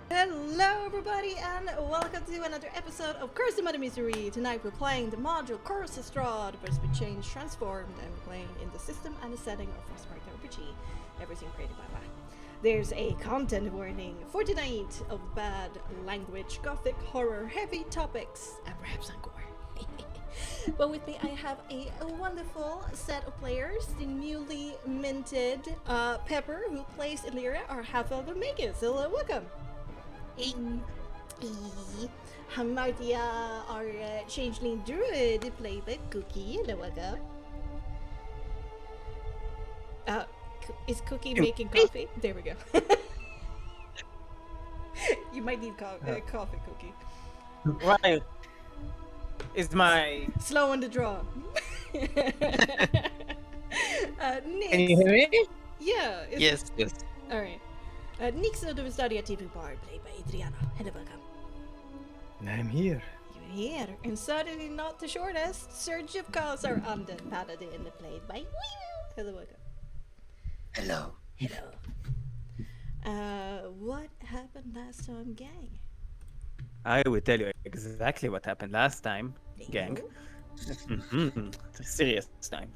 Hello, everybody, and welcome to another episode of Charismatic Misery. Tonight we're playing the module Course Estrade, but it's been changed, transformed, and we're playing in the system and the setting of Frostmark RPG. Everything created by Marc. There's a content warning for tonight of bad language, gothic, horror, heavy topics, and perhaps some gore. But with me, I have a wonderful set of players. The newly minted Pepper, who plays Illyria, are half of the Magus. Hello, welcome. Hamartia, our changeling druid, played by Cookie. Hello, welcome. Is Cookie making coffee? There we go. You might need coffee, Cookie. Right. Is my... Slow on the draw. Nick. Can you hear me? Yeah. Yes. Alright. Nick so the study at TV Bar, played by Adriana. Hello, welcome. I'm here. You're here. And certainly not the shortest. Surge of Chaos, our undead paladin, played by Hello, welcome. Hello. What happened last time, gang? I will tell you exactly what happened last time, gang. Serious time.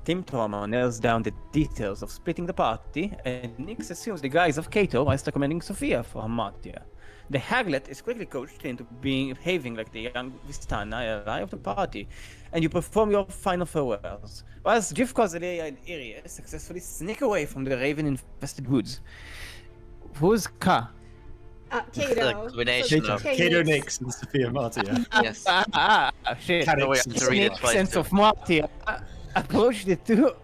Team Trauma nails down the details of splitting the party, and Nix assumes the guise of Cato whilst recommending Sophia for Hamartia. The Haglet is quickly coached into behaving like the young Vistana ally of the party, and you perform your final farewells, whilst Jifkos, Aleia, and Iria successfully sneak away from the raven-infested woods. Who's Ka? Cato. Cato Nix and Sophia Martia. Yes. Shit. Cato we have to read it twice. Sense of Martia approached the two,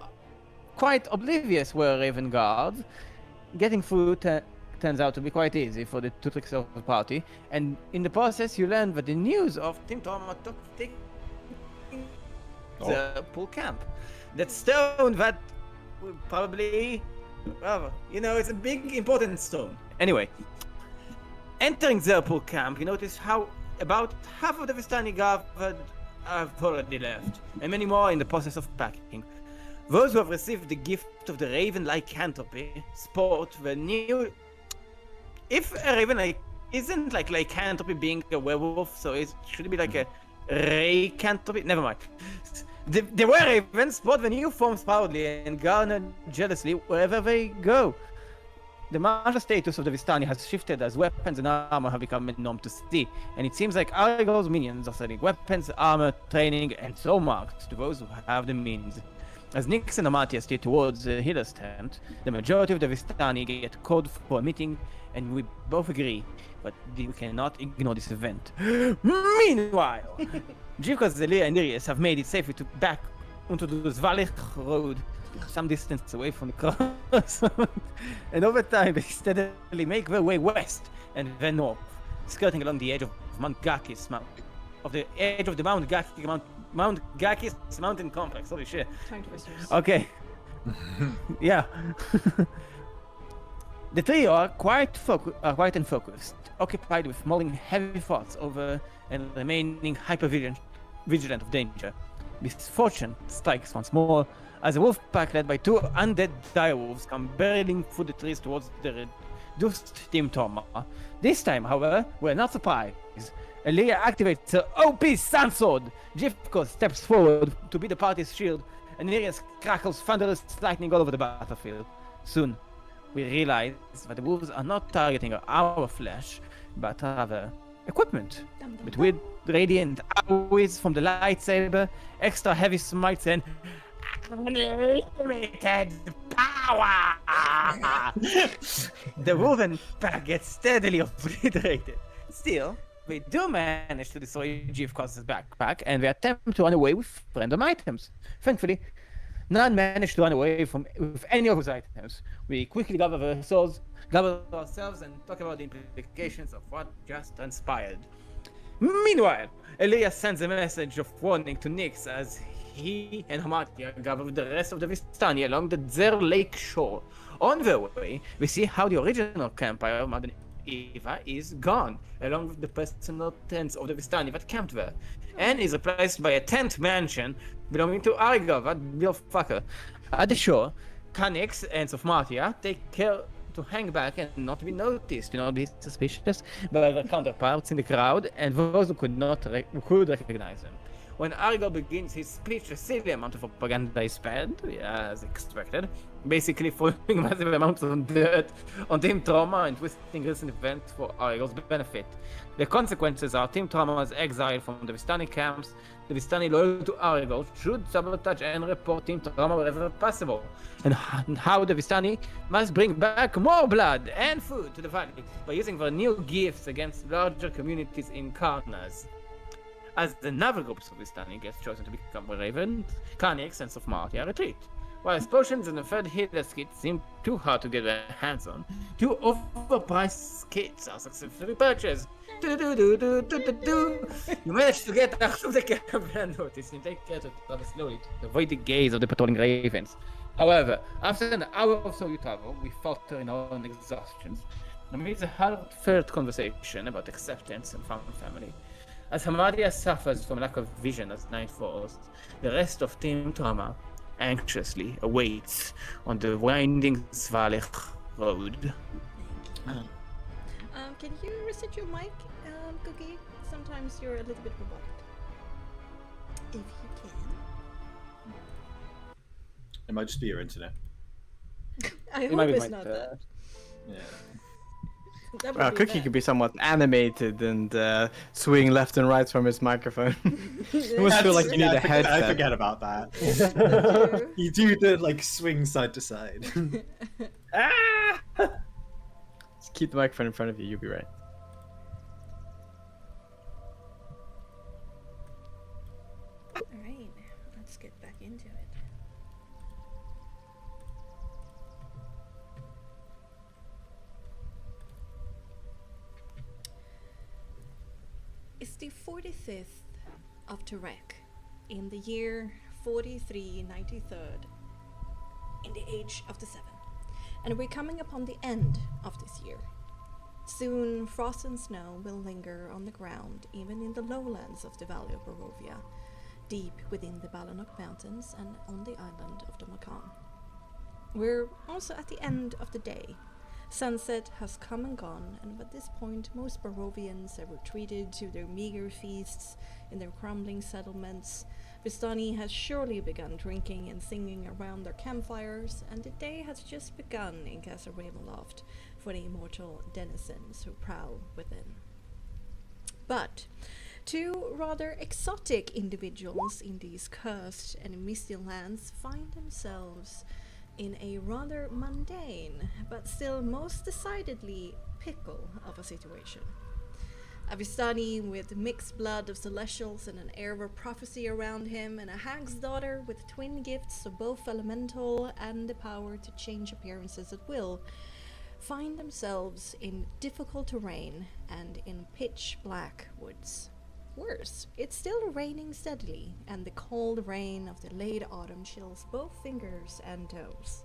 quite oblivious were Raven Guard. Getting through turns out to be quite easy for the two tricks of the party, and in the process you learn that the news of Team Trauma took the pool camp. That stone that will probably, well, it's a big important stone. Anyway, entering the pool camp, you notice how about half of the Vistani gathered have already left, and many more in the process of packing. Those who have received the gift of the Raven lycanthropy sport the new. If a Raven isn't like lycanthropy being a werewolf, so it should be like a lycanthropy. Never mind. The were-ravens sport the new forms proudly and garner jealously wherever they go. The martial status of the Vistani has shifted as weapons and armor have become a norm to see, and it seems like Argos minions are selling weapons, armor, training, and so marked to those who have the means. As Nix and Amatia steer towards the healer's tent, the majority of the Vistani get called for a meeting, and we both agree, but we cannot ignore this event. Meanwhile, Jivkos, Zelia, and Irius have made it safe to back onto the Zvalich road, some distance away from the cross, and over time they steadily make their way west and then north, skirting along the edge of Mount Gakis Mount Gakis mountain complex. Holy shit. Tongue twisters. Okay. Yeah. The three are quiet and focused, occupied with mulling heavy thoughts over and remaining hyper-vigilant of danger. Misfortune strikes once more as a wolf pack led by two undead direwolves come barreling through the trees towards the reduced Team Trauma. This time, however, we're not surprised. Aleia activates her OP Sunsword. Jifko steps forward to be the party's shield, and Nereus crackles thunderous lightning all over the battlefield. Soon, we realize that the wolves are not targeting our flesh, but rather equipment. With weird radiant always from the lightsaber, extra heavy smites, and unlimited power! The woven pack gets steadily obliterated. Still, we do manage to destroy Jivkos' backpack, and we attempt to run away with random items. Thankfully, none managed to run away with any of those items. We quickly gather ourselves and talk about the implications of what just transpired. Meanwhile, Aleia sends a message of warning to Nix as he and Hamartia gather with the rest of the Vistani along the Zer Lake shore. On their way, we see how the original campfire of Modern Eva is gone, along with the personal tents of the Vistani that camped there, and is replaced by a tent mansion belonging to Arigov, that little fucker. At the shore, Kanix and Sofmartia take care to hang back and not be noticed, to not be suspicious by their counterparts in the crowd and those who who could recognize them. When Arigal begins his speech, a silly amount of propaganda is spent, as expected, basically throwing massive amounts of dirt on Team Trauma and twisting recent events for Arigal's benefit. The consequences are Team Trauma's exile from the Vistani camps. The Vistani loyal to Arigal should sabotage and report Team Trauma wherever possible, and how the Vistani must bring back more blood and food to the valley by using their new gifts against larger communities in Karnas. As the naval groups of Vistani gets chosen to become Raven, Karniks and Martia retreat. While potions and the third healer kits seem too hard to get their hands on, two overpriced kits are successfully purchased. You manage to get out of the caravan notice and take care to travel slowly to avoid the gaze of the patrolling ravens. However, after an hour or so you travel, we falter in our own exhaustions. Amidst a heartfelt conversation about acceptance and found family. As Hamadia suffers from lack of vision as night falls, the rest of Team Trauma anxiously awaits on the winding Savoie road. Can you reset your mic, Cookie? Sometimes you're a little bit robotic. If you can. It might just be your internet. I hope it's not that. Yeah. Cookie could be somewhat animated and swing left and right from his microphone. You almost feel like you need a headset. I forget about that. You do the like swing side to side. Just keep the microphone in front of you, you'll be right. Alright, let's get back into it. It's the 45th of Tarek, in the year 4393, in the age of the 7. And we're coming upon the end of this year. Soon, frost and snow will linger on the ground, even in the lowlands of the Valley of Barovia, deep within the Balanock Mountains and on the island of Domakan. We're also at the end of the day. Sunset has come and gone, and at this point most Barovians have retreated to their meager feasts in their crumbling settlements. Vistani has surely begun drinking and singing around their campfires, and the day has just begun in Castle Ravenloft for the immortal denizens who prowl within. But two rather exotic individuals in these cursed and misty lands find themselves in a rather mundane, but still most decidedly pickle of a situation. A Vistani with mixed blood of celestials and an air of prophecy around him, and a hag's daughter with twin gifts of both elemental and the power to change appearances at will, find themselves in difficult terrain and in pitch black woods. Worse, it's still raining steadily, and the cold rain of the late autumn chills both fingers and toes.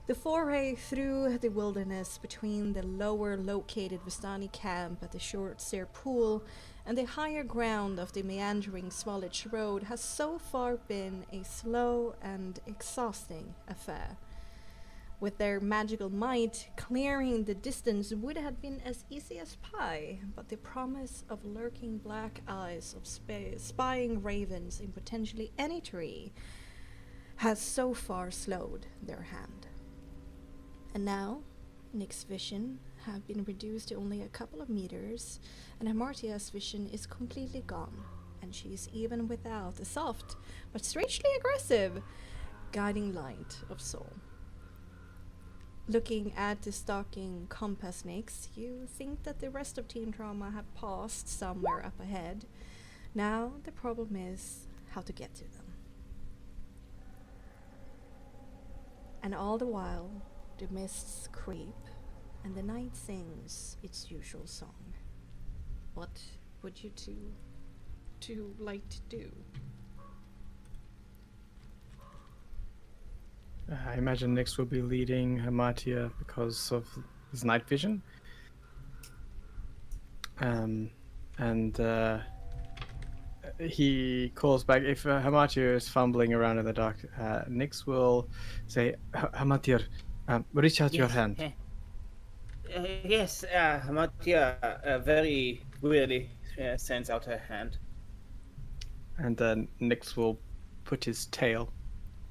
The foray through the wilderness between the lower located Vistani camp at the Short Sear Pool and the higher ground of the meandering Svalich Road has so far been a slow and exhausting affair. With their magical might, clearing the distance would have been as easy as pie, but the promise of lurking black eyes of spying ravens in potentially any tree has so far slowed their hand. And now, Nick's vision have been reduced to only a couple of meters, and Amartia's vision is completely gone, and she is even without a soft, but strangely aggressive, guiding light of soul. Looking at the stalking compass snakes, you think that the rest of Team Trauma have paused somewhere up ahead. Now the problem is how to get to them. And all the while, the mists creep, and the night sings its usual song. What would you two like to do? I imagine Nyx will be leading Hamatia because of his night vision. He calls back. If Hamatia is fumbling around in the dark, Nyx will say, Hamatir, reach out your hand. Yes, Mattia very weirdly sends out her hand. And then Nyx will put his tail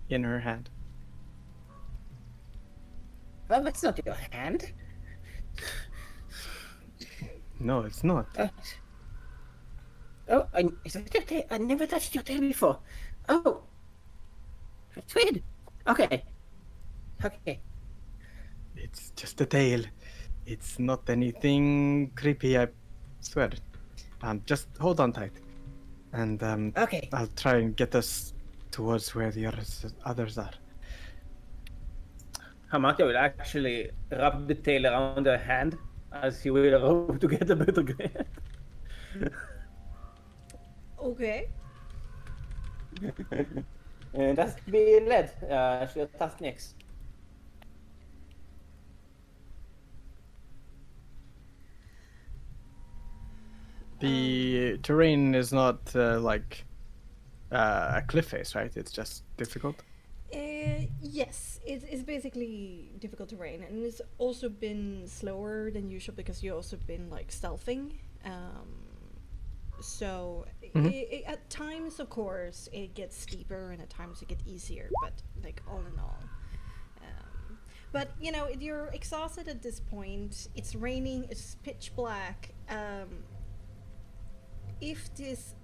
in her hand. Well, that's not your hand. No, it's not. Is that your tail? I never touched your tail before. Oh, it's weird. Okay. It's just a tail. It's not anything creepy, I swear. Just hold on tight. And Okay. I'll try and get us towards where the others are. Hamakia will actually wrap the tail around her hand as he will rope to get a better grip. Okay. And that's be led. She'll task next. The terrain is not like a cliff face, right? It's just difficult. Yes, it's basically difficult terrain, and it's also been slower than usual because you've also been like stealthing. So at times, of course, it gets steeper, and at times it gets easier. But like all in all, but you know, you're exhausted at this point. It's raining. It's pitch black. If this,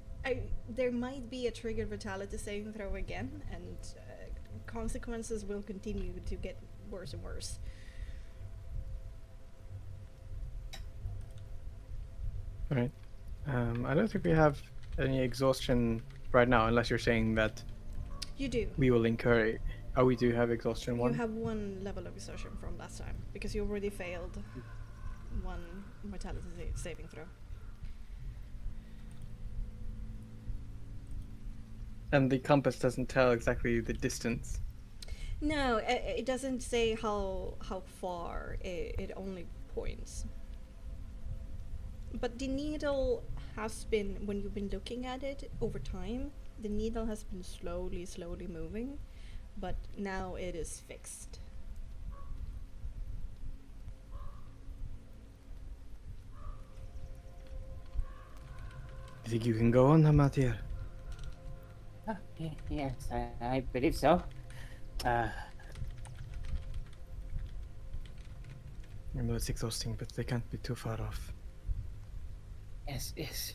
there might be a triggered vitality saving throw again, and consequences will continue to get worse and worse. All right. I don't think we have any exhaustion right now, unless you're saying that You do. we will incur. Oh, we do have exhaustion one. You have one level of exhaustion from last time because you already failed one vitality saving throw. And the compass doesn't tell exactly the distance. No, it doesn't say how far. It only points. But the needle has been, when you've been looking at it over time, the needle has been slowly moving, but now it is fixed. You think you can go on, Hamatir? Yes, I believe so. I know it's exhausting, but they can't be too far off. Yes.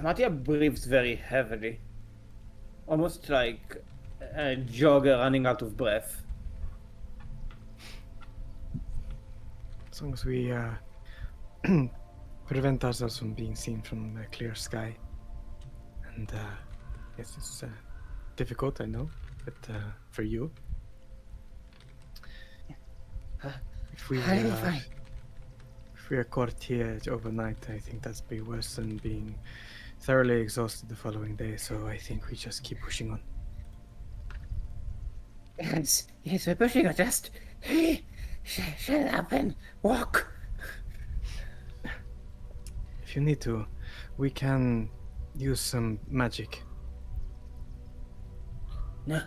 Mattia breathes very heavily. Almost like a jogger running out of breath. As long as we prevent ourselves from being seen from a clear sky. And yes, it's difficult, I know, but for you. If we are caught here overnight, I think that's be worse than being thoroughly exhausted the following day. So I think we just keep pushing on. Yes, we're pushing on. Just shut up and walk. If you need to, we can use some magic. No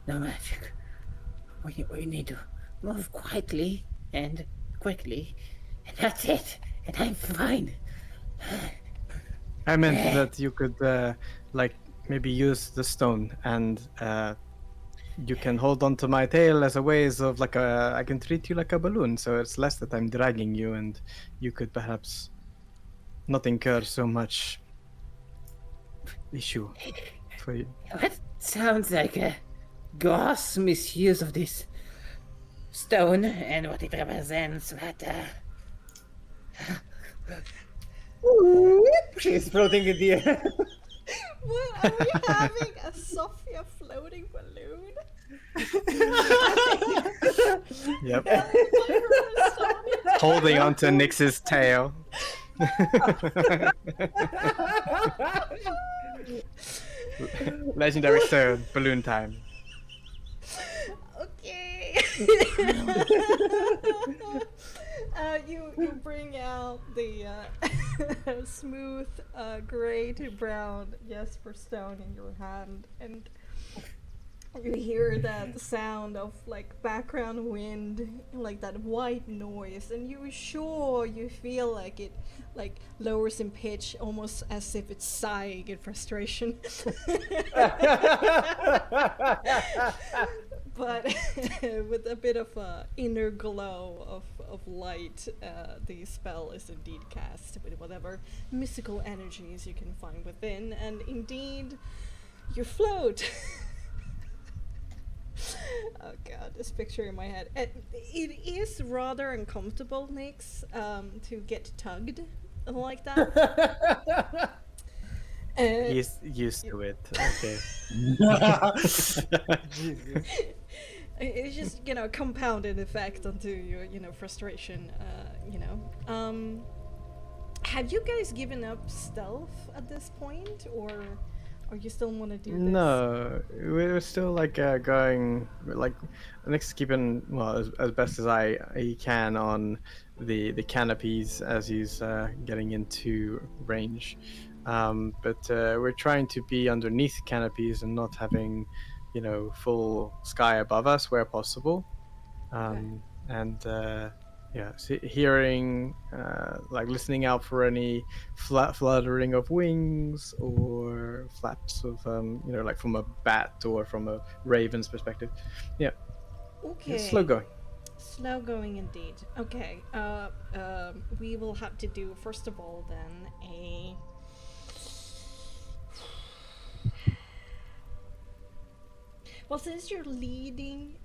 magic. We need to move quietly and quickly, and that's it. And I'm fine. I meant that you could, like, maybe use the stone, and you can hold onto my tail as a ways of like I can treat you like a balloon, so it's less that I'm dragging you, and you could perhaps not incur so much issue for you. That sounds like a gross misuse of this stone and what it represents, but she's floating in the air. What, are we having a Sophia floating balloon? Yep. Holding onto Nyx's tail. Legendary stone, balloon time. Okay. You bring out the smooth gray to brown Jesper stone in your hand, and You hear that sound of like background wind, like that white noise, and you feel like it like lowers in pitch, almost as if it's sighing in frustration. But with a bit of a inner glow of light, the spell is indeed cast with whatever mystical energies you can find within, and indeed you float. Oh god, this picture in my head. It is rather uncomfortable, Nyx, to get tugged like that. He's used to it. Okay. It's just, compounded effect onto your, frustration, Have you guys given up stealth at this point, or you still want to do this? No, we're still like going like next keeping as best as I can on the canopies as he's getting into range, but we're trying to be underneath canopies and not having, full sky above us where possible, and yeah, hearing, like listening out for any fluttering of wings or flaps of, like from a bat or from a raven's perspective. Yeah. Okay. It's slow going. Slow going indeed. Okay. We will have to do first of all then a. Well, since you're leading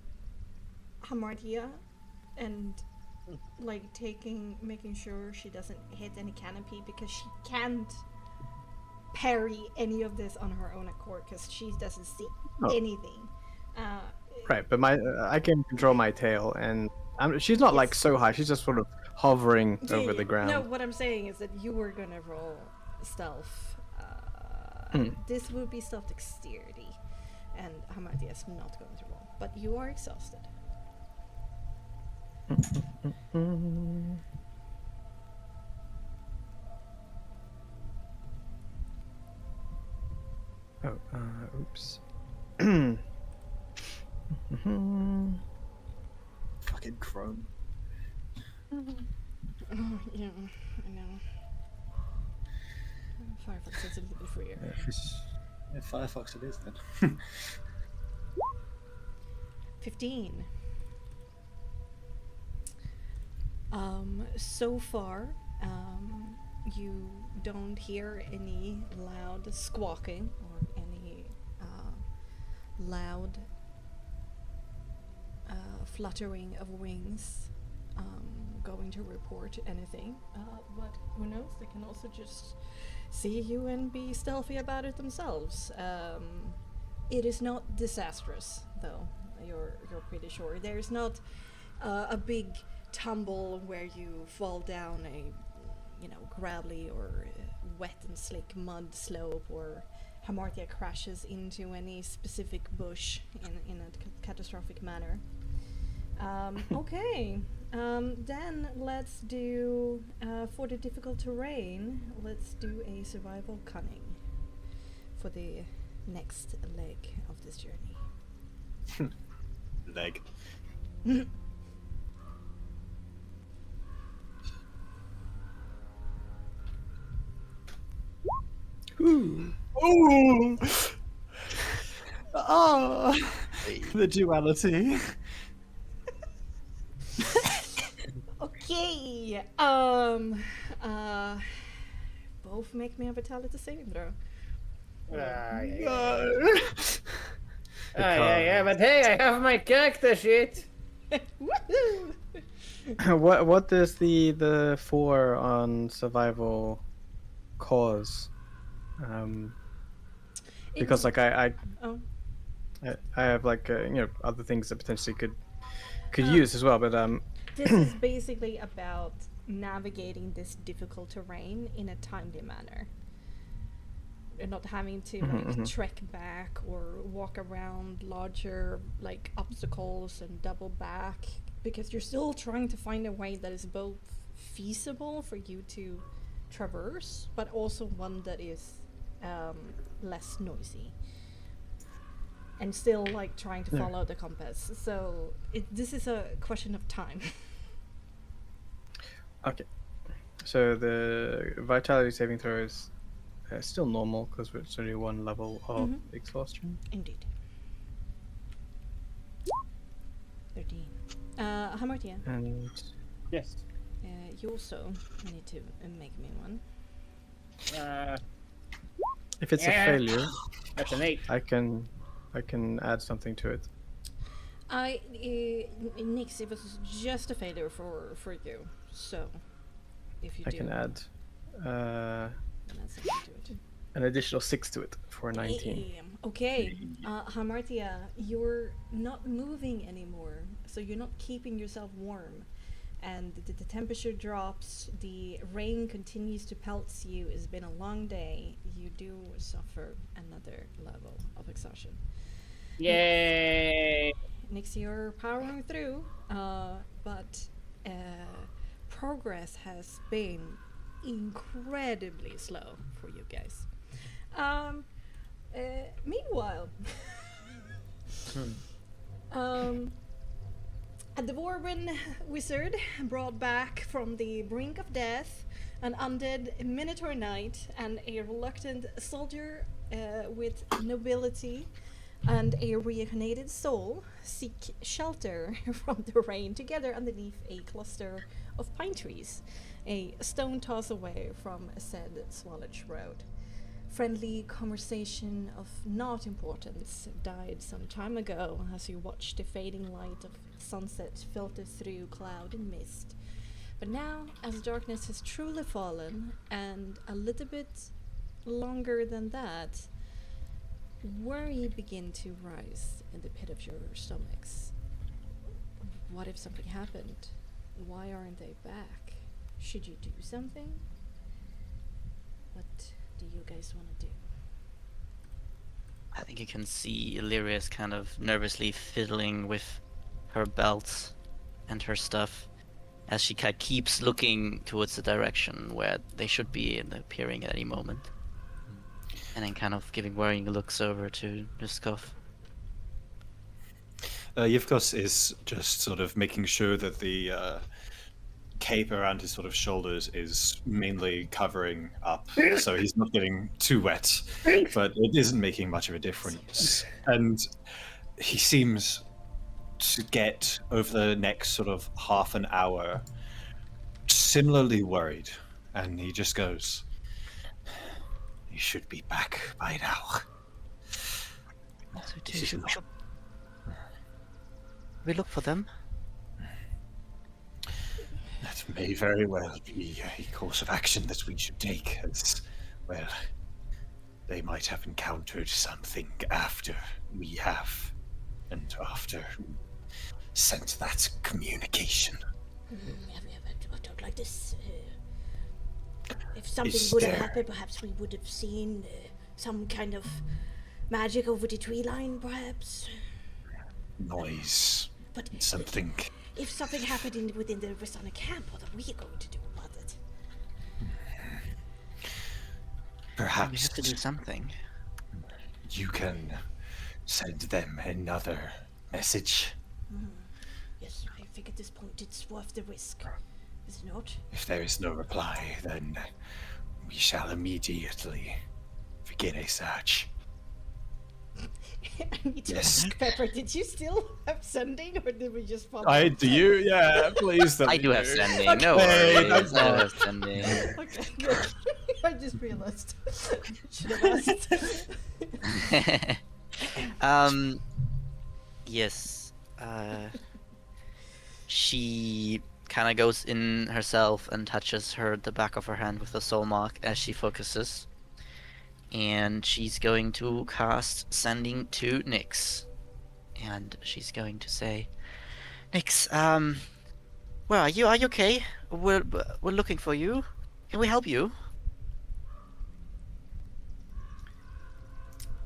Hamartia and like making sure she doesn't hit any canopy, because she can't parry any of this on her own accord because she doesn't see anything. Right, but I can control my tail, and she's not like so high. She's just sort of hovering over the ground. No, what I'm saying is that you were gonna roll stealth. This would be stealth dexterity, and Hamartia is not going to roll. But you are exhausted. Oops. Fucking Chrome. Yeah, I know. Firefox is a little bit freer. Yeah, Firefox it is then. 15. So far, you don't hear any loud squawking or any loud fluttering of wings going to report anything. But who knows? They can also just see you and be stealthy about it themselves. It is not disastrous, though. You're pretty sure. There's not a big tumble where you fall down a gravelly or wet and slick mud slope, or Hamartia crashes into any specific bush in a catastrophic manner. Okay, then let's do, for the difficult terrain, let's do a survival cunning for the next leg of this journey. Leg. Ooh. Ooh. Oh, the duality. Okay. Both make me a vitality saving throw. Yeah, but hey, I have my character sheet. Woohoo! What does the 4 on survival cause? Because like I have like other things that potentially could use as well, but this is basically about navigating this difficult terrain in a timely manner. You're not having to trek back or walk around larger like obstacles and double back, because you're still trying to find a way that is both feasible for you to traverse, but also one that is less noisy. and still like trying to follow the compass. So this is a question of time. Okay. So the vitality saving throw is still normal because it's only one level of exhaustion. Indeed. 13. Hamartia, And Yes. you also need to make me one. if it's Yeah. a failure, That's an 8. I can add something to it. Nix, it was just a failure for you. So, if you I do, can add then add something to it. an additional 6 to it for 19. Damn. Okay, Hamartia, you're not moving anymore, so you're not keeping yourself warm, and the temperature drops. The rain continues to pelt you. It's been a long day. You do suffer another level of exhaustion. Yay! Nix, you're powering through, but progress has been incredibly slow for you guys. Meanwhile, a dwarven wizard brought back from the brink of death an undead minotaur knight and a reluctant soldier with nobility and a reincarnated soul seek shelter from the rain together underneath a cluster of pine trees, a stone toss away from said Swallowed Road. Friendly conversation of not importance died some time ago as you watched the fading light of sunset filter through cloud and mist. But now, as darkness has truly fallen, and a little bit longer than that, worry begin to rise in the pit of your stomachs. What if something happened? Why aren't they back? Should you do something? What do you guys want to do? I think you can see Illyria's kind of nervously fiddling with her belt and her stuff as she kind of keeps looking towards the direction where they should be and appearing at any moment. And then kind of giving worrying looks over to Nuskov. Yevkos is just sort of making sure that the cape around his sort of shoulders is mainly covering up, so he's not getting too wet, but it isn't making much of a difference. And he seems to get, over the next sort of half an hour, similarly worried, and he just goes, "You should be back by now." We look for them. That may very well be a course of action that we should take, as, well, they might have encountered something after we have, and after we sent that communication. Have we ever talked like this? If something Is would have there- happened, perhaps we would have seen some kind of magic over the tree line, perhaps. Noise, But something. if something happened within the Rissana camp, what are we going to do about it? We Perhaps have to do something. you can send them another message. Yes, I think at this point it's worth the risk, is it not? If there is no reply, then we shall immediately begin a search. I need to Yes. ask Pepper, did you still have sending, or did we just follow? Do you? Yeah, please. I do have sending, no Hey, worries. that's I all. have sending. Okay, good. I just realized. Should have asked. Yes. She kind of goes in herself and touches the back of her hand with the soul mark as she focuses. And she's going to cast Sending to Nyx. And she's going to say, Nyx, where are you? Are you okay? We're looking for you. Can we help you?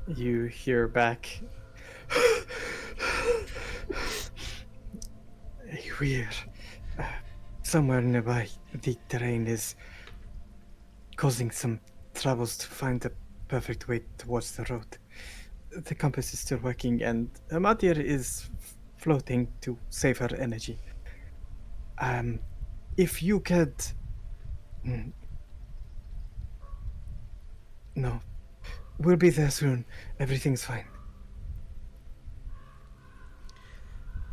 You hear back. We're somewhere nearby. The terrain is causing some troubles to find the perfect way towards the road. the compass is still working, and Amatir is floating to save her energy. If you could... Mm, no. We'll be there soon. Everything's fine.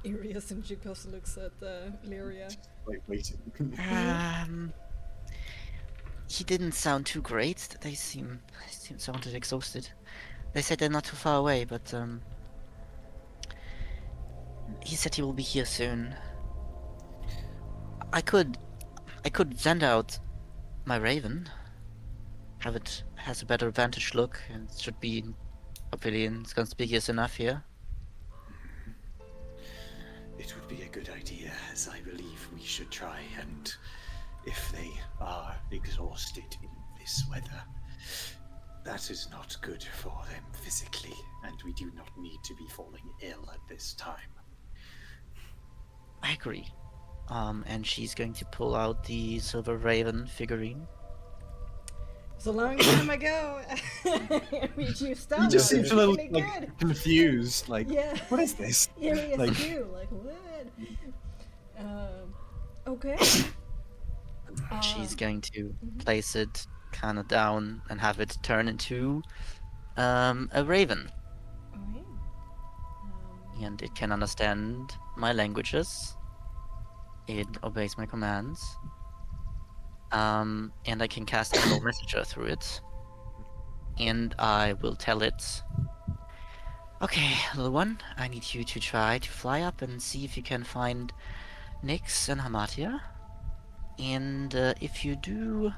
Irius and Jukos looks at Lyria. Like waiting. He didn't sound too great. They seem somewhat exhausted. They said they're not too far away, but he said he will be here soon. I could send out my raven. Have it has a better vantage look and should be hopefully conspicuous enough here. It would be a good idea, as I believe we should try, and if they are exhausted in this weather, that is not good for them physically, and we do not need to be falling ill at this time. I agree. And she's going to pull out the silver raven figurine. It's a long time ago. You He just seems a little really like good. confused. Like, Yeah. what is this? Irius Like- too. Like what? Okay. She's going to place it kind of down and have it turn into a raven. Alright. And it can understand my languages. It obeys my commands. And I can cast a little messenger through it. And I will tell it, okay, little one, I need you to try to fly up and see if you can find Nyx and Hamatia. And if you do,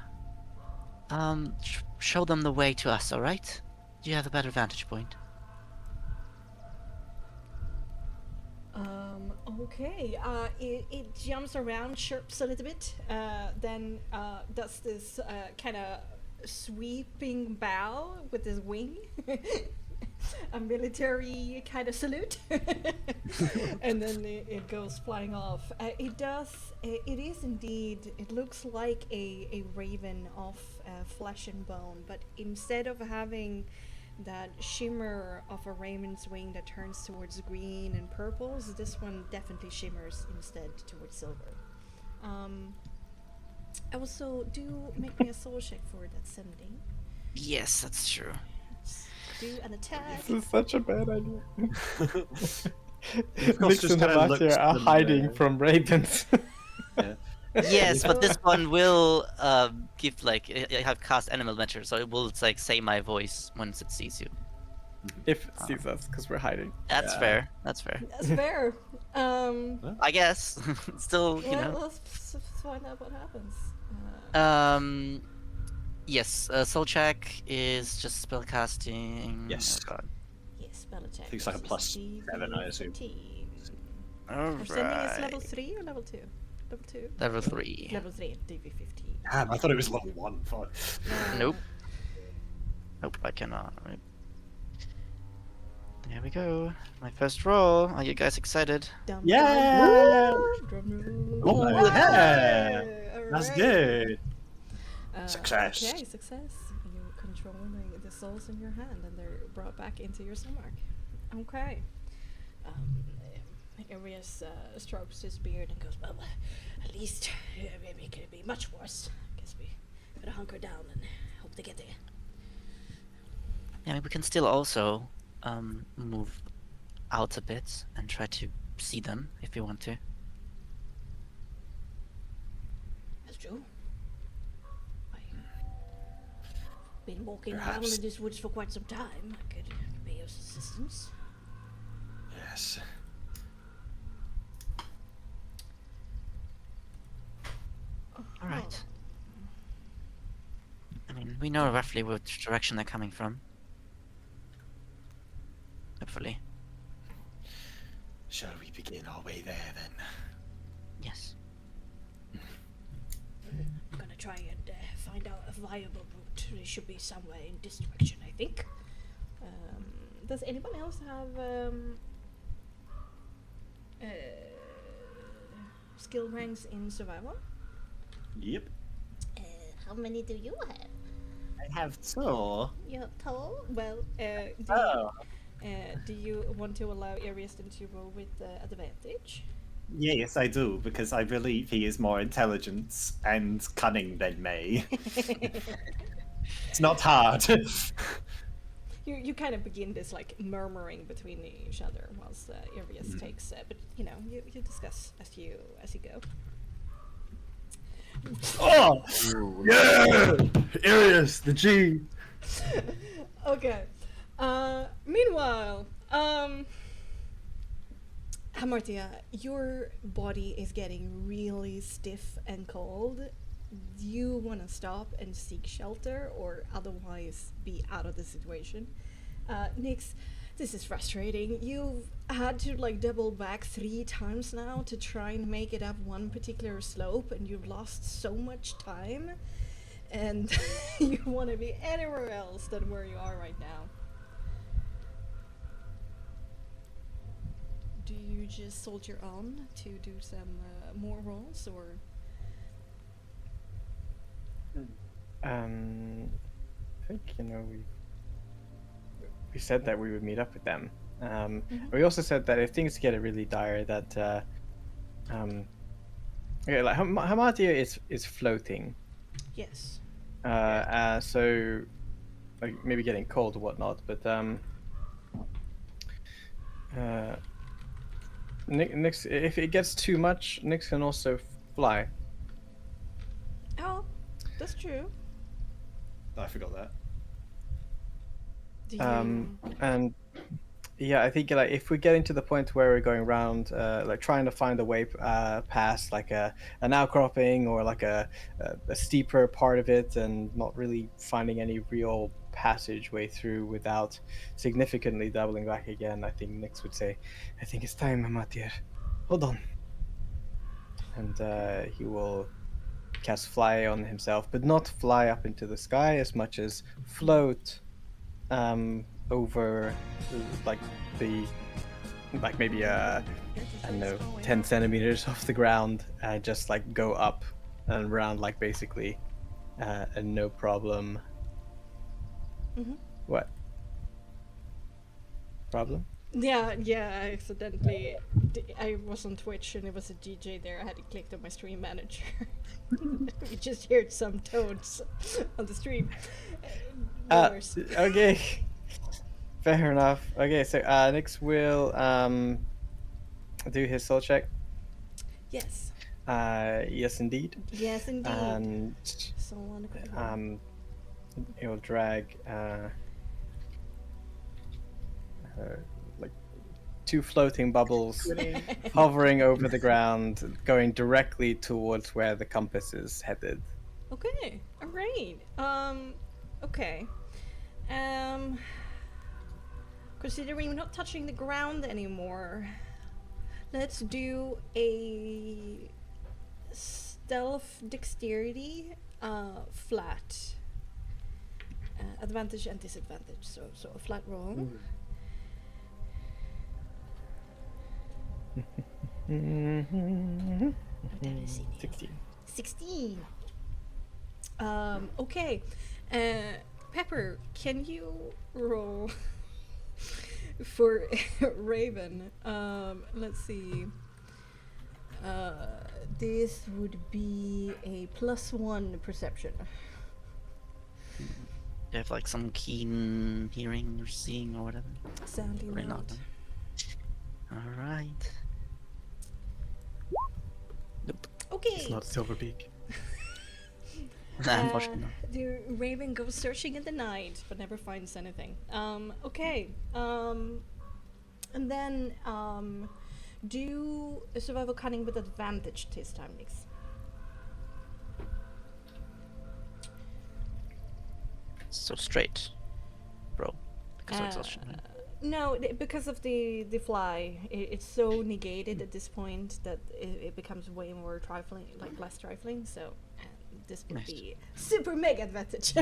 show them the way to us, alright? Do you have a better vantage point? Okay. It jumps around, chirps a little bit, then does this kind of sweeping bow with his wing, a military kind of salute, and then it goes flying off. It is indeed. It looks like a raven of flesh and bone, but instead of having that shimmer of a raven's wing that turns towards green and purples, this one definitely shimmers instead towards silver. Also, do make me a soul check for that sending. Yes, that's true. Do an attack. This is such a bad idea. course, Nyx just and kinda Hamatia looks are them, hiding from ravens. Yeah. Yes, but this one will give like I have cast animal measure, so it will like say my voice once it sees you. If it sees us, because we're hiding. That's Yeah. fair. That's fair. That's fair. I guess. Still, you Well, know. let's find out what happens. Yes. Soul check is just spell casting. Yes. Oh god. Yes, spell attack. I think it's like a plus 7, I assume. 14. Alright. Sending is level 3 or level 2? Level 2. Level 3. Level 3, DV15. Damn, I thought it was level 1. Fuck. Nope. Nope, I cannot. Right. There we go. My first roll. Are you guys excited? Dum, Yeah! drum roll. Oh, Yeah! That's Alright. good. Uh, Success. Okay, success. You control the souls in your hand, and they're brought back into your soul mark. Okay. Arius strokes his beard and goes, "Well, at least maybe it could be much worse. I guess we gotta hunker down and hope to get there." Yeah, I mean, we can still also move out a bit and try to see them if we want to. That's true. I've been walking around Perhaps. in these woods for quite some time. I could be of assistance. Yes. All right. I mean, we know roughly which direction they're coming from. Hopefully. Shall we begin our way there then? Yes. I'm gonna try and find out a viable route. There should be somewhere in this direction, I think. Does anyone else have skill ranks in survival? Yep. How many do you have? I have two. You have tall? Well, Do you want to allow Ariaston to roll with advantage? Yes, I do, because I believe he is more intelligent and cunning than me. It's not hard. You kind of begin this like murmuring between each other whilst Arias takes, but you discuss as you go. Oh, yeah, Arius, the G. Okay. Meanwhile, Hamartia, your body is getting really stiff and cold. Do you want to stop and seek shelter, or otherwise be out of the situation? Nyx, this is frustrating. You've had to like double back 3 times now to try and make it up one particular slope, and you've lost so much time, and you want to be anywhere else than where you are right now. Do you just soldier on to do some more rolls, or? I think we said that we would meet up with them. We also said that if things get really dire, that like Hamatia is floating. Yes. So like maybe getting cold or whatnot, but Nyx, if it gets too much, Nyx can also fly. Oh, that's true. I forgot that. Do you... And yeah, I think like if we get into the point where we're going around, like trying to find a way past like an outcropping or like a steeper part of it, and not really finding any real passageway through without significantly doubling back again, I think Nyx would say, "I think it's time, Amatir. Hold on." And he will cast fly on himself, but not fly up into the sky as much as float over like maybe I don't know, 10 centimeters off the ground, just like go up and around like basically no problem. What problem? Yeah, I accidentally I was on Twitch and it was a DJ there. I had it clicked on my stream manager. We just heard some toads on the stream. Okay. Fair enough. Okay, so Nyx will do his soul check. Yes. Yes, indeed. Yes, indeed. And So wonderful. he'll drag like 2 floating bubbles hovering over the ground, going directly towards where the compass is headed. Okay. All right. Okay. Considering we're not touching the ground anymore, let's do a stealth dexterity flat. Advantage and disadvantage. So a flat roll. I've never seen it. 16. Okay. Pepper, can you roll for Raven? Let's see. This would be a +1 perception. You have like some keen hearing or seeing or whatever. Sounding Or out. not. Alright. Nope. Okay. It's not Silverbeak. Unfortunately not. The Raven goes searching in the night, but never finds anything. Okay. And then do a survival cunning with advantage this time, Nyx. So straight, bro. Because of exhaustion. Right? No, because of the fly, it's so negated at this point that it becomes way more trifling, like less trifling. So this would Nice. be super mega advantage.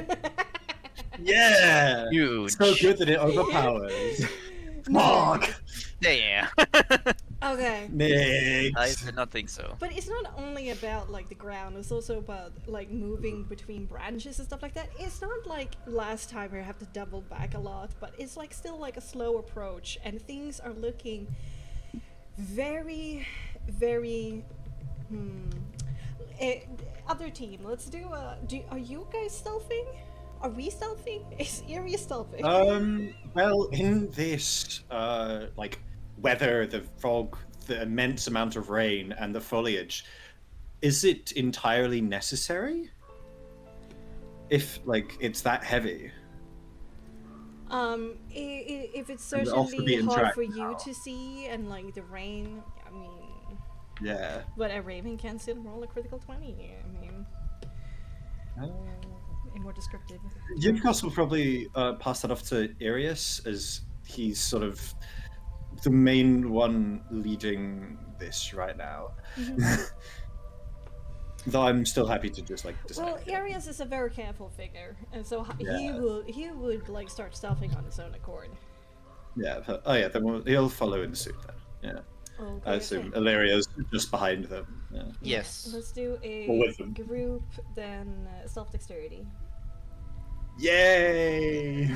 Yeah. Huge. So good that it overpowers. No. Marc. Yeah. Okay. I did not think so. But it's not only about like the ground, it's also about like moving between branches and stuff like that. It's not like last time where you have to double back a lot, but it's like still like a slow approach and things are looking very, very other team, let's do are you guys stealthing? Are we stealthing? Is Area stealthing? Well, in this, like, weather, the fog, the immense amount of rain, and the foliage, is it entirely necessary? If, like, it's that heavy? If it's And off the certainly beaten hard track for you now. to see and like the rain, I mean, Yeah. but a raven can still roll a critical 20. I mean, more descriptive. Yukos will probably pass that off to Arius, as he's sort of the main one leading this right now. Though I'm still happy to just like decide. Well, Arius is a very careful figure, and so he would like start stealthing on his own accord. Yeah. Oh yeah. Then he'll follow in suit then. Yeah. Okay, I assume Illyria's just behind them. Yeah. Yes. Let's do a Or with them. group, then self-dexterity. Yay!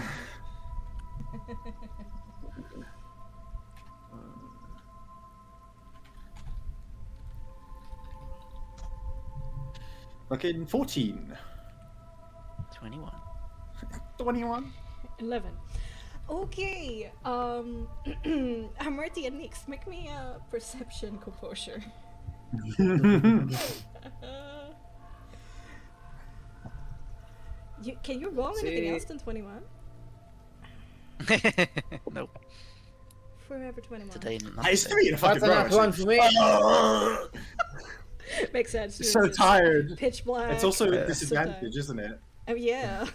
Fucking 14. 21. 21. 11. Okay. Amarty and Nix, make me a perception composure. Can you roll anything else than 21? Nope. Forever 21. Today, not It's today. 3 in a fucking That's row. an one for me. Makes sense. So It's tired. Pitch black. It's also Yeah. a disadvantage, isn't it? Oh yeah.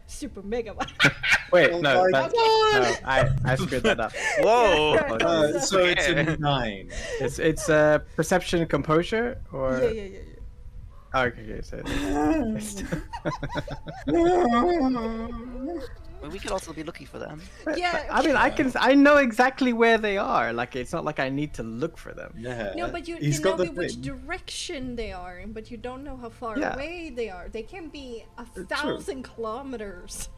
Super mega. Wait, Oh no, my that's, God. no, I screwed that up. Whoa! So it's Okay. a 9. It's perception composure or Yeah. oh, okay, so Well, we could also be looking for them. Yeah. I mean, I know exactly where they are. Like, it's not like I need to look for them. Yeah. No, but you He's know got the which thing. direction they are, but you don't know how far Yeah. away they are. They can be 1,000 kilometers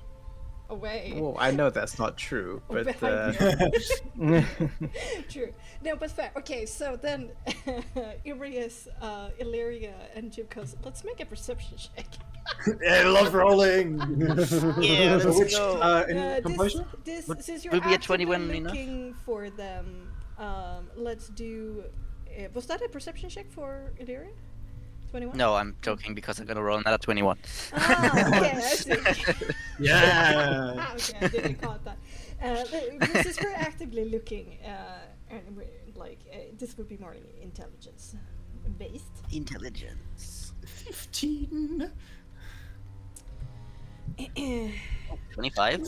away. Well, I know that's not true, Or but behind True. No, but fair. Okay, so then Irius, Illyria, and Jukos, let's make a perception check. I love rolling. Yeah, let's Which, go. in composure? Since you're Will be a actively 21 enough? looking for them, let's do. Was that a perception check for Illyria? 21? No, I'm joking because I'm gonna roll another 21. Ah, okay, I see. Yeah. Ah, okay, I didn't caught that. Since we're actively looking, and this would be more intelligence based. Intelligence. 15. 25?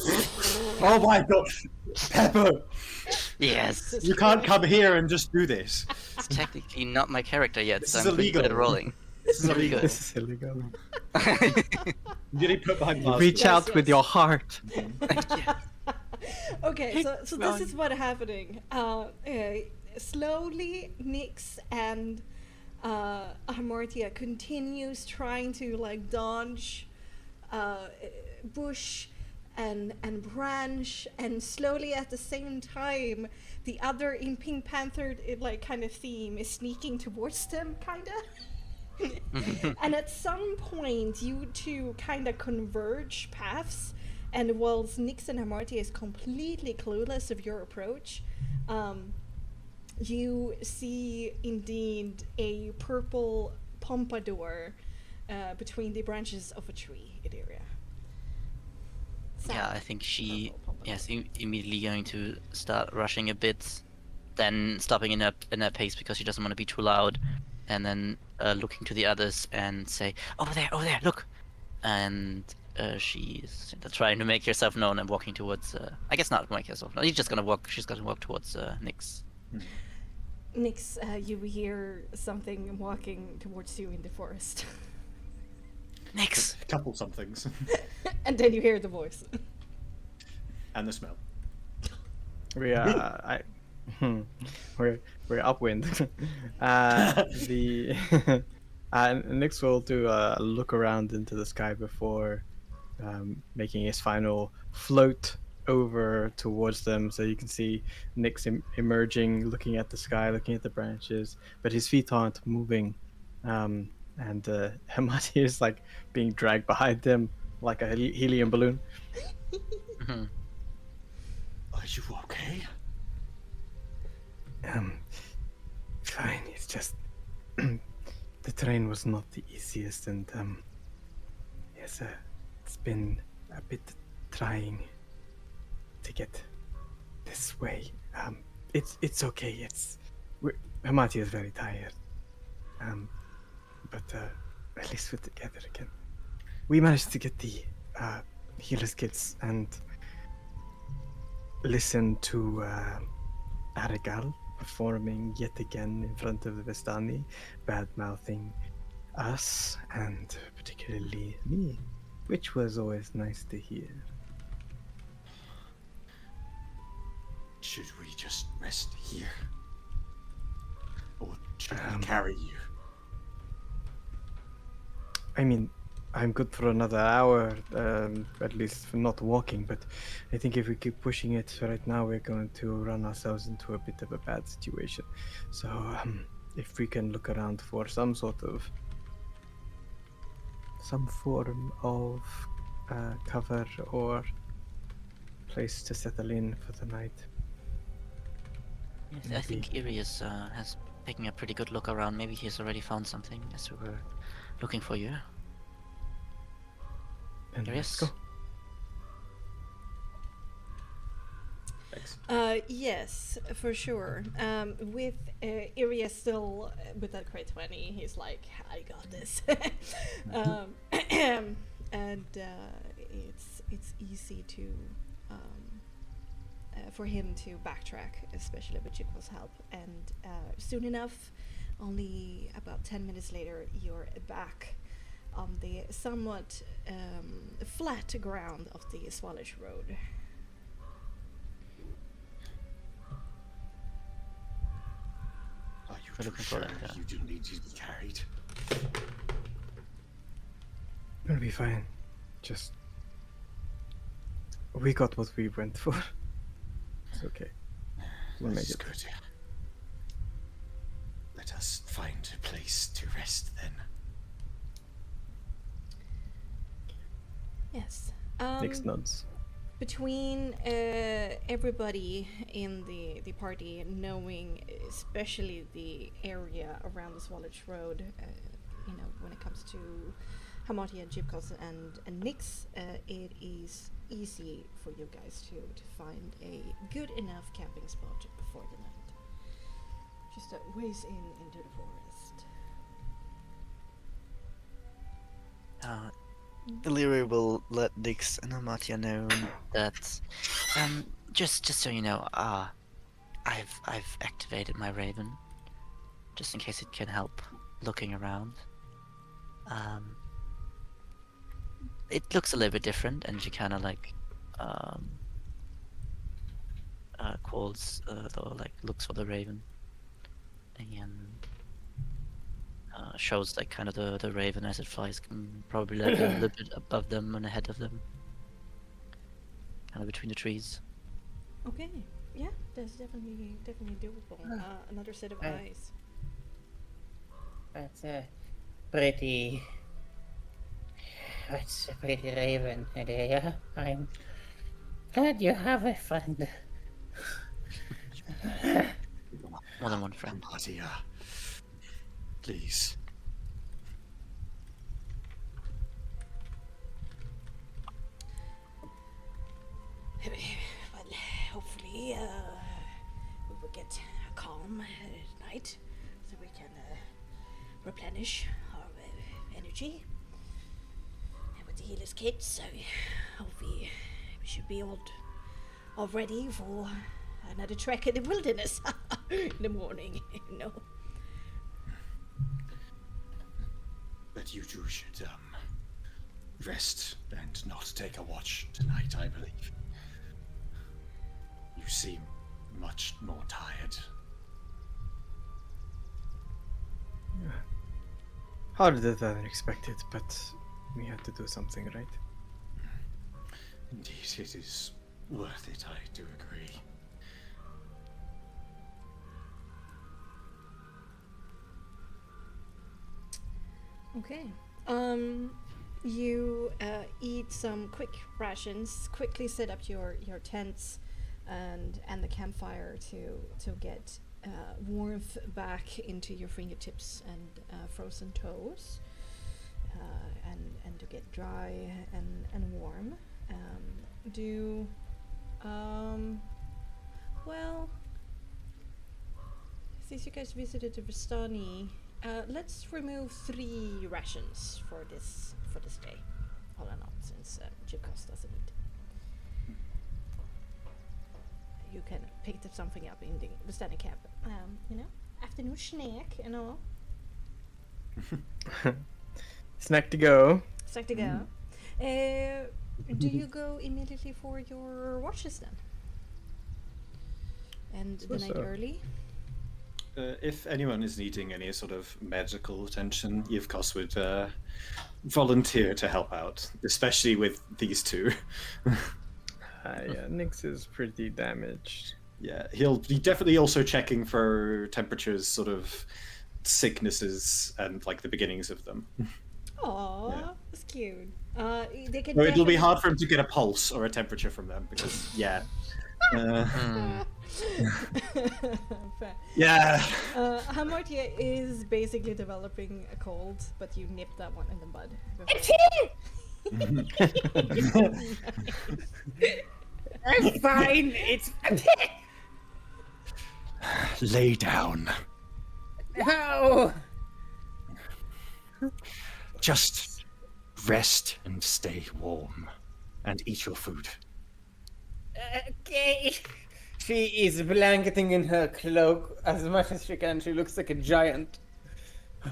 Oh my god. Pepper, Yes. you can't come here and just do this. It's technically not my character yet, This so is I'm pretty good at illegal. rolling. This is Very illegal. good. this is illegal. You getting put behind bars. Reach Yes, out with yes. your heart. Okay, so this is what's happening. Slowly, Nyx and Amortia continues trying to like dodge bush and branch, and slowly at the same time, the other in Pink Panther like kind of theme is sneaking towards them, kinda. And at some point, you two kind of converge paths, and whilst Nyx and Amartia is completely clueless of your approach, you see indeed a purple pompadour between the branches of a tree in area. Yeah, I think she is immediately going to start rushing a bit, then stopping in her pace because she doesn't want to be too loud, and then looking to the others and say, over there, look! And she's trying to make herself known and walking towards, I guess not make herself known, she's gonna walk towards Nyx. Nyx, you hear something walking towards you in the forest. Nyx! A couple somethings. And then you hear the voice. And the smell. We we're upwind. The Nyx will do a look around into the sky before making his final float over towards them. So you can see Nyx emerging, looking at the sky, looking at the branches, but his feet aren't moving. And Hamati is like being dragged behind him like a helium balloon. Mhm. Are you okay? Fine. It's just the terrain was not the easiest, and yes, it's been a bit trying to get this way. It's okay. Hamati is very tired. But at least we're together again. We managed to get the healers kits and listen to Aragal performing yet again in front of the Vestani, bad mouthing us and particularly me, which was always nice to hear. Should we just rest here? Or should we carry you? I mean, I'm good for another hour, at least for not walking, but I think if we keep pushing it right now, we're going to run ourselves into a bit of a bad situation. So, if we can look around for some form of cover or place to settle in for the night. Yes, I think Irius has taken a pretty good look around. Maybe he's already found something as we were looking for you. And let's Irius? go. Yes, for sure. With Iria still with that crate 20, he's like, I got this. And it's easy to for him to backtrack, especially with Chiko's help. And soon enough, only about 10 minutes later, you're back on the somewhat flat ground of the Swallish Road. Are you We're too looking for sure that, yeah. you do need to be carried? We'll be fine. Just we got what we went for. It's okay. We'll make That's it. good. Let us find a place to rest then. Yes. Next nods. Between everybody in the party, knowing especially the area around the Swallish Road, when it comes to Hamati and Jibkos and Nyx, it is easy for you guys to find a good enough camping spot before the night. Just a ways into the forest. Illyria will let Nyx and Amatia know that, just so you know, I've activated my Raven, just in case it can help looking around. It looks a little bit different, and she kind of like, calls, or like looks for the Raven, and shows like kind of the Raven as it flies, probably like a little bit above them and ahead of them, kind of between the trees. Okay, yeah, that's definitely doable. Another set of eyes. That's a pretty raven idea. I'm glad you have a friend. More than one friend. Amatia, please. Well, hopefully, we will get a calm night so we can replenish our energy. And with the healer's kit, so hopefully we should be all ready for another trek in the wilderness in the morning, But you two should rest and not take a watch tonight, I believe. You seem much more tired. Harder than expected, but we had to do something, right? Indeed, it is worth it, I do agree. Okay. You eat some quick rations, quickly set up your tents and the campfire to get warmth back into your fingertips and frozen toes, and to get dry and warm. Well, since you guys visited the Vistani, let's remove 3 rations for this day. All in all, since Jukos doesn't eat. You can pick something up in the Vistani camp. Afternoon snack and all. Snack to go. Snack to go. Do you go immediately for your watches then? And the night early? If anyone is needing any sort of medical attention, Yevkos would volunteer to help out, especially with these 2. Yeah, Nyx is pretty damaged. Yeah, he'll be definitely also checking for temperatures, sort of sicknesses, and like the beginnings of them. Aww, Yeah. that's cute. They can So it'll be definitely- hard for him to get a pulse or a temperature from them because, yeah. Fair. Yeah. Hamartia is basically developing a cold, but you nipped that one in the bud. I'm fine. It's Lay down. how. Just rest and stay warm. And eat your food. Okay. She is blanketing in her cloak as much as she can. She looks like a giant.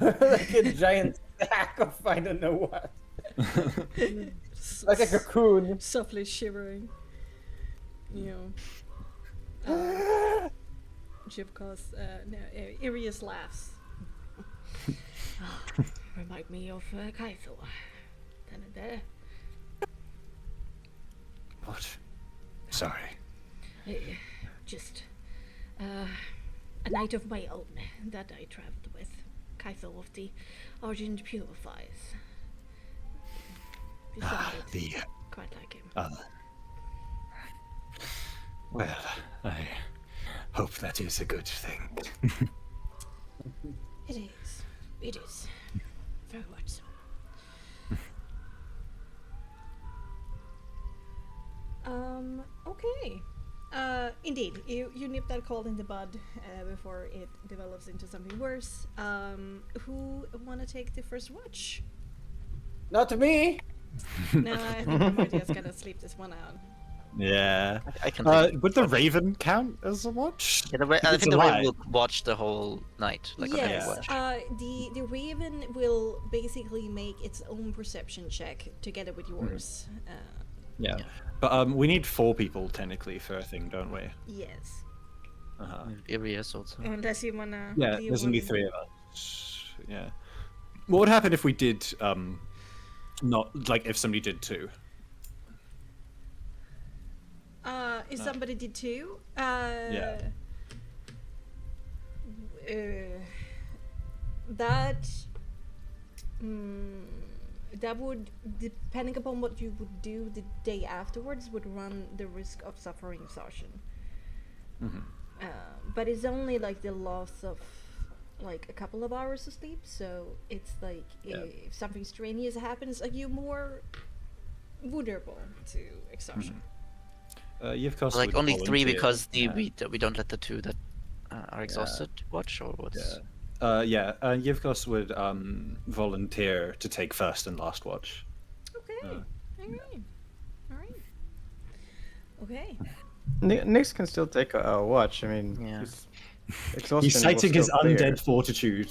Like a giant sack of I don't know what. Like a cocoon. Softly shivering. Jivkos, Irius laughs. Remind me of Kaithor. Then and there. What? Sorry. Just a knight of my own that I traveled with. Kaithor of the Argent Purifies. You sounded The quite like him. well, I hope that is a good thing. It is. It is. Very much so. Okay. Indeed, you nip that cold in the bud before it develops into something worse. Who wanna take the first watch? Not me. No, I think Martia's gonna sleep this one out. Yeah. I can. take Would the Raven count as a watch? Yeah, I It's think a the Raven lie. will watch the whole night, like on every Yes, watch. the Raven will basically make its own perception check together with yours. Yeah. But we need 4 people technically for a thing, don't we? Yes. Uh-huh. Irius also. Unless you wanna. Yeah, do you there's only wanna- 3 of us. Yeah. What would happen if we did not like if somebody did 2? If somebody did too, that would, depending upon what you would do the day afterwards, would run the risk of suffering exhaustion. But it's only like the loss of like a couple of hours of sleep, so it's like if something strenuous happens, like you're more vulnerable to exhaustion. Yevkos Like would only 3 volunteer. because Yeah. we don't let the 2 that are exhausted watch, or what's? Yevkos would volunteer to take first and last watch. Okay. Alright. Alright. Okay. Nyx can still take a watch. I mean, Yeah. Exhaustion He's will citing his still clear. undead fortitude.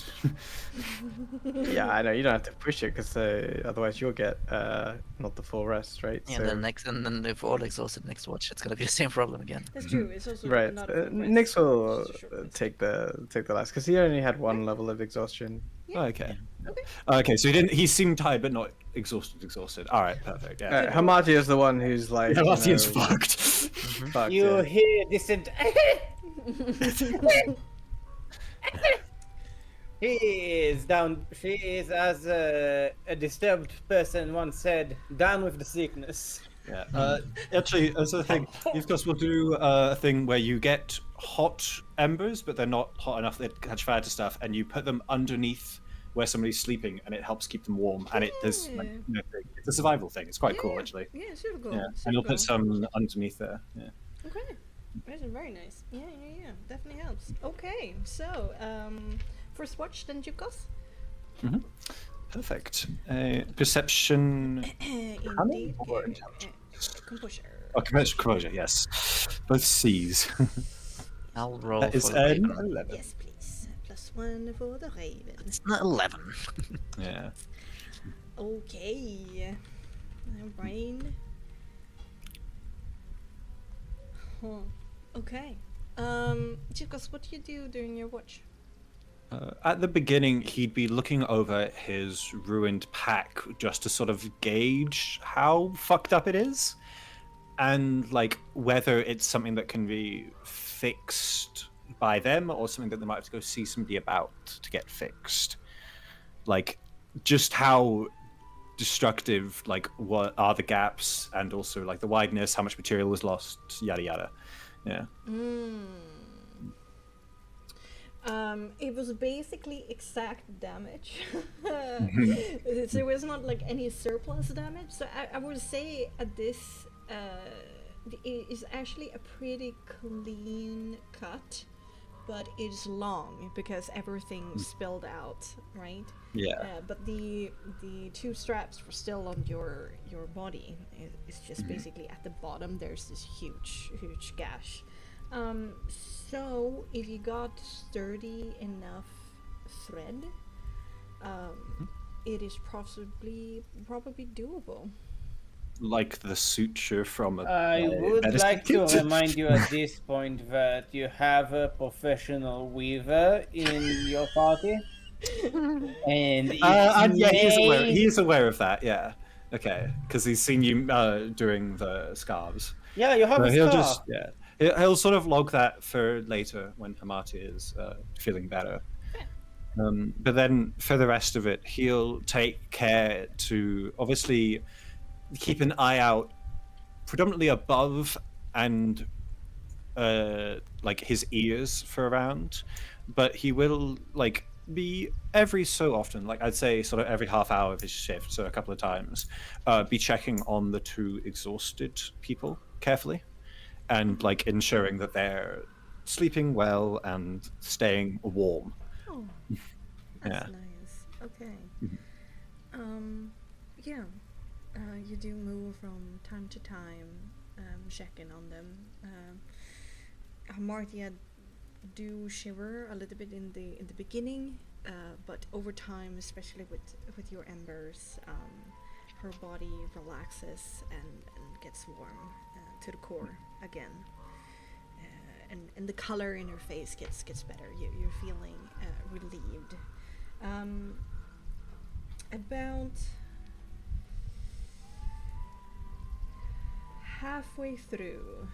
Yeah, I know. You don't have to push it because otherwise you'll get not the full rest, right? Yeah, and then if we're all exhausted next watch, it's gonna be the same problem again. That's true. It's also Right. not a full rest, Nix will it's just a short rest. take the last because he only had one level of exhaustion. Yeah. Okay. Okay. Okay, so he seemed tired but not exhausted. All right, perfect. Yeah. Hamati is the one who's like. Hamati's you know, fucked. fucked, You yeah. hear distant. He is down. She is, as a disturbed person once said, down with the sickness. Yeah. Actually, as a thing, you of course will do a thing where you get hot embers, but they're not hot enough that they catch fire to stuff, and you put them underneath where somebody's sleeping, and it helps keep them warm. And it does, like, you know, it's a survival thing. It's quite cool, actually. Yeah, super cool. Yeah. Super And you'll cool. put some underneath there. Yeah. Okay. That's very nice. Yeah. Definitely helps. Okay, so first watch, then Jukos. Perfect. Perception. Indeed. or Composure. Oh, composure, yes. Both C's. I'll roll That is for the an Raven. 11. Yes, please. +1 for the Raven. It's not 11. Yeah. Okay. Rain. Huh. Okay. Jukos, what do you do during your watch? At the beginning, he'd be looking over his ruined pack just to sort of gauge how fucked up it is, and like whether it's something that can be fixed by them or something that they might have to go see somebody about to get fixed. Like, just how destructive, like, what are the gaps, and also like the wideness, how much material was lost, yada yada. Yeah. It was basically exact damage. So there was not like any surplus damage. So I would say at this, it is actually a pretty clean cut, but it's long because everything spilled out, right? Yeah. But the two straps were still on your body. It's just basically at the bottom. There's this huge gash. So if you got sturdy enough thread, it is probably doable. Like the suture from a I would medicine like to kit. remind you at this point that you have a professional weaver in your party. And yeah, he's aware of that. Yeah, okay, because he's seen you doing the scarves. yeah, you have So a he'll scar. just he'll sort of log that for later when Hamati is feeling better. But then for the rest of it, he'll take care to obviously keep an eye out, predominantly above and like his ears for around, but he will like be every so often, like I'd say sort of every half hour of his shift, so a couple of times, be checking on the two exhausted people carefully, and like ensuring that they're sleeping well and staying warm. Oh, that's nice. Okay. Yeah. You do move from time to time, checking on them. Martia do shiver a little bit in the beginning, but over time, especially with your embers, her body relaxes and gets warm to the core again, and the color in her face gets better. You're feeling relieved. About halfway through,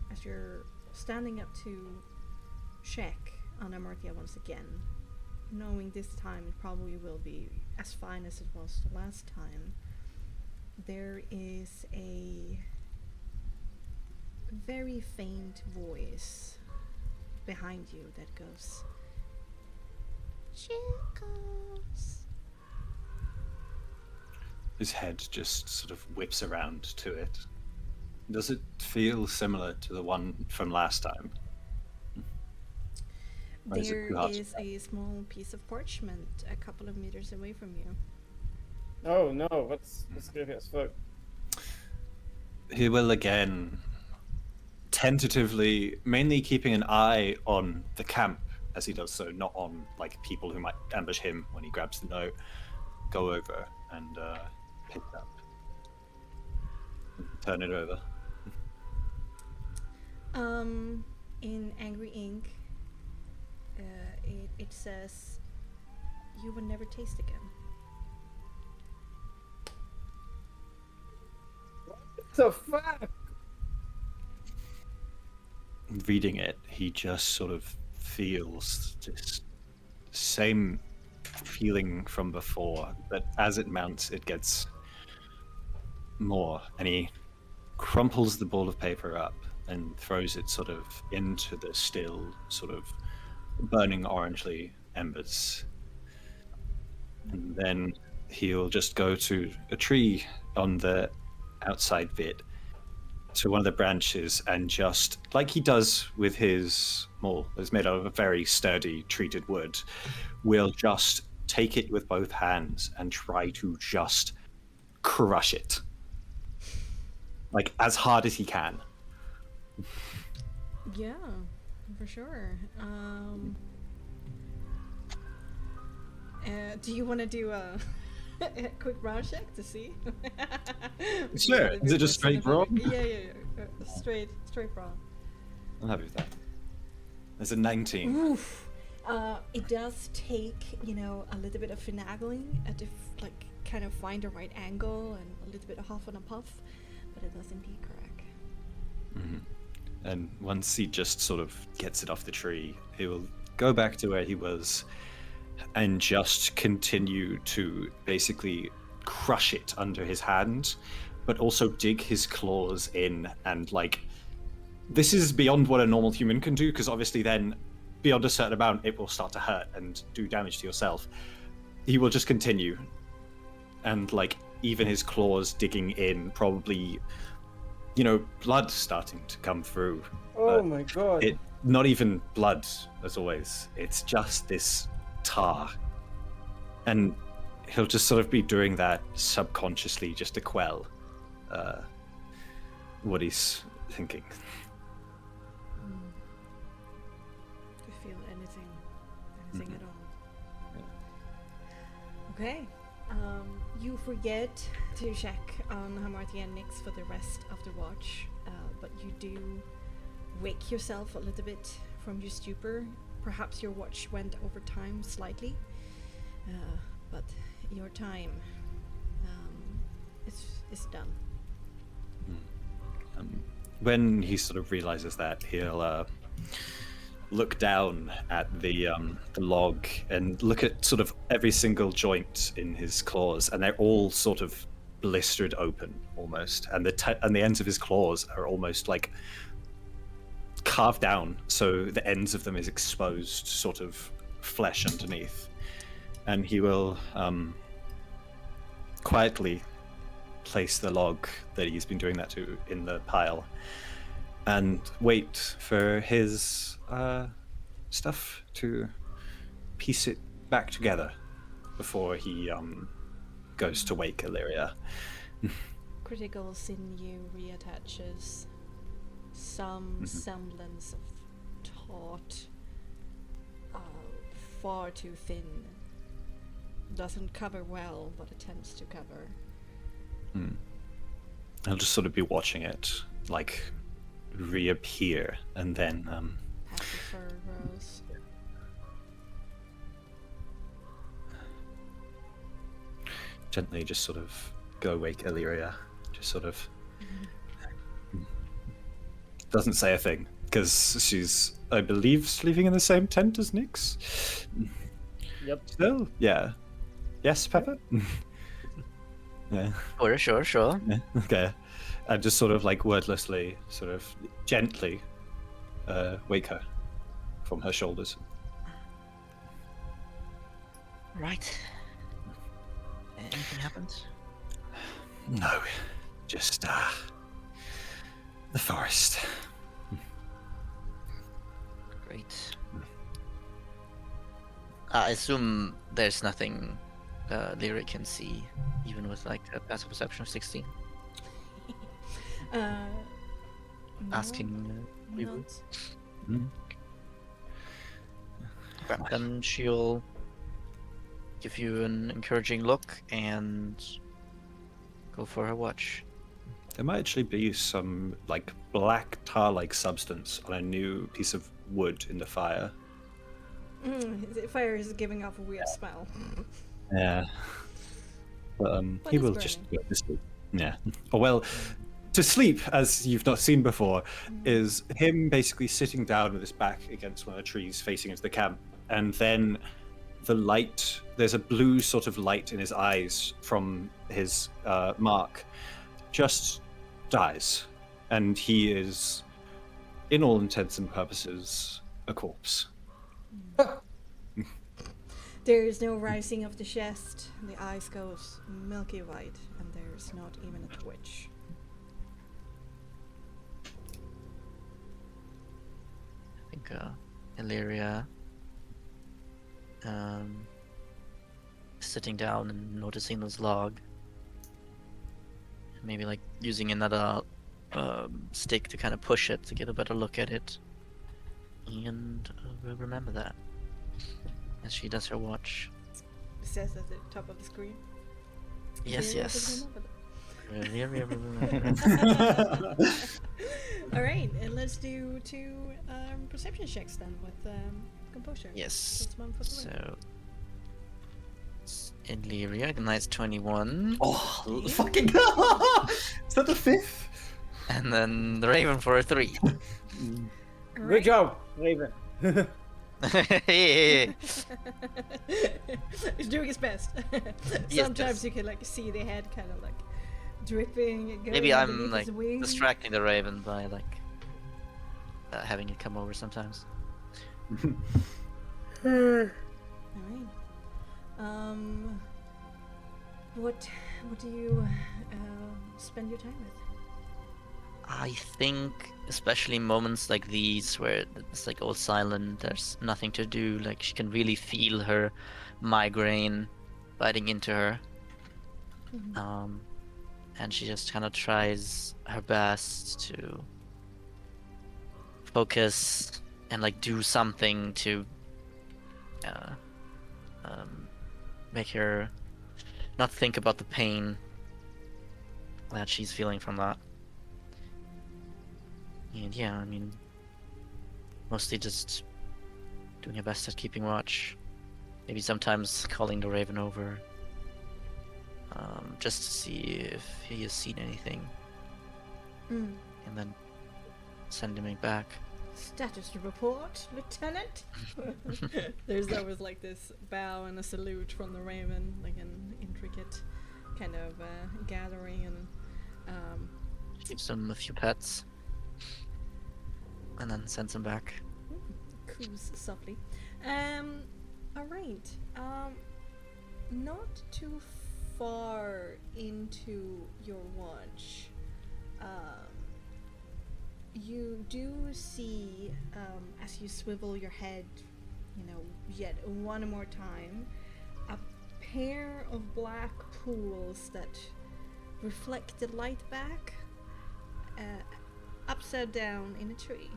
as you're standing up to check on Amartya once again, knowing this time it probably will be as fine as it was the last time, there is a very faint voice behind you that goes, "Chicos." His head just sort of whips around to it. Does it feel similar to the one from last time? Or is it There too hard to is a small piece of parchment a couple of meters away from you. Oh no, what's creepy as fuck? He will again tentatively, mainly keeping an eye on the camp as he does so, not on like people who might ambush him when he grabs the note, go over and pick it up, and turn it over. In Angry Ink, it says, "You will never taste again." What the fuck? Reading it, he just sort of feels this same feeling from before, but as it mounts, it gets more, and he crumples the ball of paper up and throws it sort of into the still sort of burning orangely embers. And then he'll just go to a tree on the outside bit, to one of the branches, and just like he does with his maul, it's made out of a very sturdy treated wood, will just take it with both hands and try to just crush it, like as hard as he can. Yeah, for sure. Do you want to do a quick round check to see? Sure. Is it just straight brawn? Yeah. Straight brawn. I'm happy with that. There's a 19. Oof. It does take, a little bit of finagling to kind of find the right angle and a little bit of huff and a puff, but it does indeed crack. Mm-hmm. And once he just sort of gets it off the tree, he will go back to where he was and just continue to basically crush it under his hand, but also dig his claws in. And this is beyond what a normal human can do, because obviously then beyond a certain amount it will start to hurt and do damage to yourself. He will just continue, and even his claws digging in, probably blood starting to come through. Oh my god. Not even blood, as always. It's just this tar. And he'll just sort of be doing that subconsciously just to quell what he's thinking. To feel anything at all. Okay. You forget to check on Hamarti and Nyx for the rest of the watch, but you do wake yourself a little bit from your stupor. Perhaps your watch went over time slightly, but your time is done. When he sort of realizes that, he'll look down at the log and look at sort of every single joint in his claws, and they're all sort of blistered open almost, and the ends of his claws are almost carved down, so the ends of them is exposed sort of flesh underneath. And he will quietly place the log that he's been doing that to in the pile and wait for his stuff to piece it back together before he goes to wake Illyria. Critical sinew reattaches, some semblance of taut, far too thin. Doesn't cover well, but attempts to cover. I'll just sort of be watching it reappear, and then Half the fur grows. gently just sort of go wake Illyria. Just sort of doesn't say a thing, because she's, I believe, sleeping in the same tent as Nyx. Yep. Still? Yeah. Yes, Pepper? Yeah. Sure. Yeah. Okay. And just sort of wordlessly, sort of gently wake her from her shoulders. Right. Anything happens? No. Just the forest. Great. I assume there's nothing Lyra can see, even with a passive perception of 16. asking Weevil. Not. Then she'll give you an encouraging look and go for her watch. There might actually be some like black tar-like substance on a new piece of wood in the fire. The fire is giving off a weird smell. Yeah. But But he it's will burning. just go to sleep. Yeah. Oh, well, to sleep, as you've not seen before, is him basically sitting down with his back against one of the trees facing into the camp. And then the light, there's a blue sort of light in his eyes from his Marc, just dies. And he is, in all intents and purposes, a corpse. There is no rising of the chest, the eyes goes milky white, and there's not even a twitch. I think Illyria sitting down and noticing this log. Maybe like using another stick to kind of push it to get a better look at it. And we'll remember that as she does her watch. It says at the top of the screen. Yes, Illyria yes. doesn't Illyria will remember. Alright, and let's do 2 perception checks then with composure. Yes. That's one for the win. So it's Illyria, a nice 21. Oh, fucking Is that the 5th? And then the Raven for a 3. Good job, Raven. Hey. He's doing his best. Yes, Sometimes you can like see the head kind of like dripping. And going Maybe I'm underneath like his wing. distracting the Raven by like having it come over sometimes. Alright. What do you spend your time with? I think, especially moments like these where it's like all silent, there's nothing to do, like she can really feel her migraine biting into her. And she just kind of tries her best to focus and like do something to make her not think about the pain that she's feeling from that. And yeah, I mean, mostly just doing her best at keeping watch. Maybe sometimes calling the Raven over, just to see if he has seen anything, and then sending him back. Status report, Lieutenant. There's always like this bow and a salute from the Raven, like an intricate kind of gathering, and Gives him a few pets, and then sends him back. coos softly. Alright. Not too far into your watch, you do see, as you swivel your head, yet one more time, a pair of black pools that reflect the light back, upside down in a tree.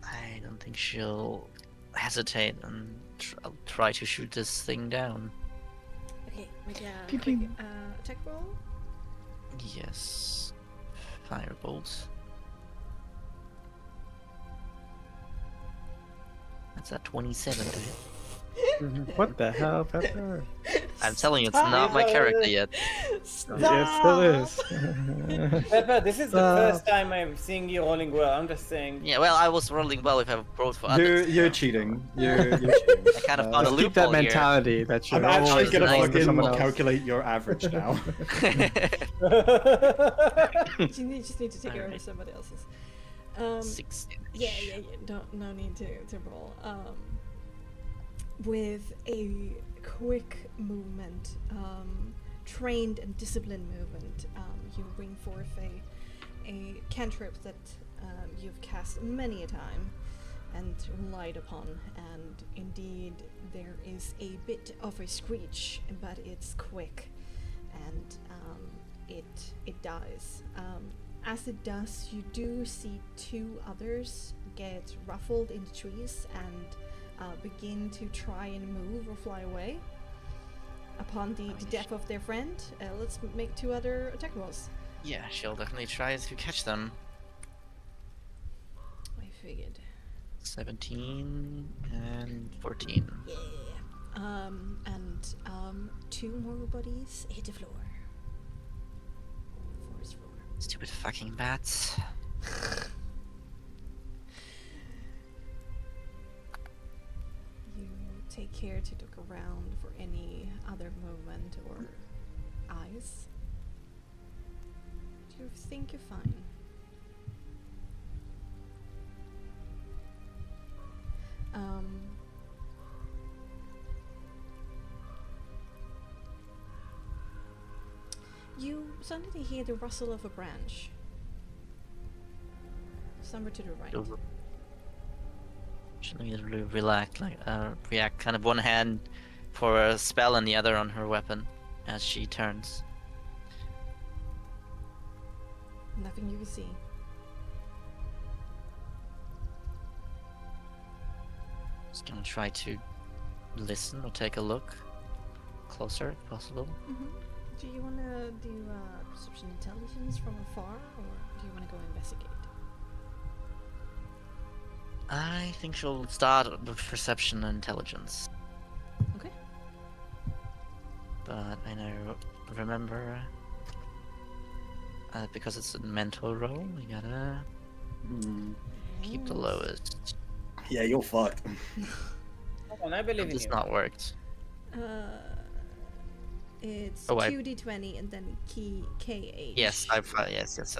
I don't think she'll hesitate and I'll try to shoot this thing down. Okay, make a quick attack roll. Yes. Firebolt. That's a 27 to hit. What the hell, Pepper? I'm telling you, it's not my character yet. Stop! It still is. Pepper, this is the first time I'm seeing you rolling well. I'm just saying. Yeah, well, I was rolling well if I rolled for others. You're cheating. You're cheating. I kind of found a Just keep that loophole here. mentality that you're I'm actually always gonna nice better than someone fucking else. calculate your average now. You just need to take over Alright. somebody else's. 16. Yeah. No need to roll. With a quick movement, trained and disciplined movement, you bring forth a cantrip that you've cast many a time and relied upon, and indeed there is a bit of a screech, but it's quick and it dies. As it does, you do see two others get ruffled in the trees and begin to try and move or fly away. Upon the death of their friend, let's make two other attack rolls. Yeah, she'll definitely try to catch them. I figured. 17 and 14. Yeah. And two more bodies hit the floor. Forest floor. Stupid fucking bats. You take care to look around for any other movement or eyes. Do you think you're fine? You suddenly hear the rustle of a branch. Somewhere to the right. She'll immediately react kind of one hand for a spell and the other on her weapon as she turns. Nothing you can see. Just gonna try to listen or take a look closer if possible. Mm-hmm. Do you want to do perception intelligence from afar, or do you want to go investigate? I think she'll start with perception and intelligence. Okay. But remember, because it's a mental roll, we gotta keep the lowest. Yeah, you're fucked. Come on, I believe in It's you. not worked. It's Oh, 2d20 and then KH. Yes, yes,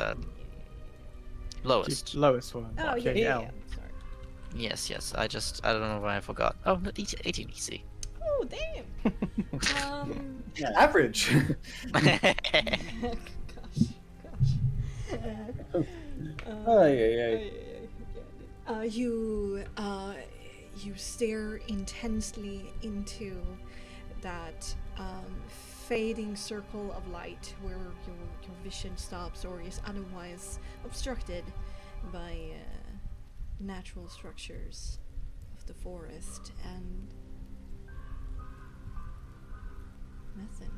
lowest. Lowest one. Oh, yeah, KL. yeah. Sorry. Yes, I don't know why I forgot. Oh, no, 18 easy. Oh, damn. Yeah, average. Gosh. You stare intensely into that fading circle of light where your vision stops or is otherwise obstructed by natural structures of the forest and nothing.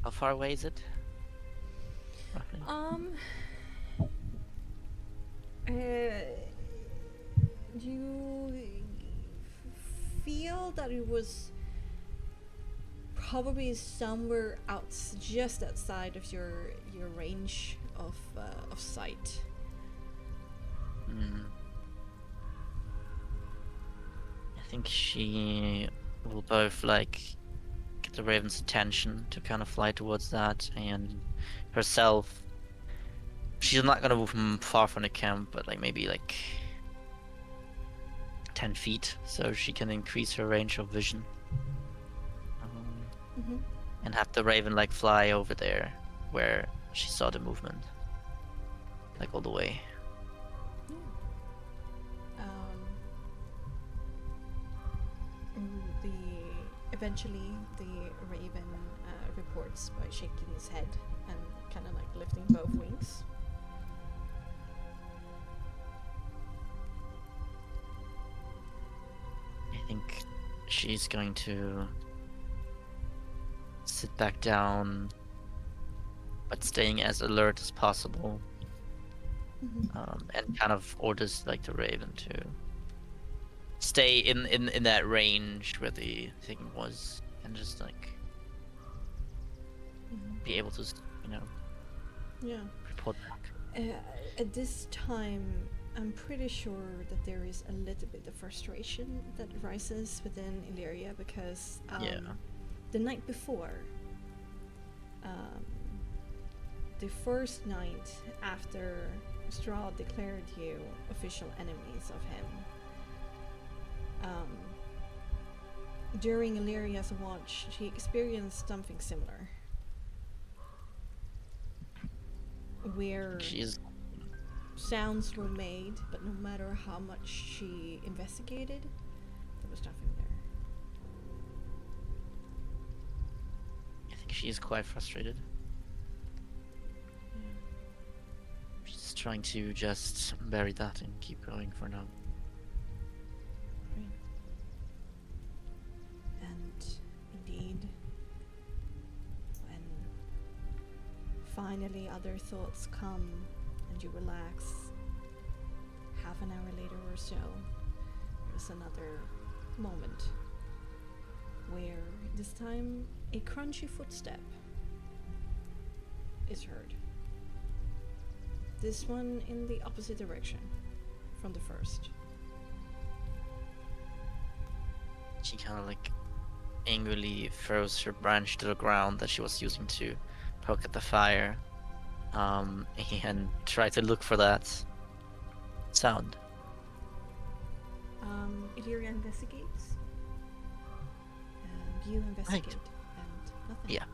How far away is it? Roughly? You feel that it was probably somewhere out, just outside of your range of sight. I think she will both get the raven's attention to kind of fly towards that, and herself. She's not gonna move far from the camp, but maybe 10 feet, so she can increase her range of vision. And have the raven fly over there where she saw the movement, all the way. Eventually the raven reports by shaking his head and kind of lifting both wings. I think she's going to sit back down, but staying as alert as possible, and kind of orders the raven to stay in that range where the thing was, and just be able to report back. At this time, I'm pretty sure that there is a little bit of frustration that rises within Illyria because the night before, the first night after Strahd declared you official enemies of him, during Illyria's watch, she experienced something similar. Where sounds were made, but no matter how much she investigated, there was nothing there. I think she is quite frustrated. She's trying to just bury that and keep going for now. Right. And indeed, when finally other thoughts come and you relax, half an hour later or so, there's another moment where this time a crunchy footstep is heard. This one in the opposite direction from the first. She kind of like angrily throws her branch to the ground that she was using to poke at the fire, and try to look for that sound. Illyria investigates. And you investigate. And nothing. Yeah.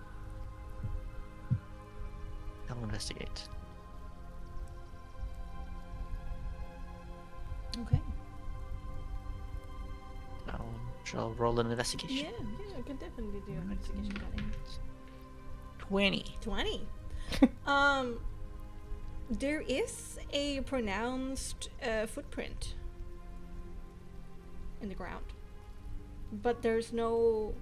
I'll investigate. Okay. Shall I roll an investigation? Yeah, I can definitely do an investigation. Got it. 20. 20. There is a pronounced footprint in the ground, but there's no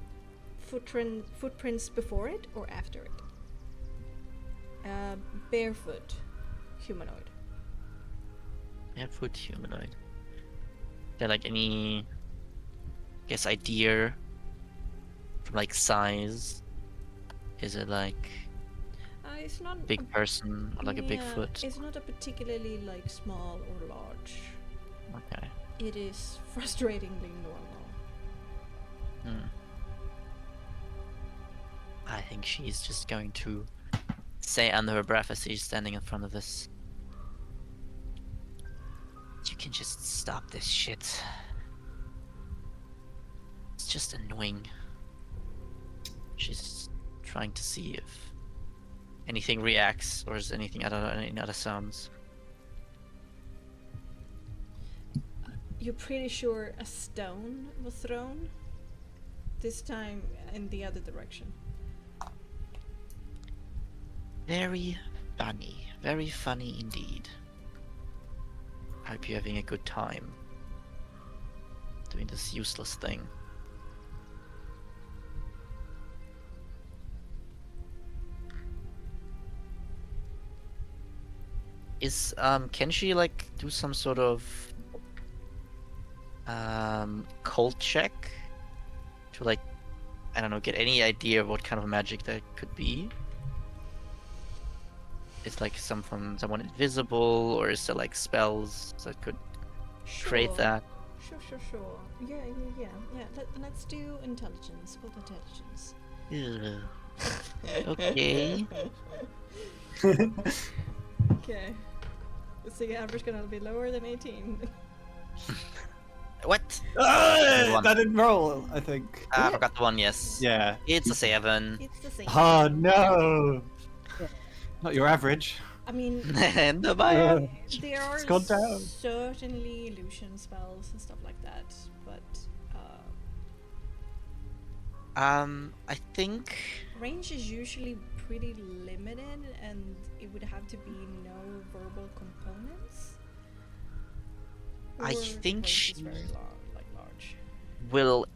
footprints before it or after it. Barefoot humanoid. Barefoot humanoid. Is there like any, idea from like size? Is it like It's not big person or like a yeah, Bigfoot? It's not a particularly like small or large. Okay. It is frustratingly normal. I think she's just going to say under her breath as she's standing in front of this. You can just stop this shit. It's just annoying. She's trying to see if anything reacts or is anything, I don't know, any other sounds. You're pretty sure a stone was thrown? This time in the other direction. Very funny indeed. Hope you're having a good time doing this useless thing. Is can she like do some sort of cold check to like, I don't know, get any idea of what kind of magic that could be? Is like someone invisible, or is there like spells that could create that? Sure. Yeah. Let's do intelligence. Spell intelligence. Ugh. Okay. Okay. The average gonna be lower than 18. What? That didn't roll, I think. I forgot the one, yes. Yeah. It's a 7. It's the same. Oh no! Not your average. I mean, And the bio. there are gone down. certainly illusion spells and stuff like that, but I think range is usually pretty limited, and it would have to be no verbal components. I Or think range she is very large. will.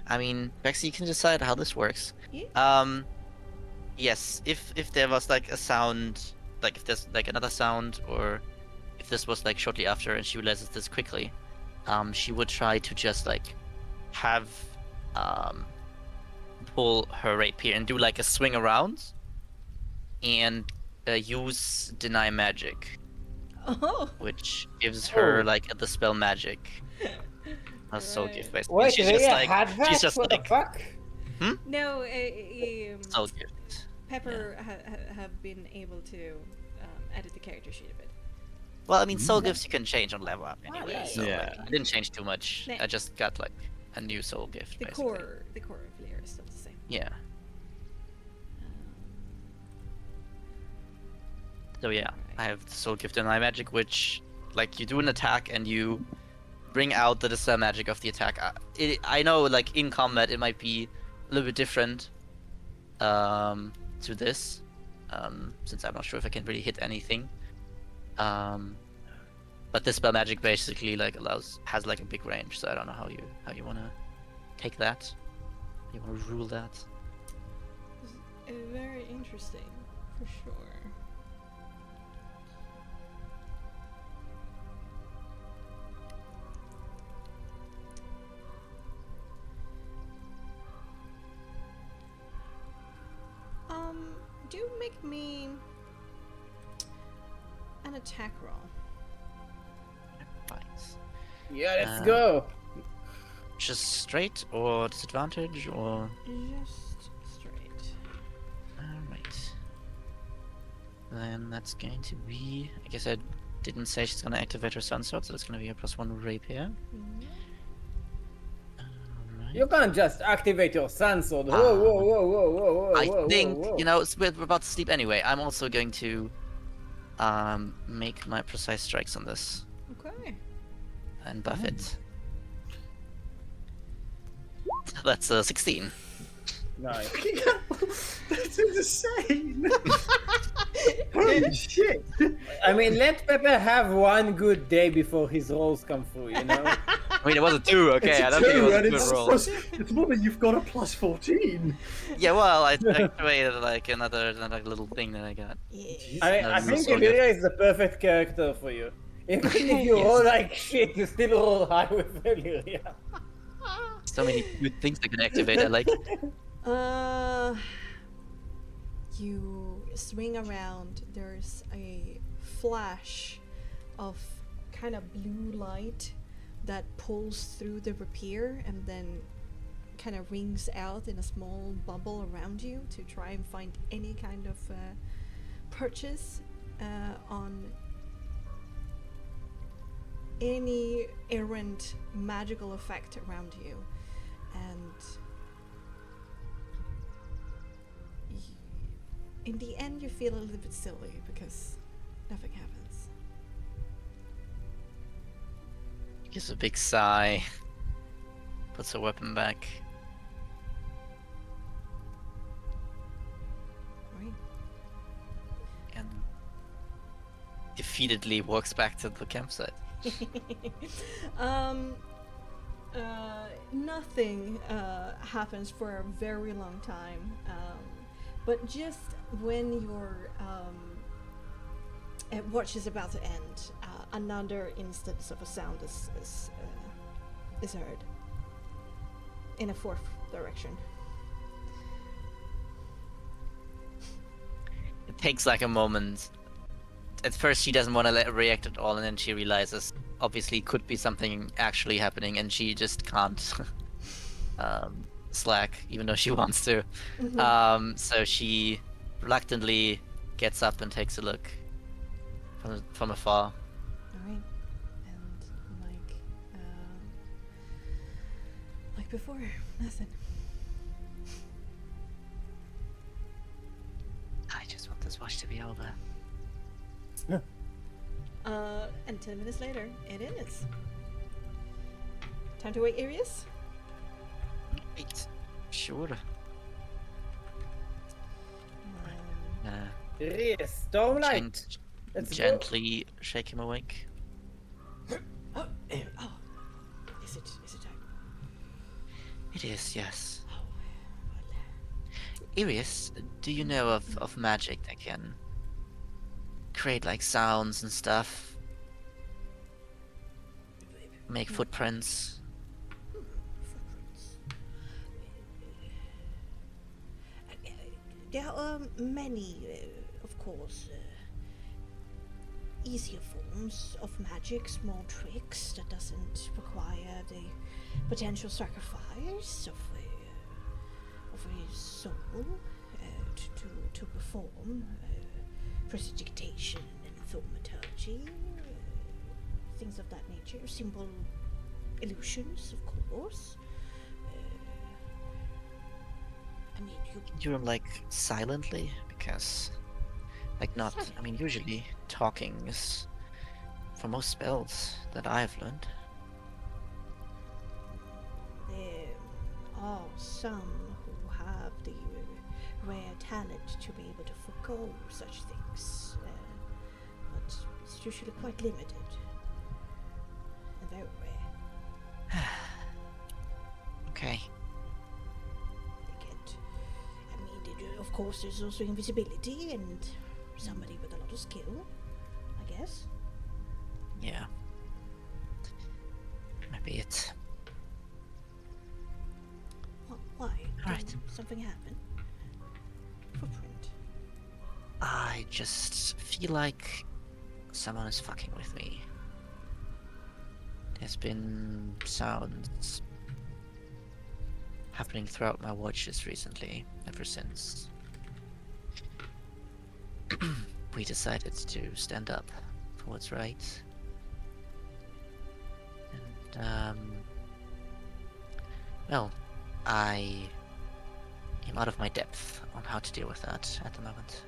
I mean, Bexxy, you can decide how this works. Yeah. Yes, if there was like a sound, like if there's like another sound, or if this was like shortly after and she realizes this quickly, she would try to just like have pull her rapier and do like a swing around and use deny magic, Oh. which gives her like the spell magic. A soul Right. gift basically. Wait, She's they just had like she's that? just What like the fuck? No, soul gift. Pepper have been able to edit the character sheet a bit. Well, I mean, soul gifts you can change on level up anyway, yeah, so yeah. like, I didn't change too much. Nah. I just got like a new soul gift. The basically. core of Lear is still the same. Yeah. So yeah, I have the soul gift and eye magic, which like you do an attack and you bring out the dispel magic of the attack. I know like in combat it might be a little bit different to this, since I'm not sure if I can really hit anything. But this spell magic basically like has like a big range, so I don't know how you wanna take that. You wanna rule that? Very interesting, for sure. Do make me an attack roll. Right. Yeah, let's Uh, go. Just straight or disadvantage or Just straight. alright. Then that's going to be, I guess I didn't say she's gonna activate her sunsword, so that's gonna be a +1 rapier. Alright. You can't just activate your sunsword. Whoa, whoa, whoa, whoa, whoa, whoa, I whoa, think, whoa, whoa. you know, we're about to sleep anyway. I'm also going to make my precise strikes on this Okay. and buff it. That's 16. Nice. That's insane. Holy shit. I mean, let Pepper have one good day before his rolls come through, you know? I mean, it was a 2, okay? It's a I don't think it was a and good it's roll. It's more than you've got a +14. Yeah, well, I activated like another little thing that I got. Yeah. I No, think so good. Emilia is the perfect character for you. Even if you roll like shit, you still roll high with Emilia. So many good things I can activate. I like. You swing around. There's a flash of kind of blue light that pulls through the rapier and then kind of rings out in a small bubble around you to try and find any kind of purchase on any errant magical effect around you. And in the end you feel a little bit silly because nothing happens. Gives a big sigh. Puts her weapon back. Right? And defeatedly walks back to the campsite. Nothing happens for a very long time, but just when your watch is about to end, another instance of a sound is heard in a fourth direction. It takes like a moment. At first she doesn't want to react at all, and then she realizes obviously it could be something actually happening, and she just can't slack even though she wants to. So she reluctantly gets up and takes a look from afar. Alright, and like before, nothing. I just want this watch to be over. And 10 minutes later, it is. Time to wake Arius? Wait, sure. Yes, Stormlight. Let's go. Gently shake him awake. Oh, is it time? It is, yes. Irius, do you know of magic that can create like sounds and stuff? Make footprints? Footprints. There are many, of course, easier forms of magic, small tricks that doesn't require the potential sacrifice of a soul to perform. Prestidigitation and thaumaturgy, things of that nature, simple illusions, of course. I mean, You're like silently, because Like not, I mean, usually talking is for most spells that I've learned. There are some who have the rare talent to be able to forego such things, but it's usually quite limited and very rare. Okay. They get, I mean, of course, there's also invisibility and somebody with a lot of skill, I guess. Yeah. Maybe it's... Why? Alright. Did something happen? Footprint. I just feel like someone is fucking with me. There's been sounds happening throughout my watches recently, ever since we decided to stand up for what's right. And, well, I am out of my depth on how to deal with that at the moment.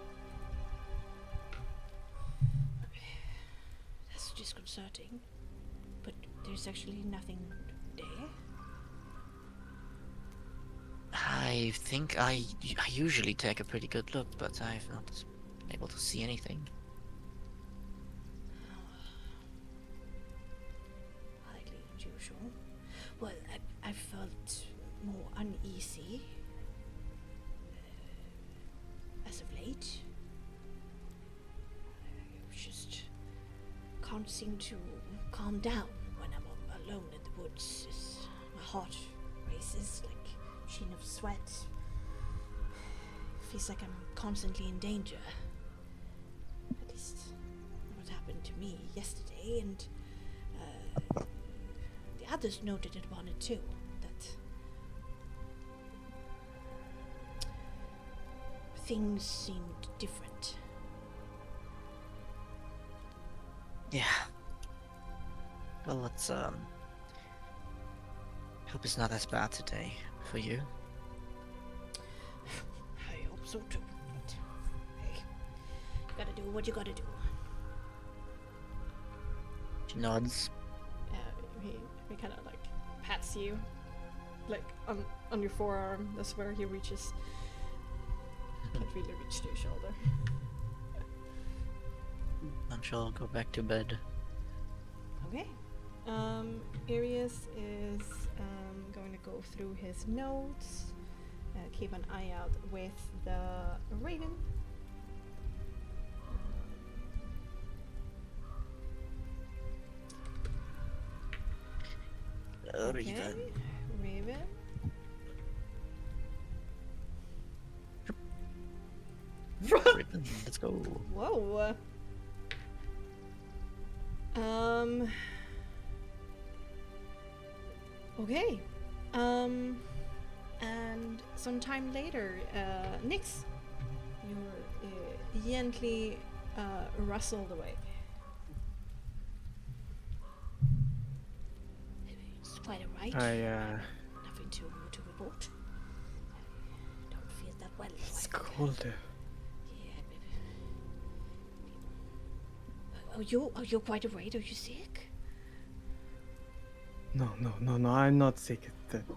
That's disconcerting. But there's actually nothing there. I think I usually take a pretty good look, but I've not been able to see anything. Highly unusual. Well, I felt more uneasy as of late. I just can't seem to calm down when I'm alone in the woods. My heart races like a sheen of sweat. Feels like I'm constantly in danger. At least what happened to me yesterday, and the others noted upon it too. That things seemed different. Yeah. Well, let's hope it's not as bad today for you. I hope so too. But hey, you gotta do what you gotta do. She nods. He kind of like pats you, like on your forearm. That's where he reaches. Can't really reach to your shoulder. I'm sure I'll go back to bed. Okay. Arius is going to go through his notes. Keep an eye out with the raven. Okay. Raven. Raven, let's go. Whoa. Okay. And sometime later, Nyx, you're gently rustled away. It's quite alright. Nothing to report. Don't feel that well. It's cold. Are you quite alright? Are you sick? No, I'm not sick.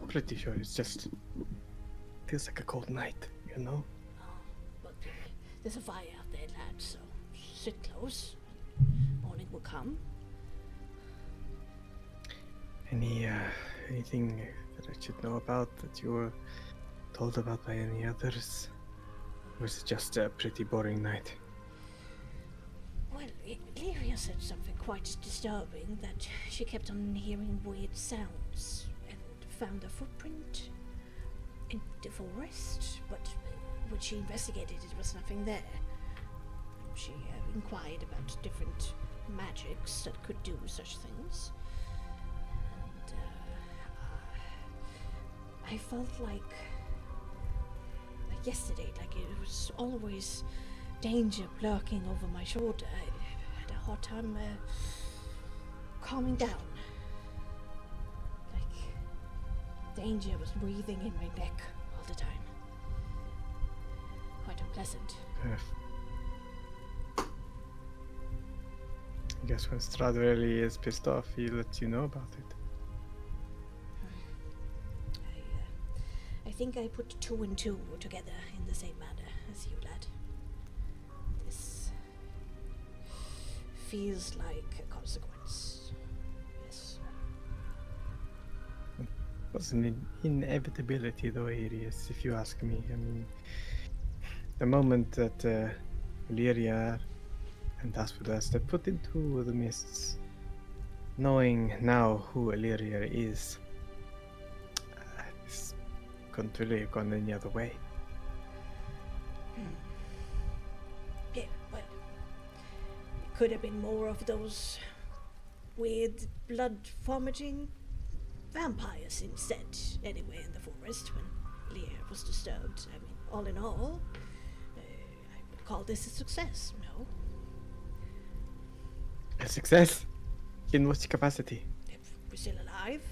Pretty sure it's just feels like a cold night, you know? Oh, but there's a fire out there, lad, so sit close. Morning will come. Anything that I should know about that you were told about by any others? Or is it just a pretty boring night? Well, Lyria said something quite disturbing, that she kept on hearing weird sounds and found a footprint in the forest, but when she investigated it was nothing there. She inquired about different magics that could do such things. And I felt like yesterday, like it was always danger lurking over my shoulder. I had a hard time calming down. Like danger was breathing in my neck all the time. Quite unpleasant. I guess when Strad really is pissed off, he lets you know about it. I think I put 2 and 2 together in the same manner as you, lad. This feels like a consequence. Yes. It was an inevitability, though, Arius, if you ask me. I mean, the moment that Illyria and Asphodel stepped put into the mists, knowing now who Illyria is, this couldn't really have gone any other way. Yeah, well, it could have been more of those weird blood-vomiting vampires instead, anyway, in the forest when Lear was disturbed. I mean, all in all, I would call this a success, no? A success? In what capacity? If we're still alive,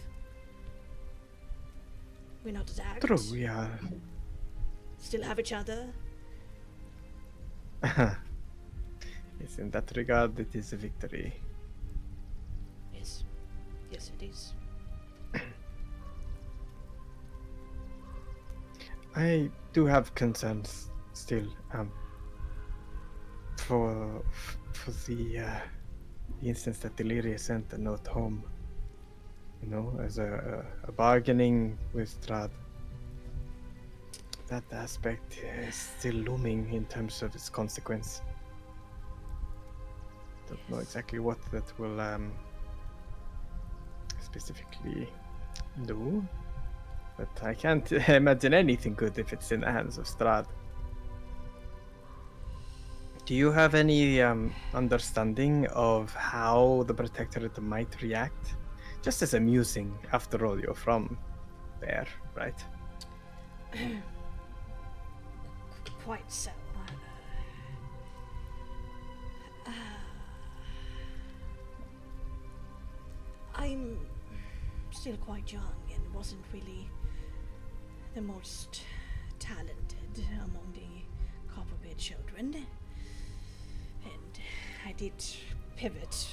we're not attacked, True, we are. still have each other. Yes, in that regard, it is a victory. Yes, yes it is. I do have concerns still, for the instance that Illyria sent a note home, you know, as a bargaining with Strad. That aspect is still looming in terms of its consequence. Don't know exactly what that will specifically do, but I can't imagine anything good if it's in the hands of Strad. Do you have any understanding of how the Protectorate might react? Just as amusing, after all, you're from there, right? Quite so. I'm still quite young and wasn't really the most talented among the Copperbeard children. And I did pivot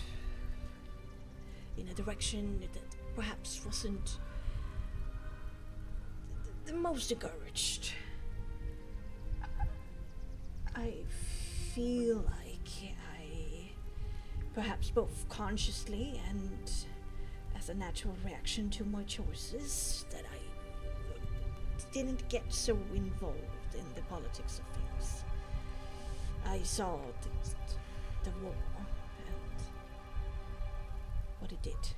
in a direction that perhaps wasn't the most encouraged. I feel like I, perhaps both consciously and as a natural reaction to my choices, that I didn't get so involved in the politics of things. I saw the war and what it did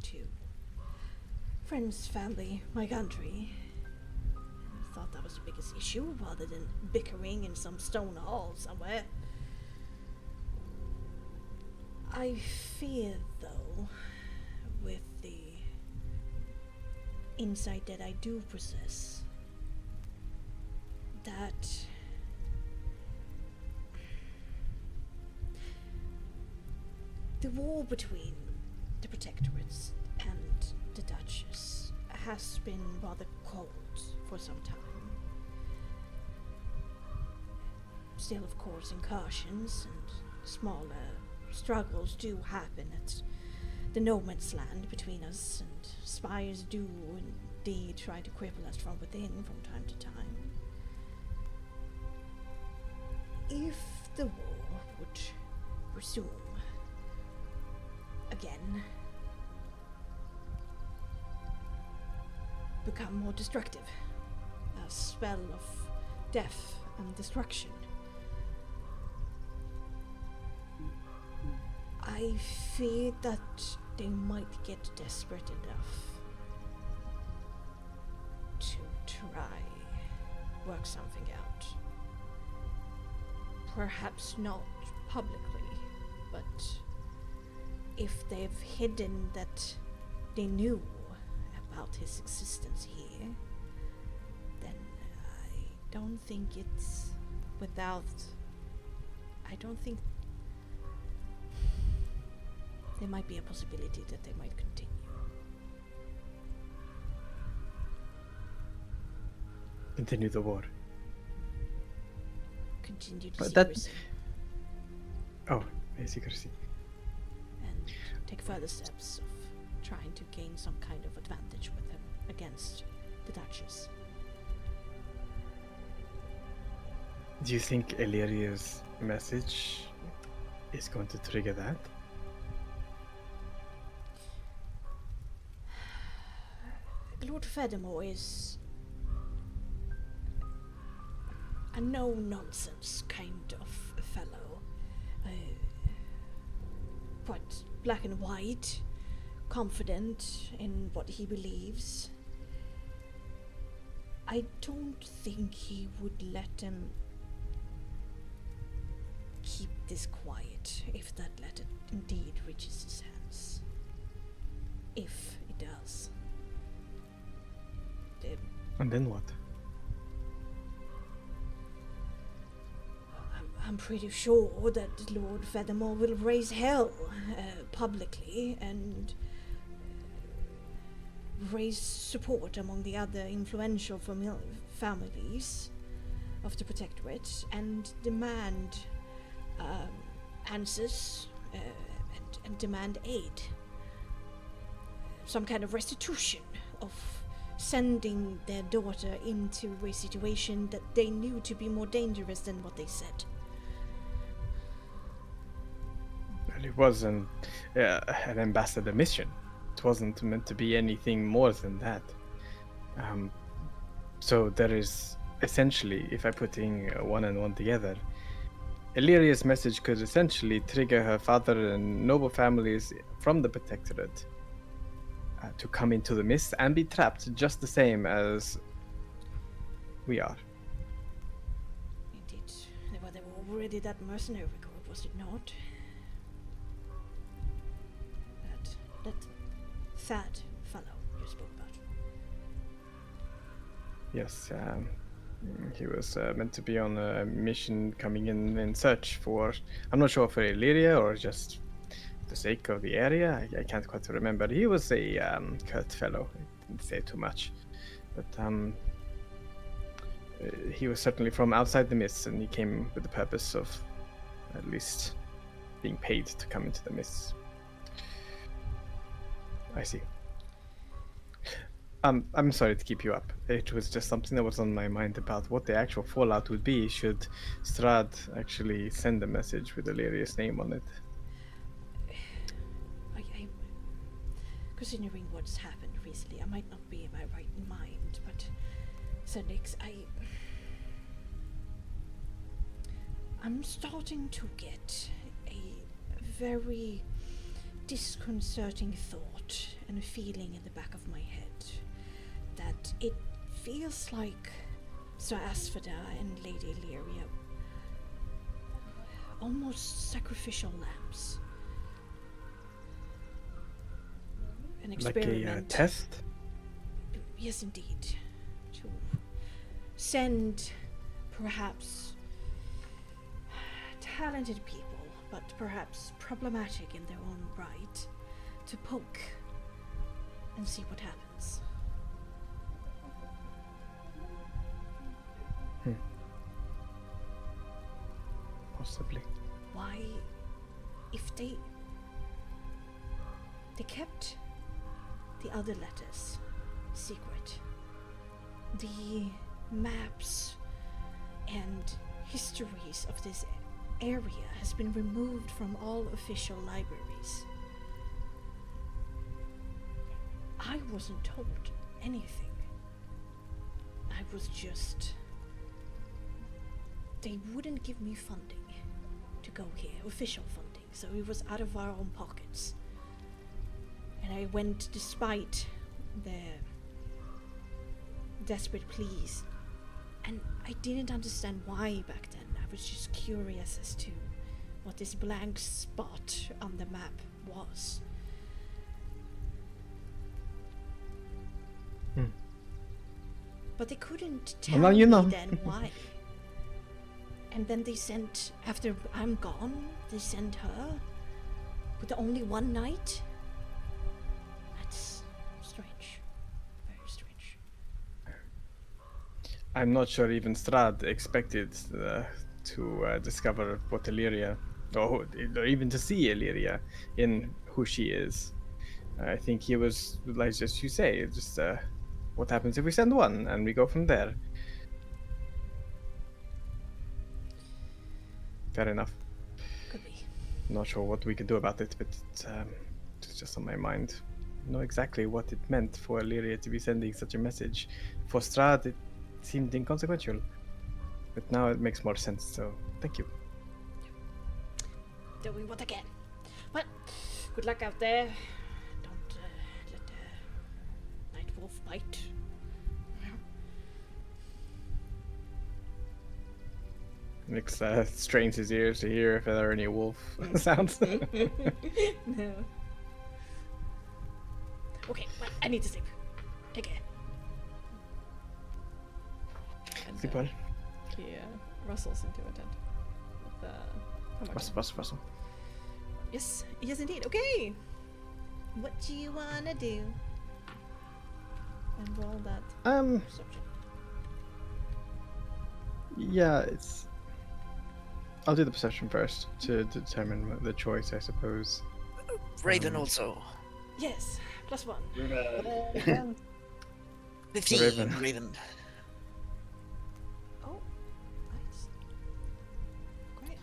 to friends, family, my country. I thought that was the biggest issue, rather than bickering in some stone hall somewhere. I fear, though, with the insight that I do possess, that the war between the Protectorates and the Duchess has been rather cold for some time. Still, of course, incursions and smaller struggles do happen at the no man's land between us, and spires do indeed try to cripple us from within from time to time. If the war would resume again, become more destructive, a spell of death and destruction, I fear that they might get desperate enough to try work something out. Perhaps not publicly, but if they've hidden that they knew about his existence here, then I don't think it's without... I don't think there might be a possibility that they might continue. Continue the war. Continue to But secrecy. Oh, secrecy. take further steps of trying to gain some kind of advantage with him against the Duchess. Do you think Illyria's message is going to trigger that? Lord Fedimore is a no-nonsense kind of fellow. Quite black and white, confident in what he believes. I don't think he would let them keep this quiet if that letter indeed reaches his hands. If it does. And then what? I'm pretty sure that Lord Fedimore will raise hell publicly and raise support among the other influential families of the Protectorate and demand answers and demand aid. Some kind of restitution of sending their daughter into a situation that they knew to be more dangerous than what they said. Well, it was an ambassador mission. It wasn't meant to be anything more than that. So there is essentially, if I'm putting one and one together, Illyria's message could essentially trigger her father and noble families from the Protectorate to come into the mist and be trapped just the same as we are. Indeed. They were already that mercenary group, was it not? That fat fellow you spoke about. Yes, he was meant to be on a mission coming in search for, I'm not sure for Illyria or just the sake of the area. I can't quite remember. He was a curt fellow. I didn't say too much, but he was certainly from outside the mists, and he came with the purpose of at least being paid to come into the mists. I see. I'm sorry to keep you up. It was just something that was on my mind about what the actual fallout would be should Strahd actually send a message with Illyria's name on it. Considering what's happened recently, I might not be in my right mind, but Sir Nix, I'm starting to get a very disconcerting thought and a feeling in the back of my head that it feels like Sir Asphodel and Lady Illyria almost sacrificial lambs. An experiment. Like a test? Yes, indeed. To send perhaps talented people, but perhaps problematic in their own right, to poke and see what happens. Possibly. Why, if they kept the other letters secret, the maps and histories of this area has been removed from all official libraries. I wasn't told anything. I was just... They wouldn't give me funding to go here, official funding, so it was out of our own pockets. And I went despite their desperate pleas. And I didn't understand why back then. I was just curious as to what this blank spot on the map was. But they couldn't tell Well, now you know. me then why. And then they sent, after I'm gone, they sent her with only one night. That's strange. Very strange. I'm not sure even Strahd expected to discover what Illyria, or even to see Illyria in who she is. I think he was, like just you say, just what happens if we send one and we go from there. Fair enough. Could be. Not sure what we could do about it, but it's just on my mind. I know exactly what it meant for Lyria to be sending such a message. For Strahd, it seemed inconsequential, but now it makes more sense. So thank you. Doing what I can. But good luck out there. Don't let the night wolf bite. Nix strains his ears to hear if there are any wolf sounds. No. Okay, well, I need to sleep. Take care. And, Sleep well. he rustles into a tent. With, Rustle. Yes, indeed. Okay. What do you wanna do? And roll that perception. Yeah, it's. I'll do the perception first to determine the choice, I suppose. Raven also. Yes, +1. 15. Raven. Raven. Oh, nice. Great.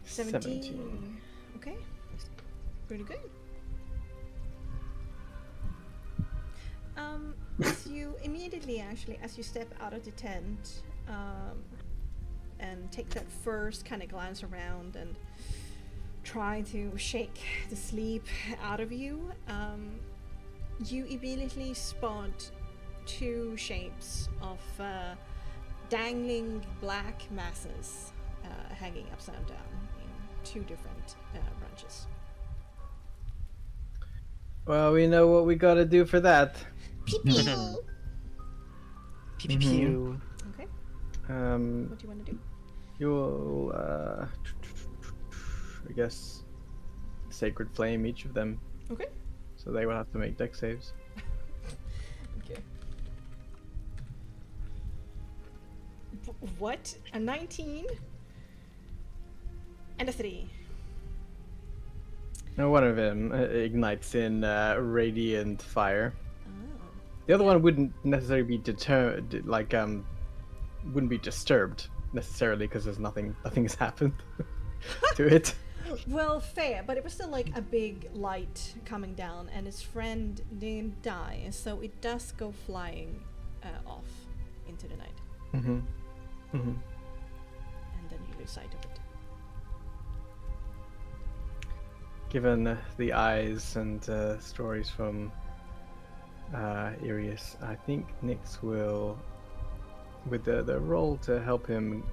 Seventeen. Okay. Pretty good. As you immediately, actually, as you step out of the tent, and take that first kind of glance around and try to shake the sleep out of you, you immediately spot two shapes of dangling black masses hanging upside down in two different branches. Well, we know what we gotta do for that. Pew pew pew. Okay, Um, what do you want to do? you'll, I guess, Sacred Flame each of them, Okay. so they will have to make dex saves. Okay. What? A 19? And a 3. Now, one of them ignites in radiant fire. Oh. The other one wouldn't necessarily be wouldn't be disturbed necessarily because there's nothing has happened to it. Well, fair, but it was still like a big light coming down, and his friend didn't die, so it does go flying off into the night, Mm-hmm. Mm-hmm. and then you lose sight of it. Given the eyes and stories from Irius, I think Nyx will, with the roll to help him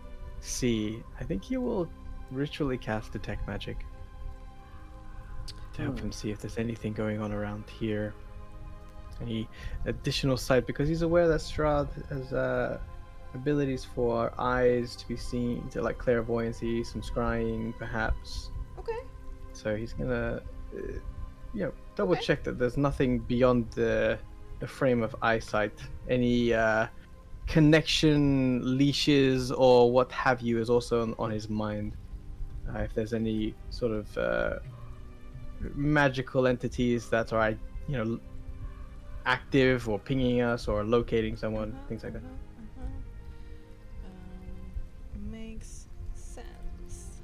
see, I think he will ritually cast Detect Magic to help him see if there's anything going on around here. Any additional sight, because he's aware that Strahd has abilities for eyes to be seen, to like clairvoyancy, some scrying perhaps. Okay. So he's gonna, double Okay. check that there's nothing beyond the frame of eyesight. Any connection leashes or what have you is also on his mind. If there's any sort of magical entities that are, active or pinging us or locating someone, things like that. Makes sense.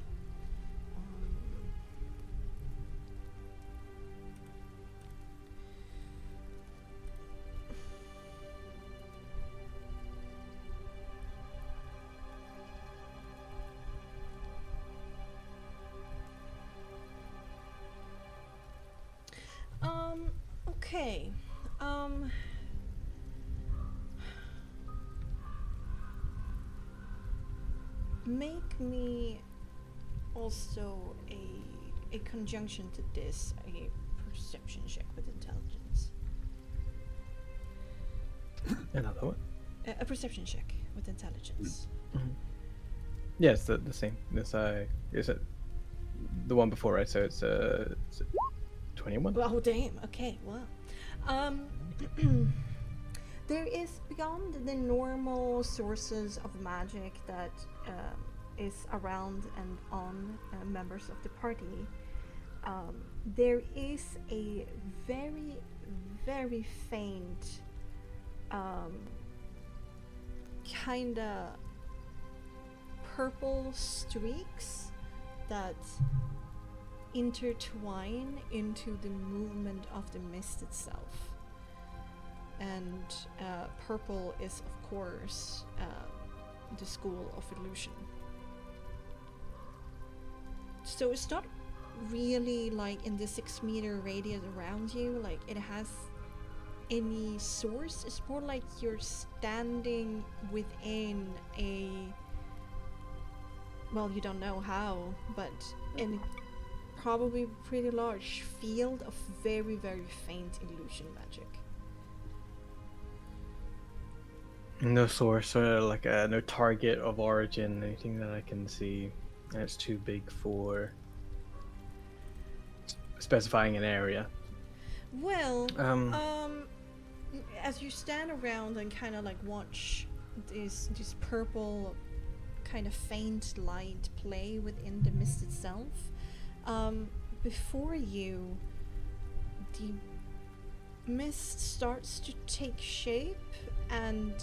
Okay. Make me also a conjunction to this, a perception check with intelligence. Another one. A perception check with intelligence. Yes, the same. This is it the one before, right? So it's 21. Oh damn. Okay. Wow. There is beyond the normal sources of magic that is around and on members of the party. There is a very, very faint, kinda purple streaks that intertwine into the movement of the mist itself. And purple is, of course, the school of illusion. So it's not really like in the 6-meter radius around you, like it has any source. It's more like you're standing within a, well, you don't know how, but in a probably pretty large field of very, very faint illusion magic. No source or like no target of origin, anything that I can see. And it's too big for specifying an area. Well, as you stand around and kind of like watch this purple kind of faint light play within the mist itself, before you, the mist starts to take shape, and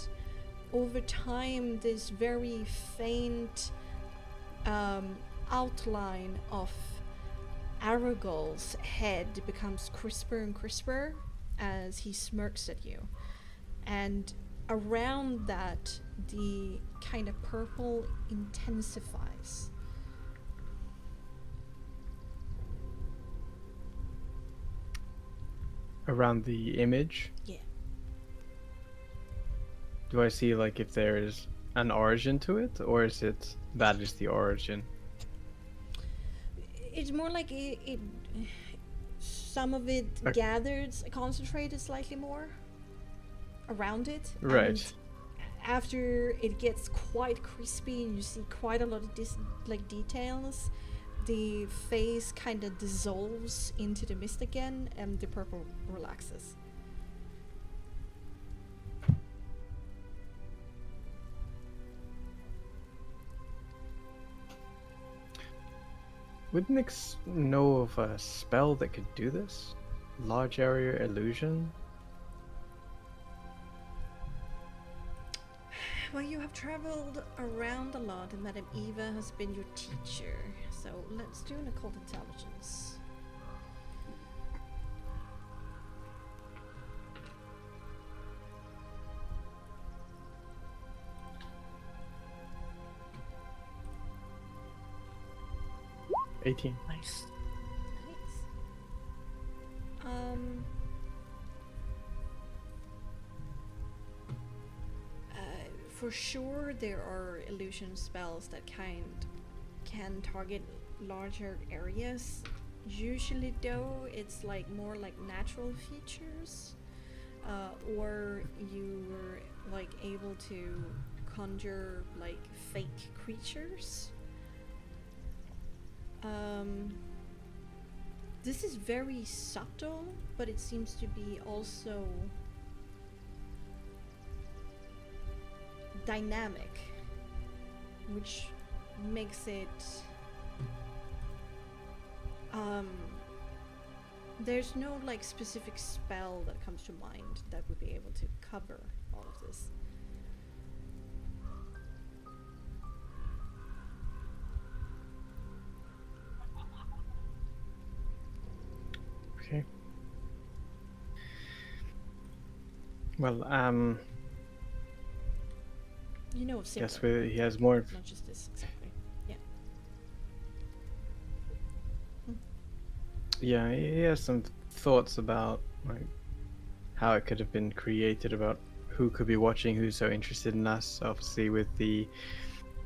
over time this very faint outline of Aragol's head becomes crisper and crisper as he smirks at you, and around that the kind of purple intensifies. Around the image? Yeah. Do I see like if there is an origin to it, or is it that is the origin? It's more like it some of it gathered, concentrated slightly more around it. Right. And after it gets quite crispy and you see quite a lot of details, the face kind of dissolves into the mist again and the purple relaxes. Would Nyx know of a spell that could do this? Large area illusion? Well, you have traveled around a lot and Madame Eva has been your teacher, so let's do an occult intelligence. $18. Nice. Nice. For sure, there are illusion spells that can target larger areas. Usually, though, it's like more like natural features, or you were like able to conjure like fake creatures. This is very subtle, but it seems to be also dynamic, which makes it there's no like specific spell that comes to mind that would be able to cover all of this. Okay. Well, You know of similar, guess he has more. not just this exactly. Yeah. Yeah, he has some thoughts about like how it could have been created, about who could be watching, who's so interested in us. Obviously, with the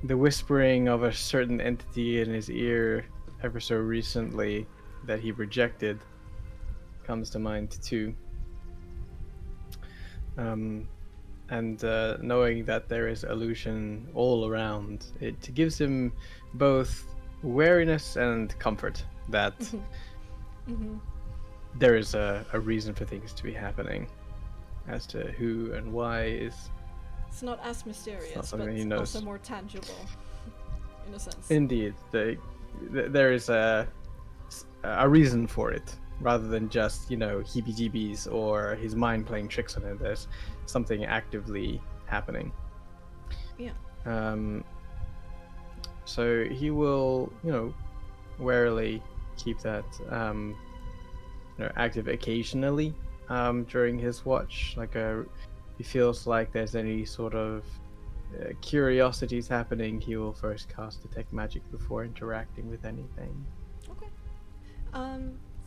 whispering of a certain entity in his ear ever so recently that he rejected comes to mind too. And knowing that there is illusion all around, it gives him both wariness and comfort that Mm-hmm. there is a reason for things to be happening. as to who and why is It's not as mysterious, but something he it's knows. also more tangible, in a sense. indeed there is a reason for it, rather than just heebie-jeebies or his mind playing tricks on him. There's something actively happening. Yeah. So he will warily keep that active occasionally during his watch. He feels like there's any sort of curiosities happening, he will first cast detect magic before interacting with anything. Okay.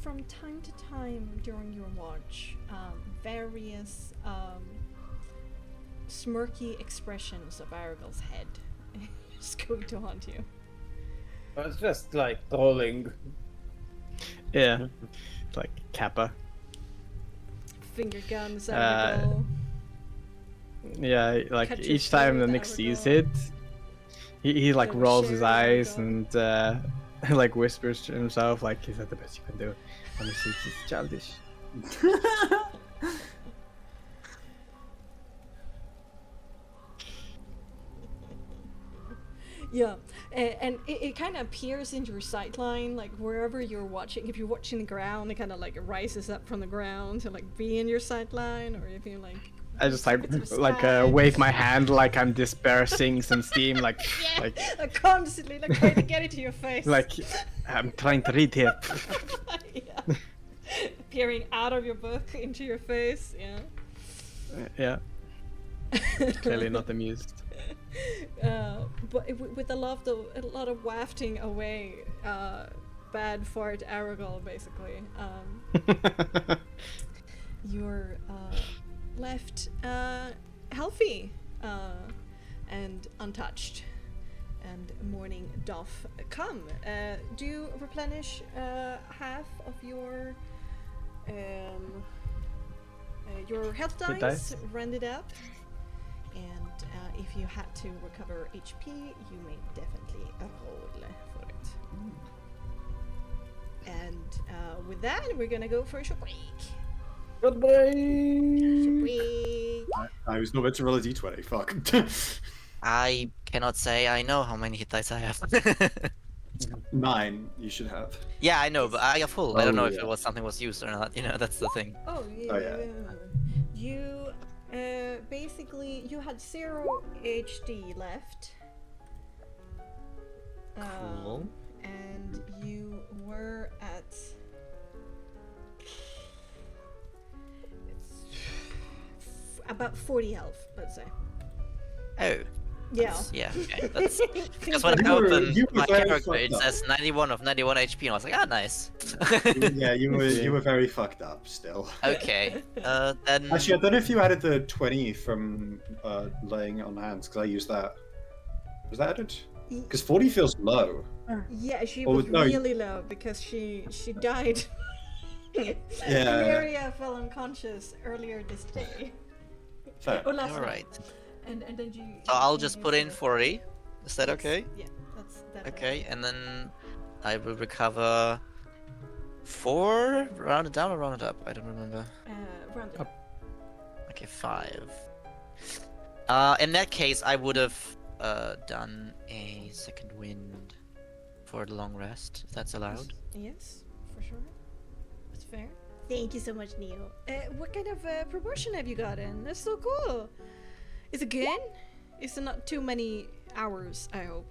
From time to time during your watch, various smirky expressions of Aragel's head is going to haunt you. It's just like trolling. Yeah, like Kappa. Finger guns, Aragel. Yeah, like Catch your each time the spirit, Nick sees Aragel. it, he like Don't rolls share his it, eyes Aragel. and like whispers to himself, like, is that the best you can do? And he sees it's childish. Yeah, and it kind of appears in your sight line, like wherever you're watching. If you're watching the ground, it kind of like rises up from the ground to like be in your sight line, or if you like. I just look at the sky. wave my hand like I'm dispersing some steam, like Yeah, like constantly like trying to get it to your face. like I'm trying to read here. Yeah. Peering out of your book into your face. Yeah. Yeah, clearly not amused. But with a lot of wafting away, bad fart Aragel, basically. You're left healthy and untouched, and morning doth come. Do you replenish half of your health Good dice, dice. round it up, and if you had to recover HP, you may definitely roll for it. And with that, we're gonna go for a short break. Goodbye. Short break. I was not meant to roll a d20. Fuck. I cannot say I know how many hit dice I have. 9. You should have. Yeah, I know, but I got full. I don't know if yeah. it was something was used or not. That's the thing. Oh yeah. Oh, yeah. You basically you had 0 HD left. Cool. And you were at about 40 health, let's say. Oh. Yeah. Yeah, okay. That's because when I You were- opened you were my very character, it fucked up. says 91 of 91 HP, and I was like, ah, nice. Yeah, you were very fucked up still. Okay, then... Actually, I don't know if you added the 20 from laying on hands, because I used that. Was that added? Because 40 feels low. Yeah, she Oh, was no, you- really low because she died. Yeah. Valeria fell unconscious earlier this day. Fair. Or last night. Alright. And then you. So I'll you just used put in it. 40. Is that Yes, okay? Yeah, that's Okay, and then I will recover 4? Round it down or round it up? I don't remember. Round it up. Okay, 5. In that case, I would have done a second wind for the long rest, if that's allowed. Yes, for sure. That's fair. Thank you so much, Neil. What kind of promotion have you gotten? That's so cool. Is it good? Is it not too many hours, I hope?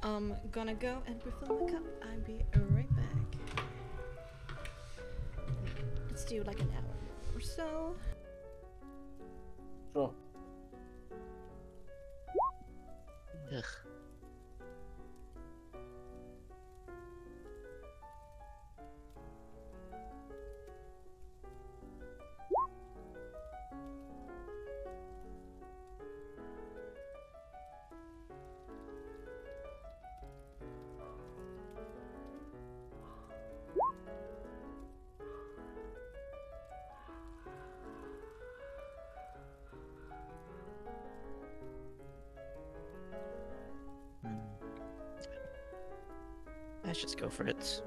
I'm gonna go and refill my cup. I'll be right back. Let's do like an hour or so. Sure. Ugh. Let's just go for it.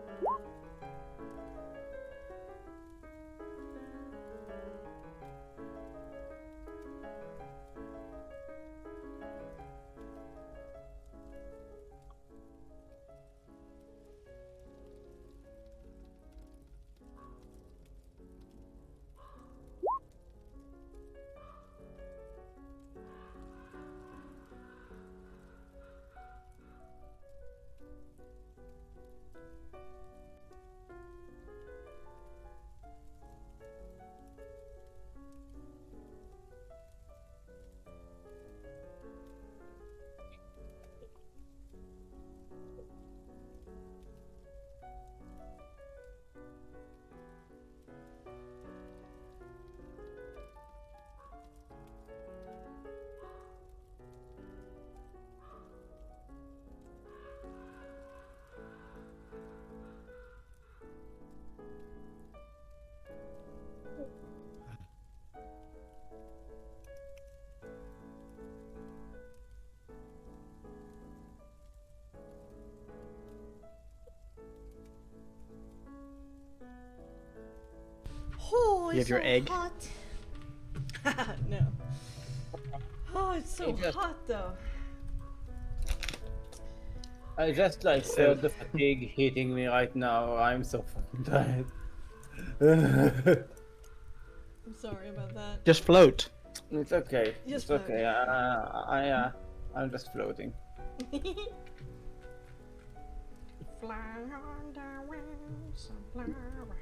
You have your so egg? hot. No. Oh, it's so hot though. I just like So- feel the fatigue hitting me right now. I'm so fucking tired. I'm sorry about that. Just float. It's okay. Just It's okay. I'm just floating. Fly on the wings of flower.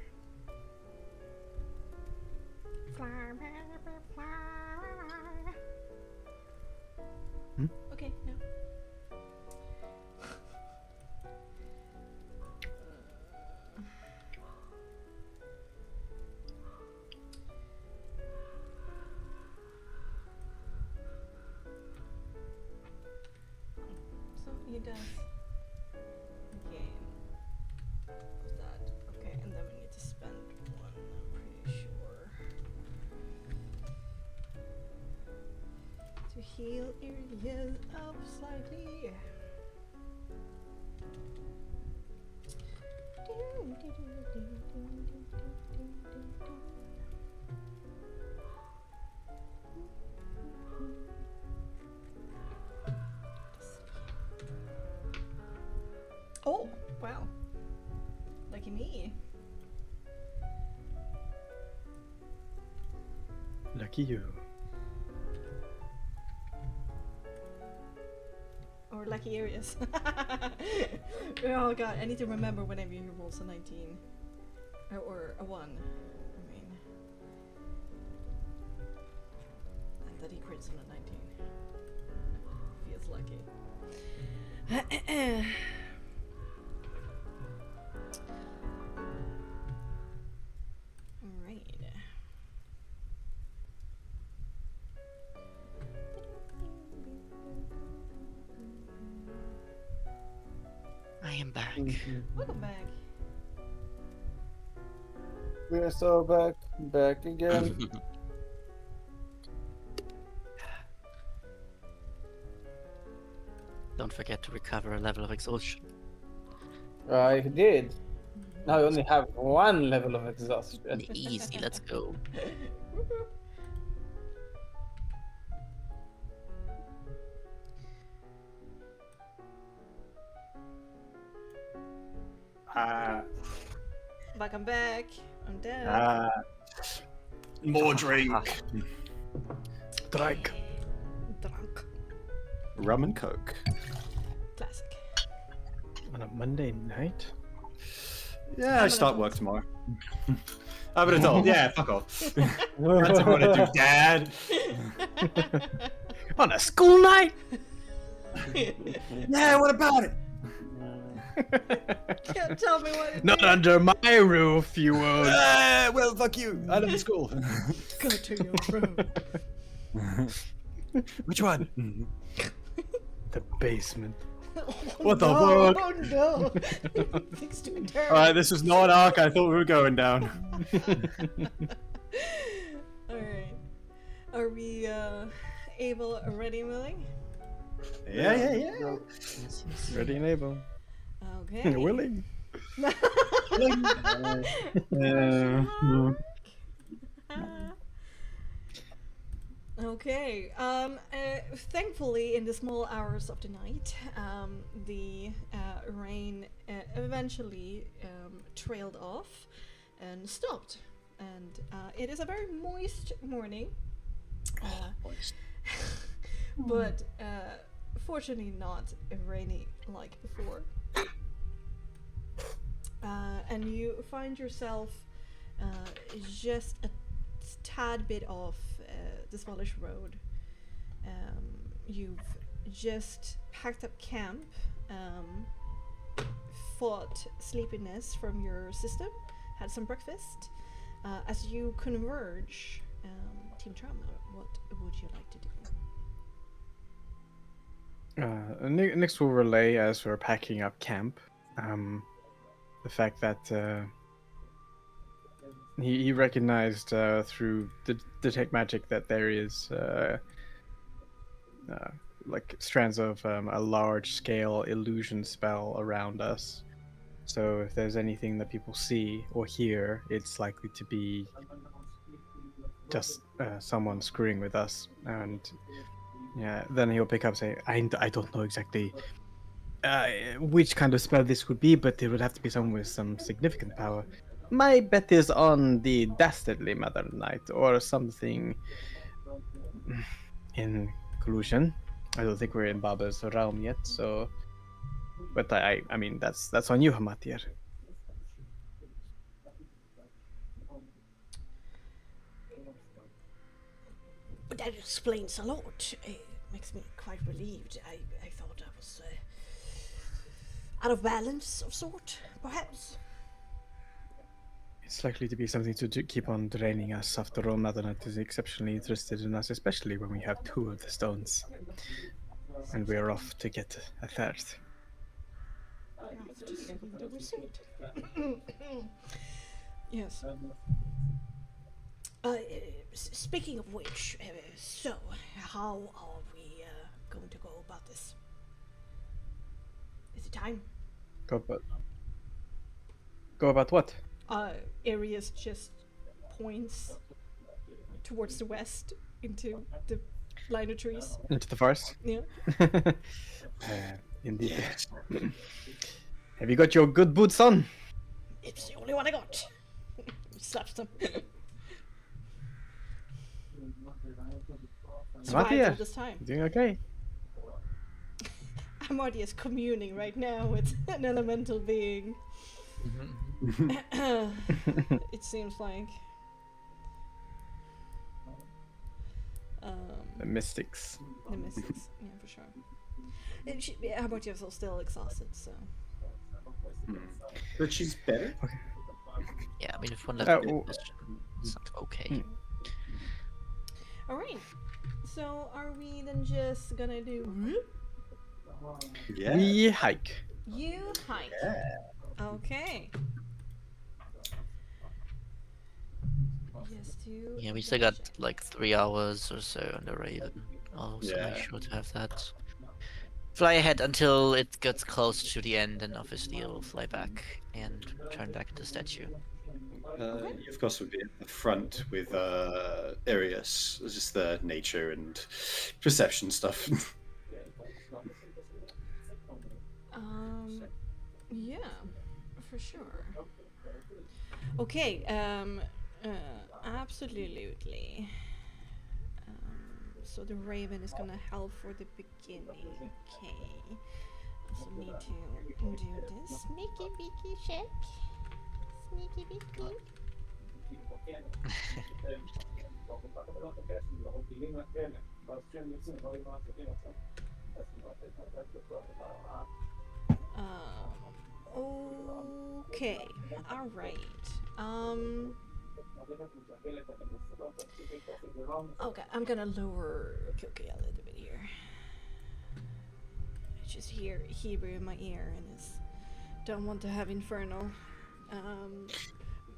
Fly, baby, fly. Okay, no. So he does gain of that. Okay, and then we need to spend one, I'm pretty sure. To heal areas up slightly. Oh, wow. Lucky me. Lucky you. Or lucky areas. Oh god, I need to remember whenever he rolls a 19. Or a 1. I mean. And that he crits on a 19. Feels lucky. Alright. I am back. Welcome back. We're so back again. Don't forget to recover a level of exhaustion. I did. Now I only have one level of exhaustion. Easy, let's go. Welcome back. I'm dead. More drink. Drink. Drunk. Rum and coke. Classic. On a Monday night? Yeah, I start work tomorrow. I'm an adult. Yeah, fuck off. That's what I want to do, Dad. On a school night? Yeah, what about it? Can't tell me what it Not is. under my roof, you won't. Well, fuck you. I love the school. Go to your room. Which one? The basement. What the no, fuck? Oh no! Things doing terrible. Alright, this was not an arc I thought we were going down. Alright. Are we able, ready, willing? Yeah. Ready and able. Okay. Willing. Okay. Thankfully, in the small hours of the night, the rain eventually trailed off and stopped. And it is a very moist morning. But fortunately not rainy like before. And you find yourself just a tad bit off the Swallish Road. You've just packed up camp, fought sleepiness from your system, had some breakfast. As you converge, Team Trauma, what would you like to do? Nix will relay as we're packing up camp. The fact that he recognized through the detect magic that there is like strands of a large scale illusion spell around us. So if there's anything that people see or hear, it's likely to be just someone screwing with us, and yeah, then he'll pick up and say, I don't know exactly which kind of spell this would be, but it would have to be someone with some significant power. My bet is on the Dastardly Mother Knight or something in collusion. I don't think we're in Baba's realm yet, so. But I mean, that's on you, Hamatir. That explains a lot. It makes me quite relieved. I thought I was out of balance of sort, perhaps. It's likely to be something to keep on draining us. After all, Mother Knight is exceptionally interested in us, especially when we have 2 of the stones. And we're off to get a third. After seeing the wizard. Yes. Speaking of which, so how are we going to go about this? Is it time? Go about what? Arius just points towards the west into the line of trees. Into the forest? Yeah. Indeed. Have you got your good boots on? It's the only one I got. Slaps them. Survived all this time. Doing okay? Amarty is communing right now with an elemental being. It seems like. The mystics. The mystics, yeah, for sure. Amarty is still exhausted, so. But she's better. Yeah, I mean, if one left it's not okay. Alright. So, are we then just gonna do. Yeah. We hike. You hike. Yeah. Okay. Yes, two. Yeah, we still got like 3 hours or so on the Raven. I'll also Yeah. make sure to have that. Fly ahead until it gets close to the end, and obviously it'll fly back and turn back into statue. You, of course, would be at the front with Arius. It's just the nature and perception stuff. Yeah, for sure. Okay, absolutely. So the Raven is gonna help for the beginning. Okay. Also need to do this sneaky beaky check. Sneaky beaky. Okay. All right. Okay, I'm gonna lower Cookie a little bit here. I just hear Hebrew in my ear and don't want to have Infernal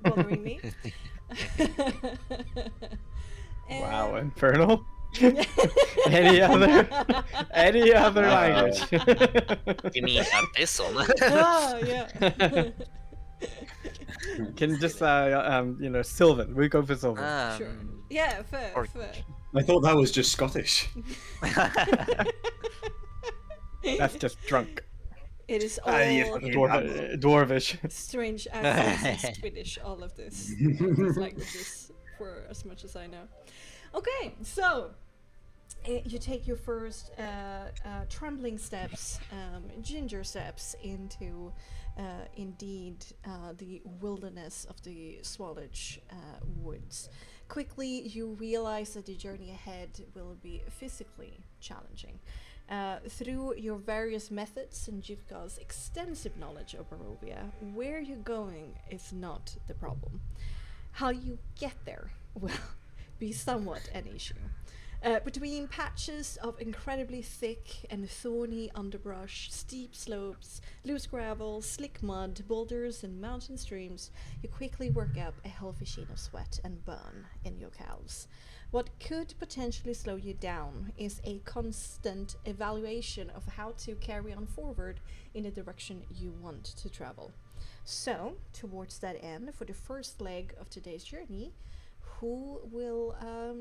bothering me. Wow, Infernal? any other language? You mean Abyssal? Oh, yeah. Can just Sylvan. We go for Sylvan. Sure. Yeah, fair, or- fair. I thought that was just Scottish. That's just drunk. It is all Dwarvish. strange accents and Swedish, all of this. These languages, for as much as I know. Okay, so you take your first trembling steps, ginger steps into indeed the wilderness of the Swallage woods. Quickly, you realize that the journey ahead will be physically challenging. Through your various methods and Jivka's extensive knowledge of Barovia, where you're going is not the problem. How you get there will be somewhat an issue. Between patches of incredibly thick and thorny underbrush, steep slopes, loose gravel, slick mud, boulders, and mountain streams, you quickly work up a healthy sheen of sweat and burn in your calves. What could potentially slow you down is a constant evaluation of how to carry on forward in the direction you want to travel. So, towards that end, for the first leg of today's journey, who will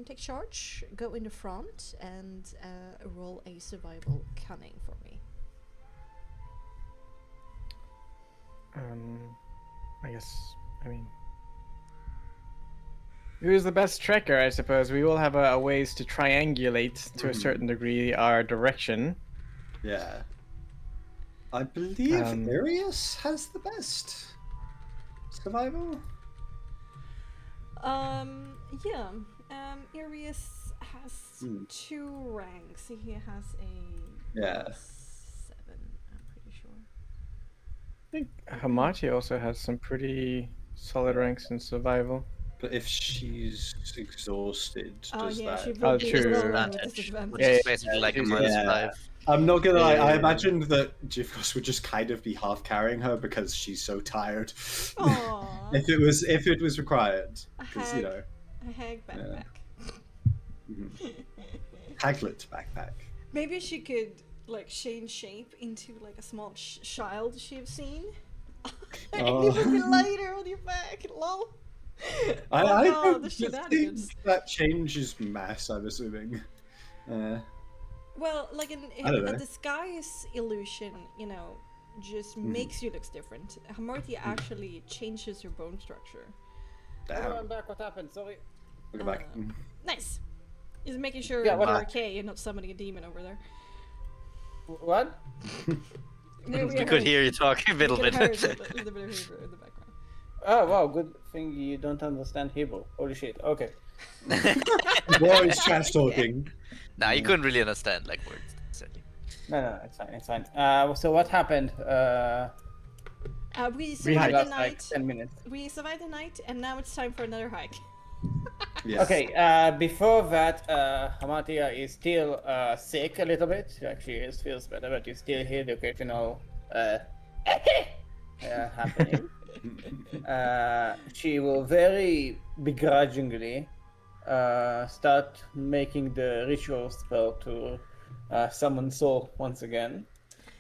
take charge, go in the front, and roll a survival cunning for me? I mean, who's the best tracker? I suppose we all have a ways to triangulate to a certain degree our direction. Yeah. I believe Arius has the best survival. Yeah. Arius has 2 ranks. He has a Yeah. 7, I'm pretty sure. I think Hamachi also has some pretty solid ranks in survival. But if she's exhausted, does yeah, that... she will be true. rolling with Disadvantage, disadvantage. which is basically like a minus Yeah. 5. I'm not gonna lie, I Yeah. imagined that Jivkos would just kind of be half carrying her because she's so tired. Aww. if it was required. Because, you know, A hag backpack. Haglet backpack. Maybe she could like change shape into like a small child she've seen. And it would be lighter on your back. Lol. I no, don't the think shenanigans. that changes mass, I'm assuming. Well, like I don't a know. disguise illusion, you know, just makes you look different. Hamarti actually changes your bone structure. Hello, I'm Damn. back. What happened? Sorry. Look back. Nice. Just making sure Yeah, you're what- okay and not summoning a demon over there. What? We could hear you talk a little bit. A little bit of Hebrew in the background. Oh wow, good thing you don't understand Hebrew. Holy shit. Okay. Boys trash talking. Nah, you couldn't really understand like words. Exactly. No, it's fine. It's fine. So what happened? We We survived the last like night. 10 minutes. We survived the night, and now it's time for another hike. Yes. Okay. Before that, Hamatia is still sick a little bit. She actually feels better, but you still hear the occasional happening. She will very begrudgingly start making the ritual spell to summon soul once again.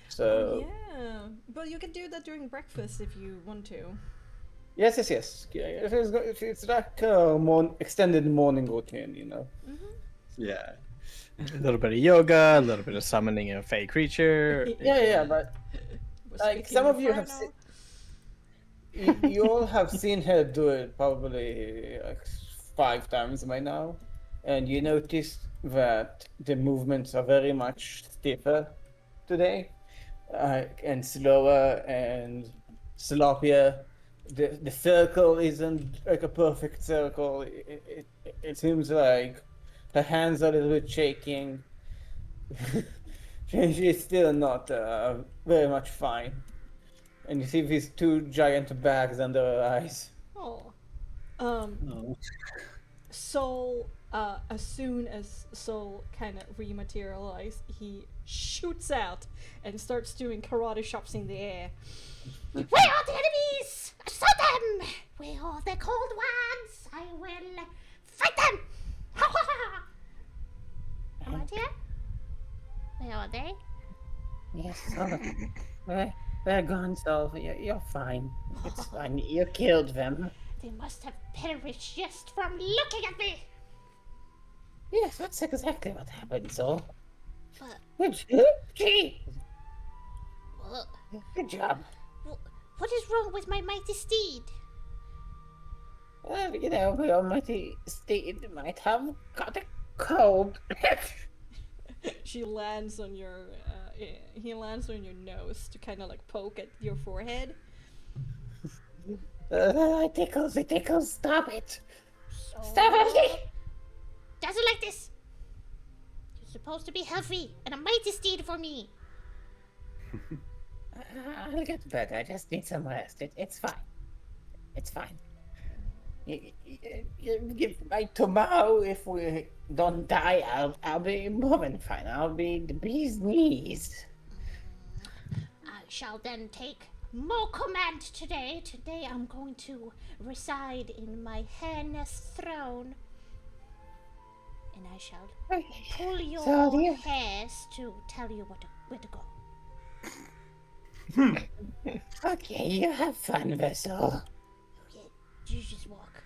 So Yeah, but you can do that during breakfast if you want to. yes. If it's like a extended morning routine, you know. Yeah. A little bit of yoga, a little bit of summoning a fey creature. Yeah, but Was like speaking some of you have Inferno. you all have seen her do it probably like 5 times by now, and you notice that the movements are very much stiffer today, and slower and sloppier. The circle isn't like a perfect circle. It seems like her hands are a little bit shaking. She's still not very much fine. And you see these 2 giant bags under her eyes. Oh. Oh. Soul, as soon as Soul kind of rematerialized, he shoots out and starts doing karate chops in the air. Where are the enemies? I saw them! Where are the cold ones? I will fight them! Ha ha ha! Amatia? Where are they? Yes, they're gone, so you're fine. It's fine. You killed them. They must have perished just from looking at me! Yes, that's exactly what happened, so. But, Gee, well, good job. what is wrong with my mighty steed? Well, you know, the almighty steed might have got a cold. She lands on your, he lands on your nose to kind of like poke at your forehead. It tickles, stop it. So, Stop it! doesn't like this! You're supposed to be healthy and a mighty steed for me! I'll get better. I just need some rest. It's fine. It's fine. By tomorrow, if we don't die, I'll be more than fine. I'll be the bee's knees. I shall then take more command today. Today I'm going to reside in my hairnest throne. And I shall pull your So do you- hairs to tell you where to go. Okay, you have fun, Vessel. Yeah, you just walk.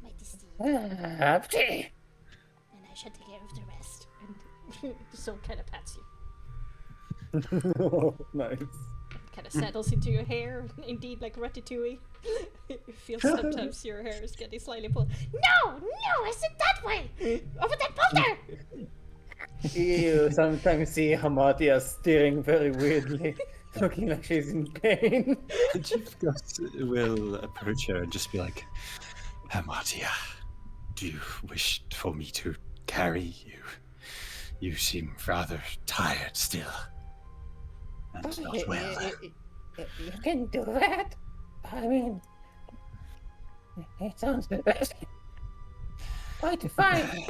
Mighty steed. Gee. And I shall take care of the rest. And the soul kind of pats you. Nice. Kind of settles into your hair, indeed, like Ratatouille. You feel sometimes your hair is getting slightly pulled. No, isn't that way? Over that boulder. You sometimes see Hamatia staring very weirdly, looking like she's in pain. The chief ghost will approach her and just be like, Hamatia, do you wish for me to carry you? You seem rather tired still. And not well. You can do that. I mean, it sounds quite fine.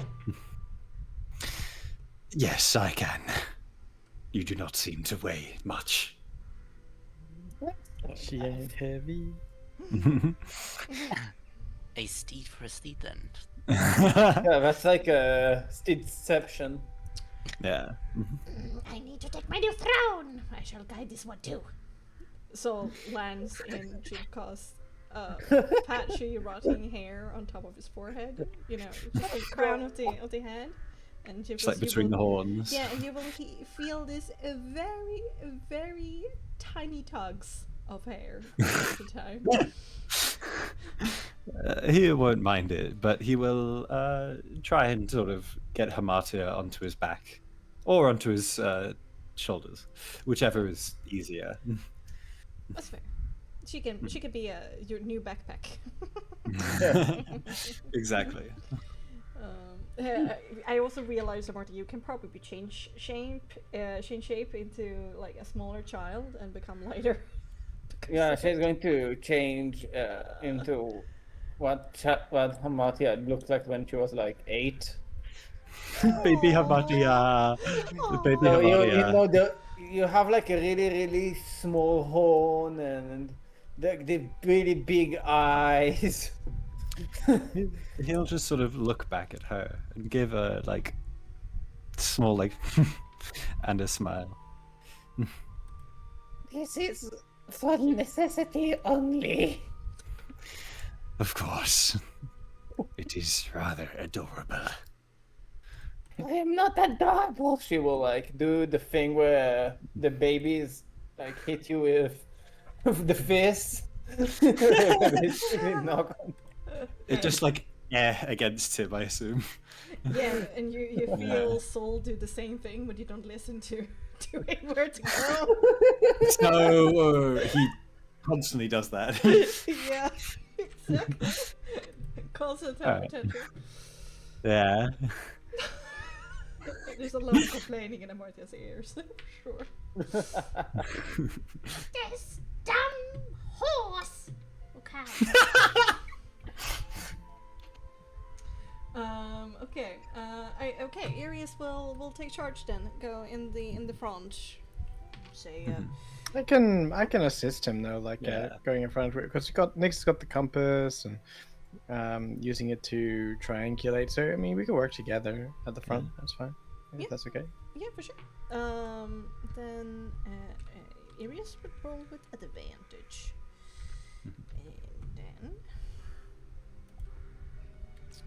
Yes, I can. You do not seem to weigh much. She ain't heavy. A steed for a steed then. Yeah, that's like a deception. Yeah. I need to take my new throne. I shall guide this one too. Soul lands in Chivka's patchy, rotting hair on top of his forehead. You know, just the crown of the head. And It's like between the horns. Yeah, and you will feel this very, very tiny tugs of hair all the time. He won't mind it, but he will try and sort of get Hamatia onto his back or onto his shoulders, whichever is easier. That's fair. She can be your new backpack. Exactly. I also realized, Marty, you can probably change shape into like a smaller child and become lighter. Yeah, she's going to change into what Hamatia looked like when she was like 8. Baby Hamatia. Baby So you Hamatia. you have like a really small horn and the really big eyes. He'll just sort of look back at her and give a like small like and a smile. This is for necessity only. Of course. It is rather adorable. I am not adorable. She will like do the thing where the babies like hit you with the fist. Basically knock on. It just like against him, I assume. Yeah, and you feel Soul do the same thing, but you don't listen to him where to go. So he constantly does that. Yeah, exactly. Calls it attention. Yeah. There's a lot of complaining in Amartya's ears, sure. This dumb horse. Okay. Okay. Okay. Arius will take charge then. Go in the front. Say. I can assist him though, like Yeah. going in front because Nick's got the compass and using it to triangulate. So I mean, we can work together at the front. That's fine. Yeah. If that's okay. Yeah, for sure. Then Arius would roll with advantage, and then. So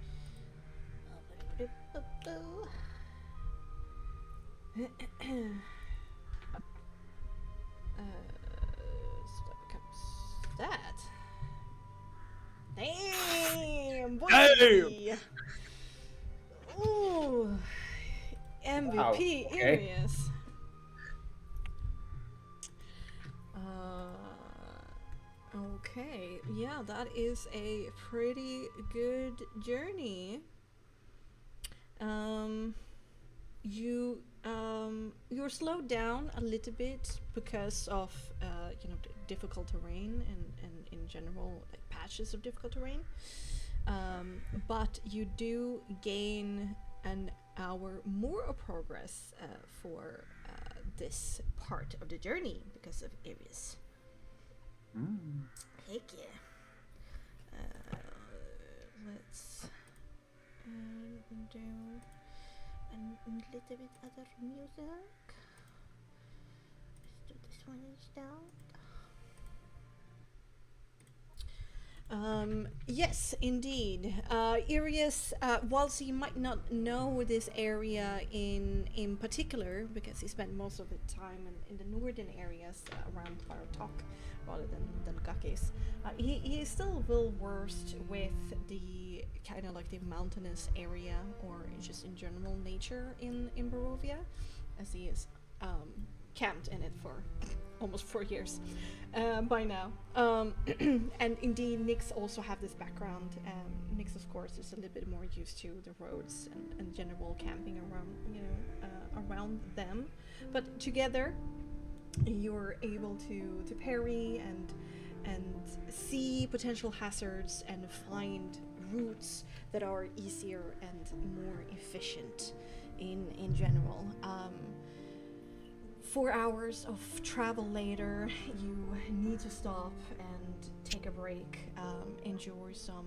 that becomes that. Damn, boy! Damn! Ooh, MVP Wow, okay. Arius. Okay, yeah, that is a pretty good journey. You're slowed down a little bit because of difficult terrain and in general like patches of difficult terrain. But you do gain an hour more of progress for this part of the journey because of Arius. Heck yeah. Let's do a little bit other music. Let's do this one instead. Yes, indeed. Irius, whilst he might not know this area in particular, because he spent most of the time in the northern areas around Paratok rather than Gakis, he is still well versed with the kind of like the mountainous area or just in general nature in Barovia, as he is camped in it for almost 4 years by now. And indeed, Nyx also have this background. Nyx, of course, is a little bit more used to the roads and general camping around, around them. But together, you're able to parry and see potential hazards and find routes that are easier and more efficient in general. 4 hours of travel later, you need to stop and take a break, enjoy some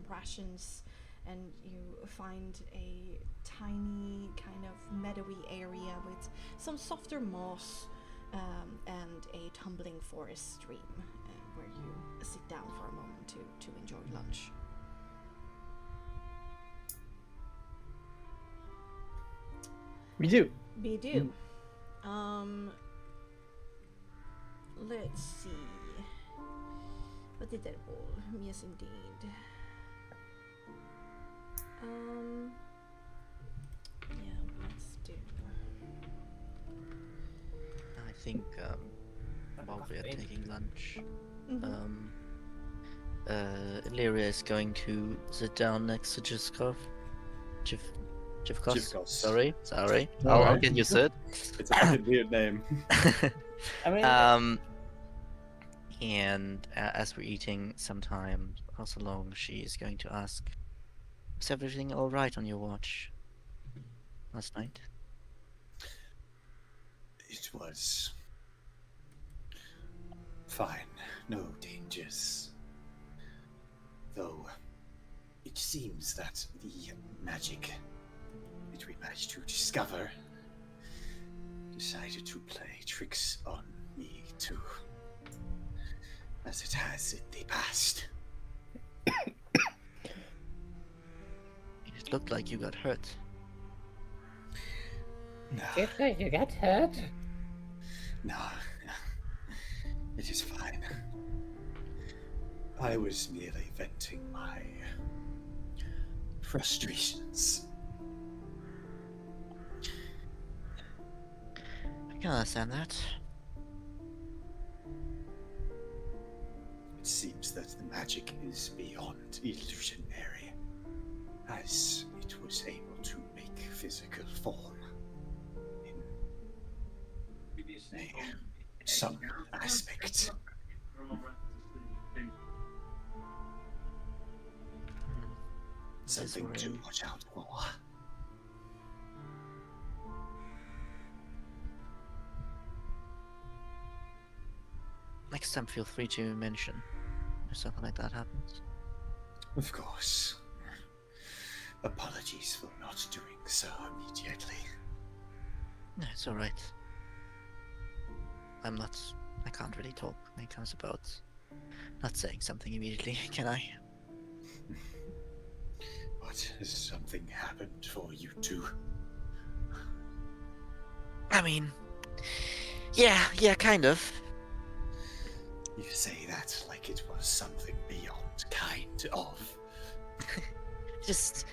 rations, and you find a tiny kind of meadowy area with some softer moss and a tumbling forest stream where you sit down for a moment to enjoy lunch. We do. We do. Let's see. What did that roll? Yes, indeed. Yeah, let's do. I think while we are taking lunch, Illyria is going to sit down next to Jivkov. Jivkos. Sorry. I'll Alright. get used to it. It's a fucking weird name. I mean, And as we're eating, sometime pass along, she is going to ask, "Was everything all right on your watch last night?" It was fine, no dangers. Though it seems that the magic that we managed to discover decided to play tricks on me too, as it has in the past. It looked like you got hurt. No, you got hurt? no, it is fine. I was merely venting my frustrations. I can understand that. It seems that the magic is beyond illusionary, as it was able to make physical form in some aspect. Something to watch out for. Next time, feel free to mention if something like that happens. Of course. Apologies for not doing so immediately. No, it's alright. I can't really talk when it comes about not saying something immediately, can I? What, has something happened for you two? I mean, yeah, kind of. You say that like it was something beyond kind of. Just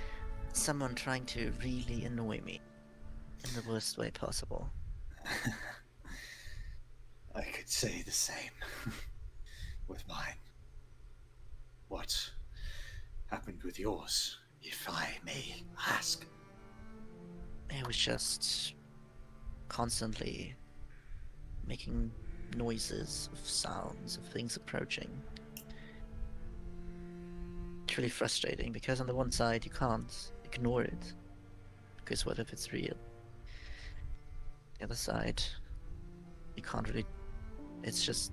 someone trying to really annoy me in the worst way possible. I could say the same with mine. What happened with yours, if I may ask? It was just constantly making noises of sounds of things approaching. It's really frustrating because on the one side you can't ignore it, because what if it's real? The other side, you can't really. It's just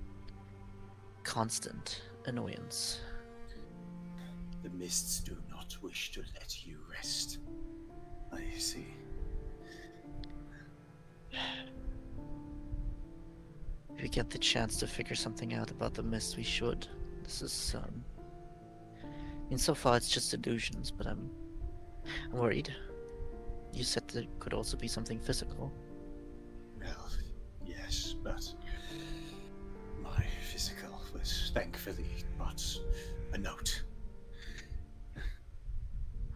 constant annoyance. The mists do not wish to let you rest. I see. If we get the chance to figure something out about the mist, we should. This is mean, so far it's just illusions, but I'm worried. You said there could also be something physical. Well, yes, but my physical was thankfully but a note.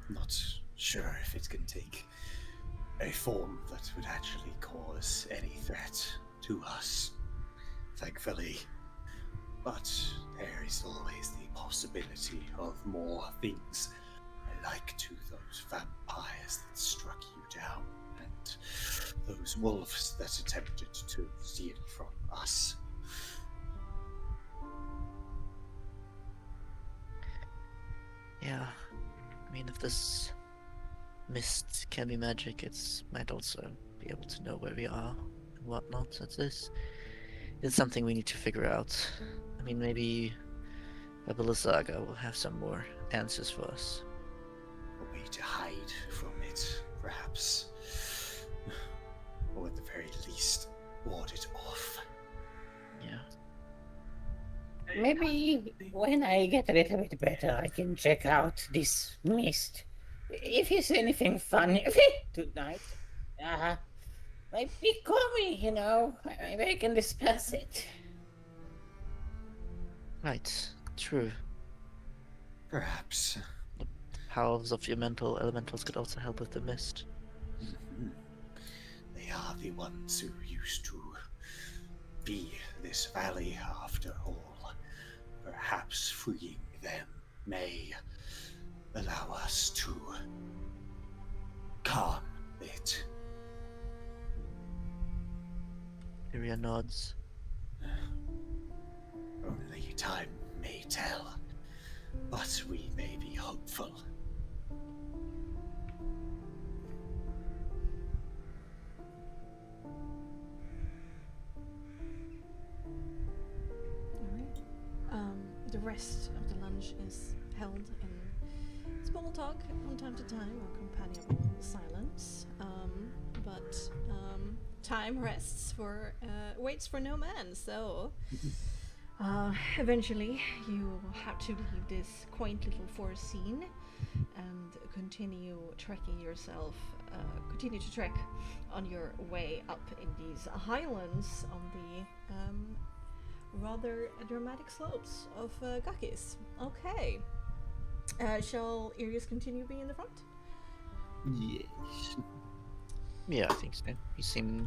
Not sure if it can take a form that would actually cause any threat to us, thankfully. But there is always the possibility of more things, like to those vampires that struck you down, and those wolves that attempted to steal from us. Yeah. I mean, if this mist can be magic, it might also be able to know where we are and whatnot. It's something we need to figure out. I mean, maybe Saga will have some more answers for us. A way to hide from it, perhaps. Or at the very least, ward it off. Yeah. Maybe when I get a little bit better, I can check out this mist. If you see anything funny tonight, maybe call me, Maybe I can disperse it. Right. True. Perhaps. Powers of your mental elementals could also help with the mist. Mhm. They are the ones who used to be this valley after all. Perhaps freeing them may allow us to calm it. Iria nods. Only time may tell, but we may be hopeful. Alright. The rest of the lunch is held in small talk from time to time, or companionable silence. But time waits for no man, so eventually you have to leave this quaint little forest scene and continue to trek on your way up in these highlands on the rather dramatic slopes of Gakis. Okay. Shall Irius continue being in the front? Yes. Yeah, I think so.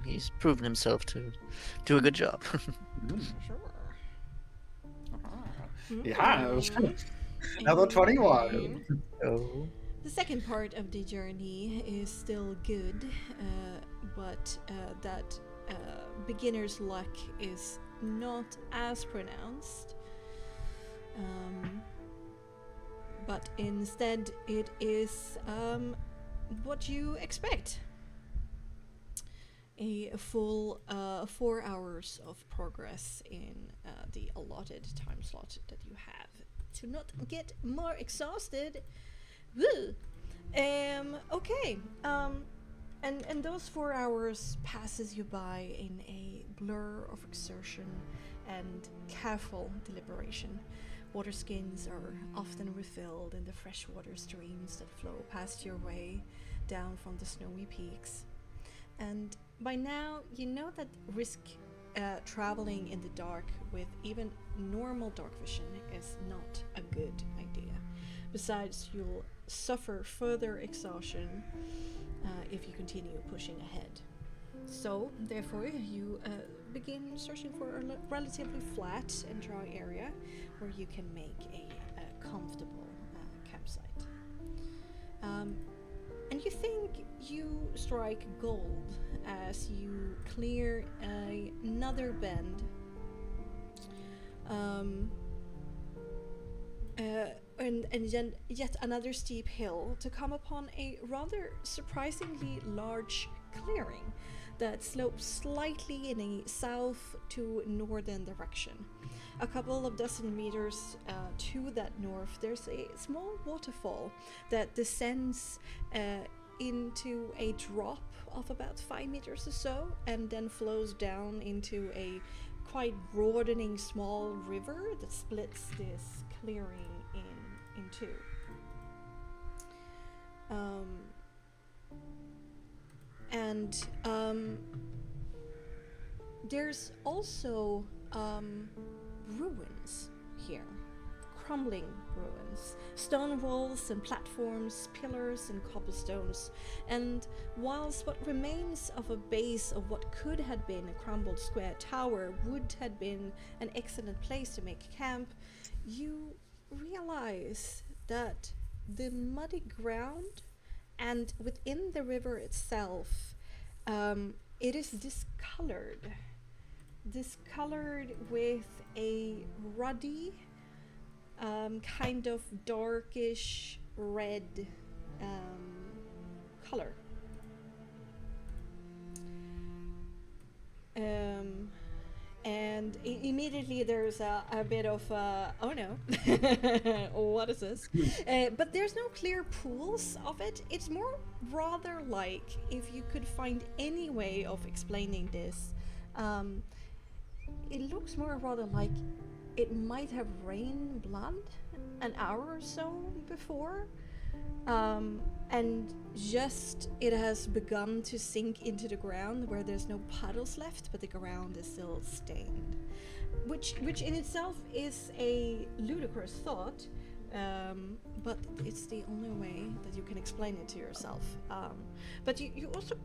He's proven himself to do a good job. Sure. He has. Mhm. Another 21. Okay. Oh. The second part of the journey is still good, but that beginner's luck is not as pronounced. But instead, it is what you expect. A full 4 hours of progress in the allotted time slot that you have to not get more exhausted. Woo! Okay. And those 4 hours passes you by in a blur of exertion and careful deliberation. Water skins are often refilled in the freshwater streams that flow past your way down from the snowy peaks. And by now, you know that risk traveling in the dark with even normal dark vision is not a good idea. Besides, you'll suffer further exhaustion if you continue pushing ahead. So, therefore, you begin searching for a relatively flat and dry area where you can make a comfortable campsite. And you think you strike gold as you clear another bend and then yet another steep hill to come upon a rather surprisingly large clearing that slopes slightly in a south to northern direction. A couple of dozen meters to that north, there's a small waterfall that descends into a drop of about 5 meters or so, and then flows down into a quite broadening small river that splits this clearing in two. And there's also ruins here, crumbling ruins, stone walls and platforms, pillars and cobblestones. And whilst what remains of a base of what could have been a crumbled square tower would have been an excellent place to make camp, you realize that the muddy ground and within the river itself, it is discolored with a ruddy, kind of darkish red color. And immediately there's a bit of oh no, what is this? But there's no clear pools of it. It's more rather like, if you could find any way of explaining this, it looks more rather like it might have rained blood an hour or so before, and just it has begun to sink into the ground where there's no puddles left, but the ground is still stained, which in itself is a ludicrous thought, but it's the only way that you can explain it to yourself. But you also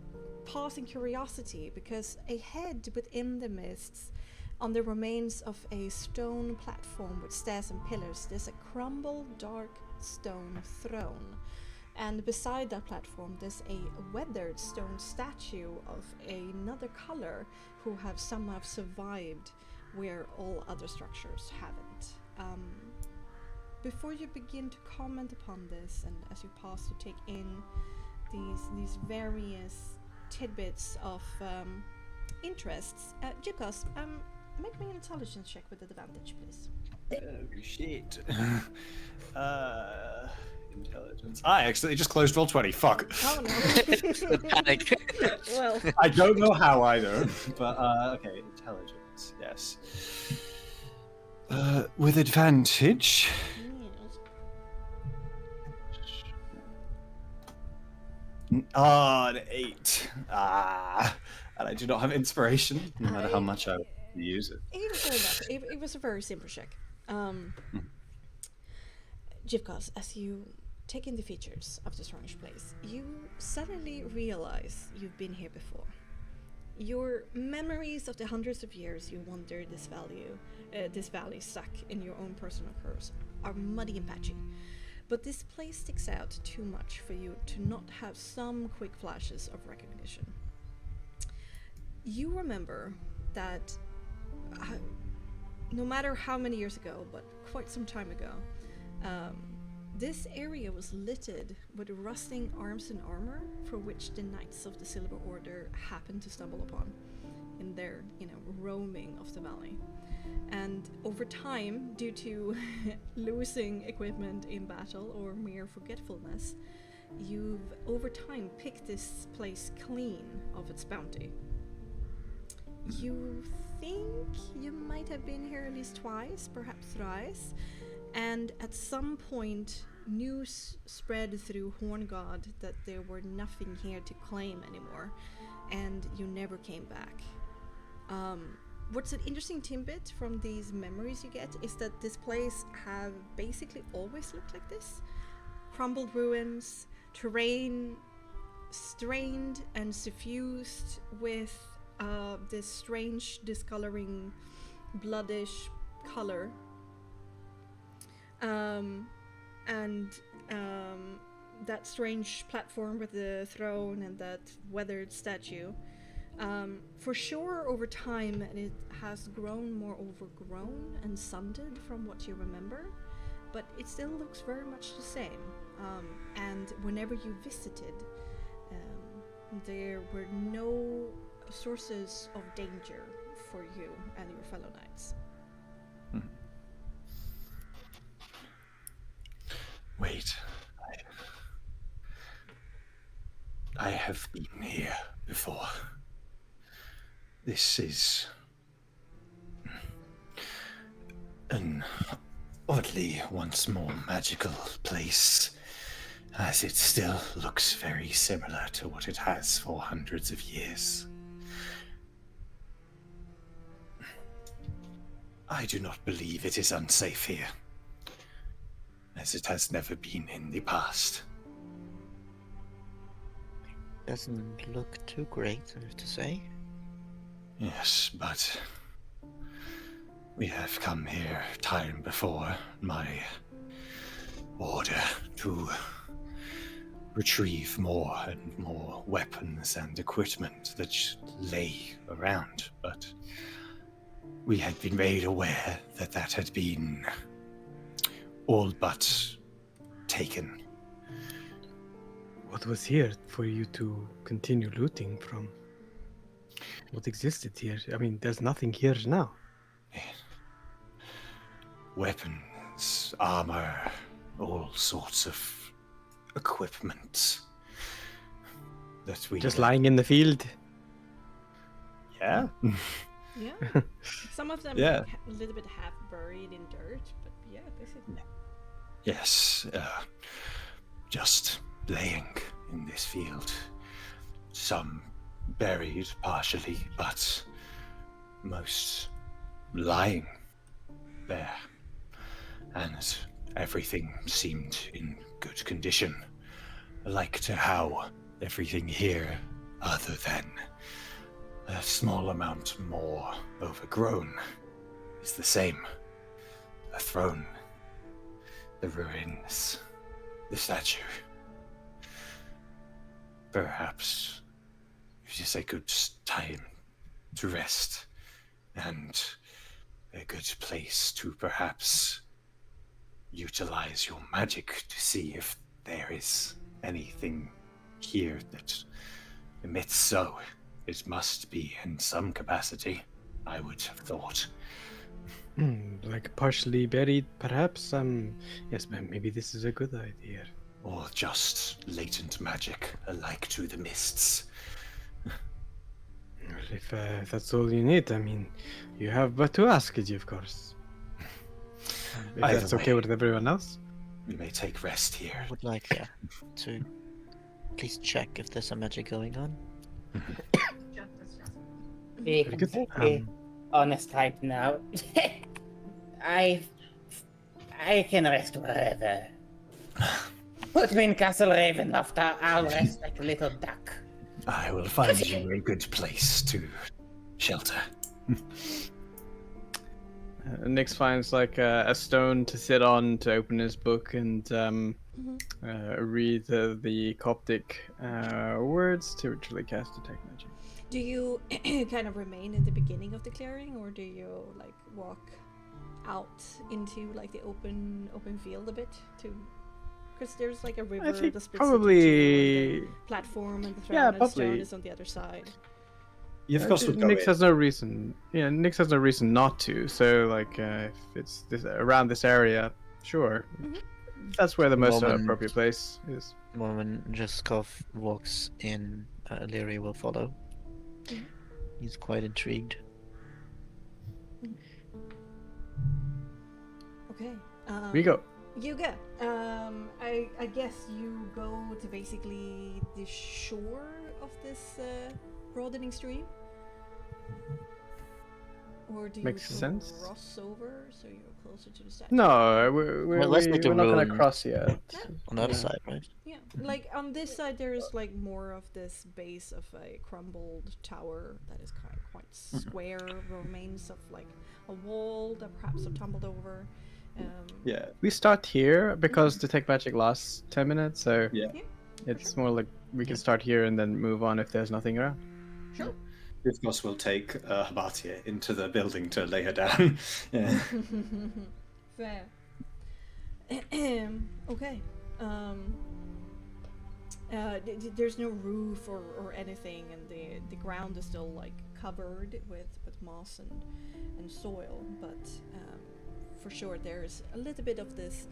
pause in curiosity, because ahead within the mists, on the remains of a stone platform with stairs and pillars, there's a crumbled dark stone throne. And beside that platform, there's a weathered stone statue of another color who have somehow survived where all other structures haven't. Before you begin to comment upon this, and as you pause to take in these various tidbits of interests, Jukos, make me an intelligence check with advantage, please. Oh shit. Intelligence. I accidentally just closed roll20. Fuck. Oh no. Panic. Well, I don't know how either, but okay, intelligence. Yes. With advantage. An 8. And I do not have inspiration, no matter how much I use it. it was fair enough. It was a very simple check. Jivkos, as you take in the features of the strange place, you suddenly realize you've been here before. Your memories of the hundreds of years you wandered this valley stuck in your own personal curves are muddy and patchy. But this place sticks out too much for you to not have some quick flashes of recognition. You remember that no matter how many years ago, but quite some time ago, this area was littered with rusting arms and armor for which the Knights of the Silver Order happened to stumble upon in their, roaming of the valley. And over time, due to losing equipment in battle or mere forgetfulness, you've over time picked this place clean of its bounty. You think you might have been here at least twice, perhaps thrice, and at some point news spread through Horngod that there were nothing here to claim anymore, and you never came back. What's an interesting tidbit from these memories you get is that this place have basically always looked like this. Crumbled ruins, terrain strained and suffused with this strange discoloring bloodish color, and that strange platform with the throne and that weathered statue. For sure, over time, it has grown more overgrown and sundered from what you remember, but it still looks very much the same. And whenever you visited, there were no sources of danger for you and your fellow knights. Wait, I have been here before. This is an oddly once more magical place, as it still looks very similar to what it has for hundreds of years. I do not believe it is unsafe here, as it has never been in the past. Doesn't look too great, I have to say. Yes, but we have come here time before my order to retrieve more and more weapons and equipment that lay around, but we had been made aware that that had been all but taken. What was here for you to continue looting from? What existed here? I mean, there's nothing here now. Weapons, armor, all sorts of equipment that we Just lying in the field. Yeah. Yeah. Some of them Yeah. like, a little bit half buried in dirt, but yeah, basically. Yes, just laying in this field. Some buried partially, but most lying there. And everything seemed in good condition, like to how everything here, other than a small amount more overgrown, is the same. A throne, the ruins, the statue. Perhaps it is a good time to rest, and a good place to perhaps utilize your magic to see if there is anything here that emits so. It must be in some capacity, I would have thought. Like partially buried, perhaps? Yes, maybe this is a good idea. Or just latent magic alike to the mists. Well, if that's all you need, I mean, you have but to ask it, of course. If Either that's okay way. with everyone else. We may take rest here. I would like, to please check if there's some magic going on. Be Very good. completely honest right now. I can rest wherever. Put me in Castle Ravenloft. I'll rest like a little duck. I will find you a good place to shelter. Nyx finds like a stone to sit on to open his book and read the Coptic words to ritually cast detect magic. Do you kind of remain in the beginning of the clearing, or do you like walk out into like the open field a bit to? Because there's like a river I think that splits probably. into the platform and the throne, Yeah, and the stone probably. is on the other side. You of course would go Nyx in. has no reason. Yeah, Nyx has no reason not to. So like, if it's this around this area, sure. That's where the most Moment. appropriate place is. When Jeskov walks in, Leary will follow. He's quite intrigued. Okay. We go. You go. I guess you go to basically the shore of this broadening stream, or do Makes you sense. cross over so you're closer to the statue? No, we're Well, let's look not at gonna ruin. cross yet. On the other Yeah. side, right? Yeah, like on this side there's like more of this base of a crumbled tower that is kind of quite square, remains of like a wall that perhaps have tumbled over. Yeah. We start here because detect magic lasts 10 minutes, so Yeah. it's more like we can start here and then move on if there's nothing around. Sure. Of course, we'll take Habatia into the building to lay her down. Yeah. Fair. Okay. There's no roof or anything, and the ground is still like covered with moss and soil, but for sure there's a little bit of this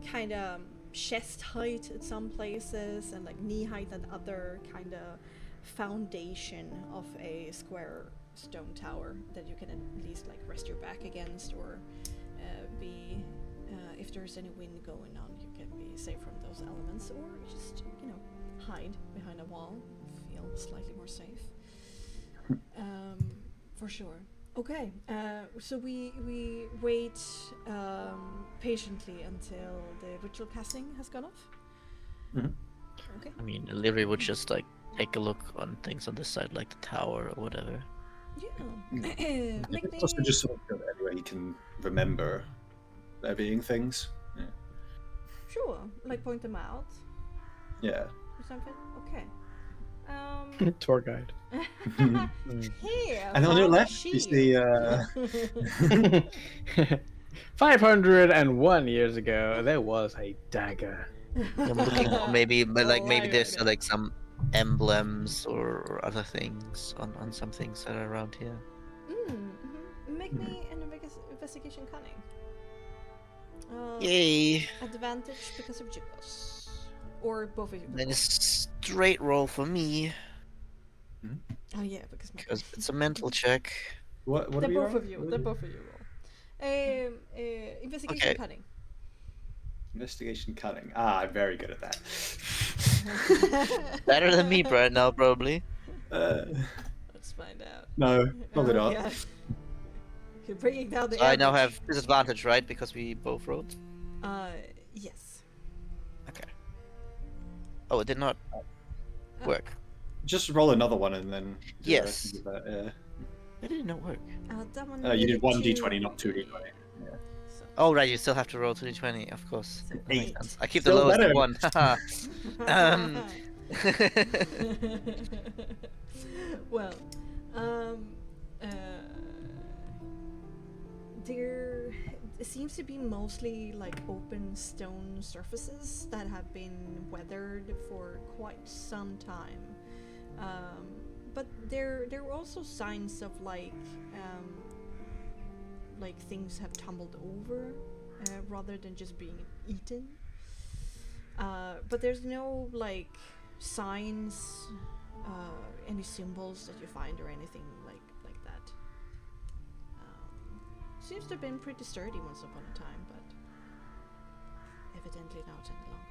kind of chest height at some places and like knee height at other kind of foundation of a square stone tower that you can at least like rest your back against, or be if there's any wind going on, you can be safe from those elements, or just, you know, hide behind a wall, feel slightly more safe. For sure. Okay, so we wait patiently until the ritual casting has gone off. Mhm. Okay. I mean, Illyri would just like take a look on things on this side, like the tower or whatever. Yeah. Make It's me. also just sort of anyway he can remember there being things. Sure. Like point them out Yeah. or something. Okay. Tour guide. Here. And on your found a left, you see. shield. 501 years ago, there was a dagger. I'm looking for maybe, but like maybe Right, there's right. like some emblems or other things on some things that are around here. Make me an investigation cunning. Yay! Advantage because of Jigos. Or both of you. Then a straight roll for me Oh yeah, because because it's a mental check. What the are we both on? of you. The both of you roll. Investigation Okay. cunning. Investigation cunning. Ah, I'm very good at that. Better than me right now, probably. Let's find out. No, probably Oh, not. yeah. You're bringing down the So I now average. have disadvantage, right? Because we both rolled. Yes. Okay. Oh, it did not work. Just roll another one and then. do the rest Yes. of that, yeah. It did not work. That one You did needed 1d20, not 2d20. So, Oh right, you still have to roll 20, of course. so That makes eight. sense. I keep the Still lowest better. one. Haha. Well, there seems to be mostly like open stone surfaces that have been weathered for quite some time. But there were also signs of like things have tumbled over rather than just being eaten. But there's no like signs, any symbols that you find or anything like that. Seems to have been pretty sturdy once upon a time, but evidently not any longer.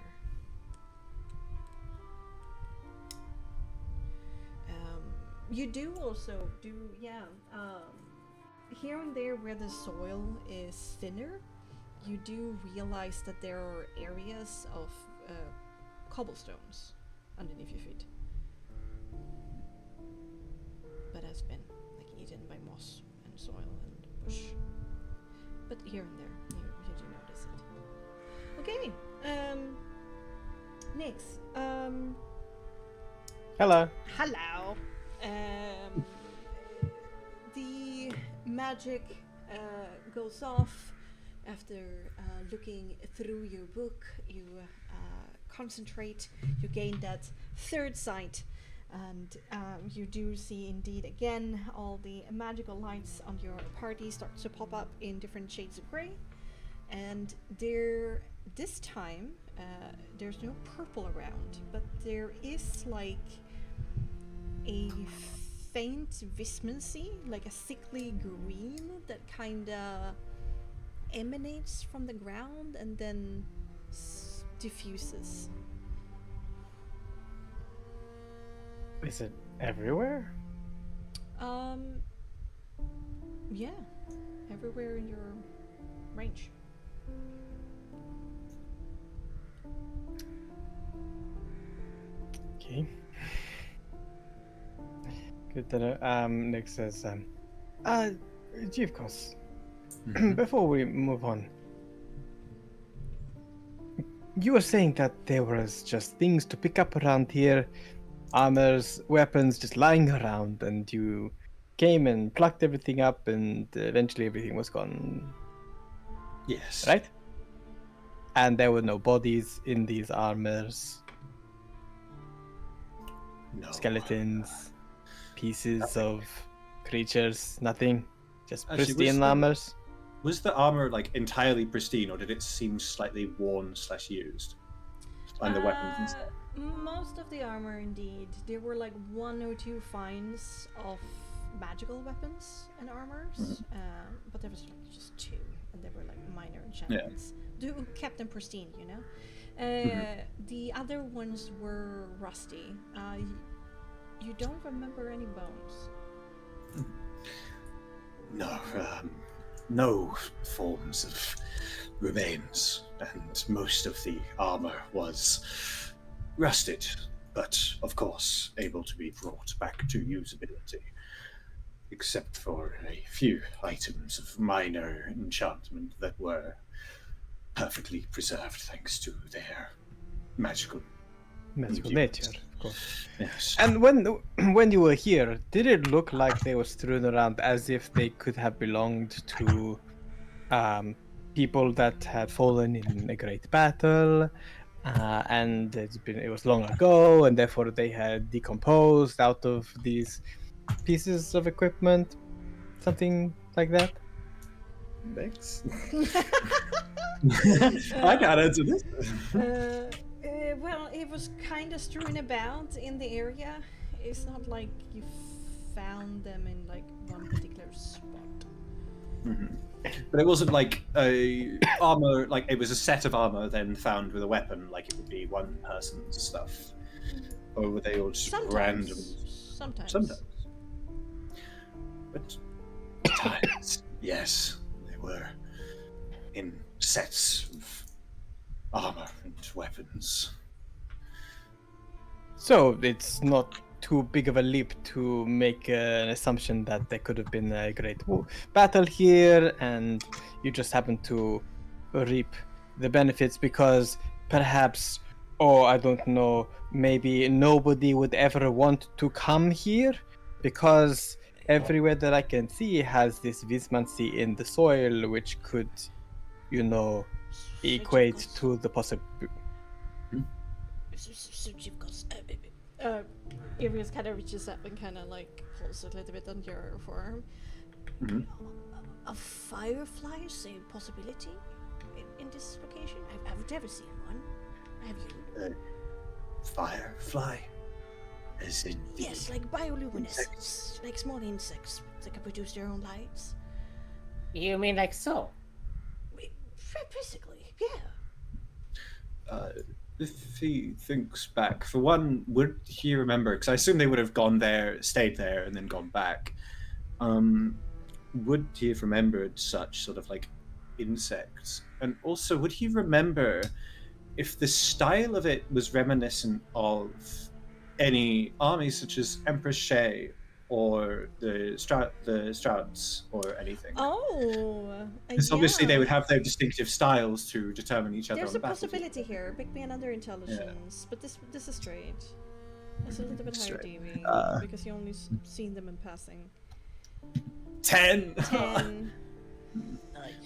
You do also here and there where the soil is thinner, you do realize that there are areas of cobblestones underneath your feet, but has been like eaten by moss and soil and bush. But here and there, you do notice it. Okay, next. Hello. Hello. The magic goes off after looking through your book. You concentrate. You gain that third sight, and you do see indeed again all the magical lights on your party start to pop up in different shades of gray. And this time there's no purple around, but there is like a faint vismency, like a sickly green that kinda emanates from the ground and then diffuses. Is it everywhere? Yeah, everywhere in your range. Okay. Good to know. Nick says, Jivkos, before we move on, you were saying that there was just things to pick up around here, armors, weapons just lying around, and you came and plucked everything up, and eventually everything was gone, Yes. right? And there were no bodies in these armors, No. skeletons, pieces of creatures, nothing. Just Actually, pristine armors. Was the armor like entirely pristine, or did it seem slightly worn/used? And the weapons and stuff. Most of the armor, indeed. There were like one or two finds of magical weapons and armors, but there was like just two, and they were like minor enchantments. Do kept them pristine, you know. The other ones were rusty. You don't remember any bones. No, no forms of remains, and most of the armor was rusted, but of course able to be brought back to usability, except for a few items of minor enchantment that were perfectly preserved thanks to their magical nature, of course. Yes. And when you were here, did it look like they were strewn around as if they could have belonged to people that had fallen in a great battle, and it was long ago, and therefore they had decomposed out of these pieces of equipment, something like that? Thanks. I can't answer this. Well, it was kind of strewn about in the area. It's not like you found them in like one particular spot. But it wasn't like a armor, like it was a set of armor then found with a weapon, like it would be one person's stuff. Or were they all just random? Sometimes. But times, yes, they were in sets of armor and weapons. So it's not too big of a leap to make an assumption that there could have been a great battle here, and you just happen to reap the benefits because perhaps, or I don't know, maybe nobody would ever want to come here because everywhere that I can see has this vismancy in the soil, which could, equate to the possibility. Irius kind of reaches up and kind of like pulls a little bit on your forearm. A firefly is a possibility in this location? I've never seen one. Have you? Firefly? As in Yes, like bioluminescence, like small insects that can produce their own lights. You mean like so? Basically, yeah. If he thinks back, for one, would he remember? Because I assume they would have gone there, stayed there, and then gone back. Would he have remembered such sort of like insects? And also, would he remember if the style of it was reminiscent of any armies such as Empress Shay or the Strouds or anything? Oh, because obviously they would have their distinctive styles to determine each other. There's on a the battlefield. possibility here. Pick me another intelligence, but this is straight. It's a little bit higher DV because you only seen them in passing. 10. 10.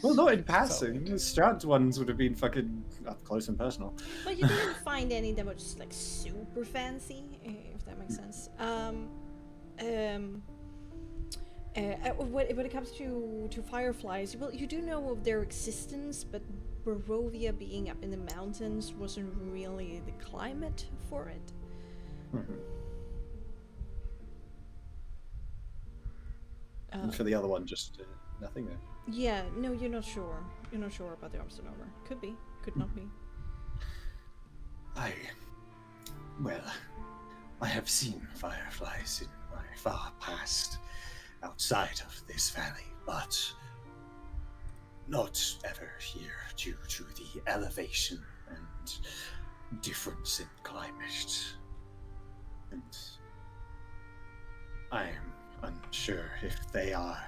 Well, not in passing. The Stroud ones would have been fucking up close and personal. But you didn't find any that were just like super fancy, if that makes sense. When it comes to fireflies, well, you do know of their existence, but Barovia being up in the mountains wasn't really the climate for it. And for the other one, just nothing there. Yeah, no, you're not sure. You're not sure about the Armstrong armor. Could be, could not be. I have seen fireflies in my far past outside of this valley, but not ever here due to the elevation and difference in climate. And I am unsure if they are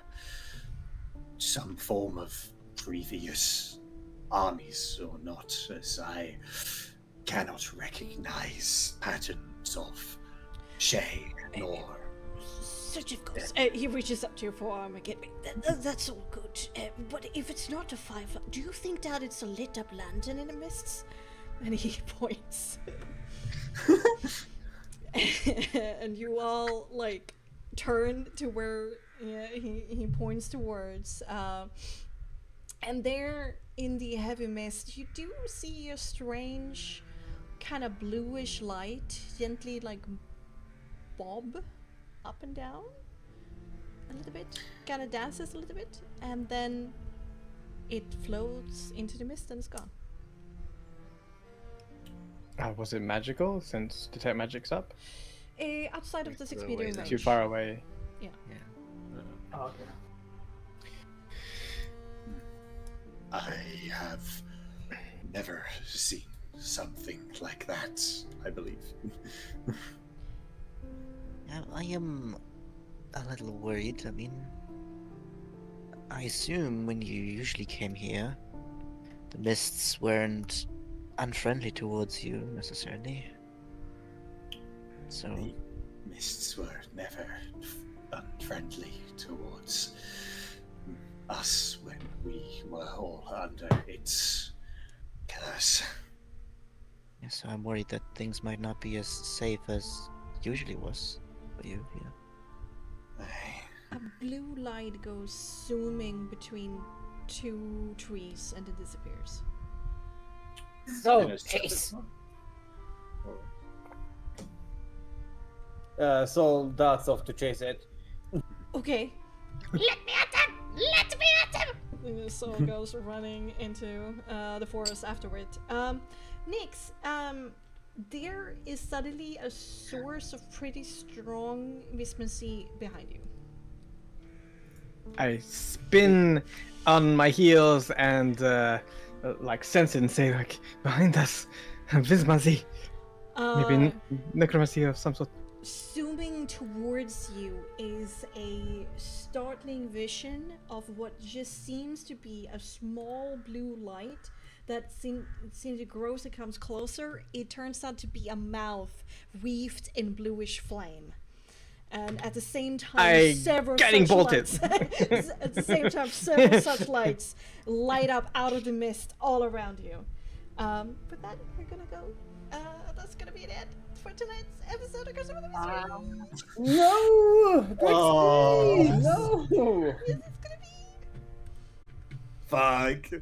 some form of previous armies or not, as I cannot recognize patterns of Shay nor... Such of course. He reaches up to your forearm again. That's all good. But if it's not a firefly, do you think that it's a lit up lantern in the mists? And he points. And you all like turn to where he points towards. And there in the heavy mist, you do see a strange kind of bluish light, gently like bob up and down a little bit, kind of dances a little bit, and then it floats into the mist and is gone. Was it magical since detect magic's up? Outside of the 6 Well, meter wait, range. Too far away. Oh, okay. I have never seen something like that, I believe. I am a little worried. I mean, I assume when you usually came here, the mists weren't unfriendly towards you necessarily. So, The mists were never unfriendly towards us when we were all under its curse. yeah, so I'm worried that things might not be as safe as usually was for you here. A blue light goes zooming between 2 trees and it disappears. So, chase. Soul darts off to chase it. Okay. Let me at him! Let me at him! The soul goes running into the forest afterward. Nyx, there is suddenly a source of pretty strong vismancy behind you. I spin on my heels and like sense it and say like behind us, Vismancy. Maybe necromancy of some sort. Zooming towards you is a startling vision of what just seems to be a small blue light that seems to grow as it comes closer. It turns out to be a mouth wreathed in bluish flame. And at the same time, several getting such bolted. lights, at the same time, several such lights light up out of the mist all around you. With that, we're gonna go. That's gonna be it for tonight's episode of Charismatic Canine. No! Oh. No! Yes, it's gonna be. Fuck.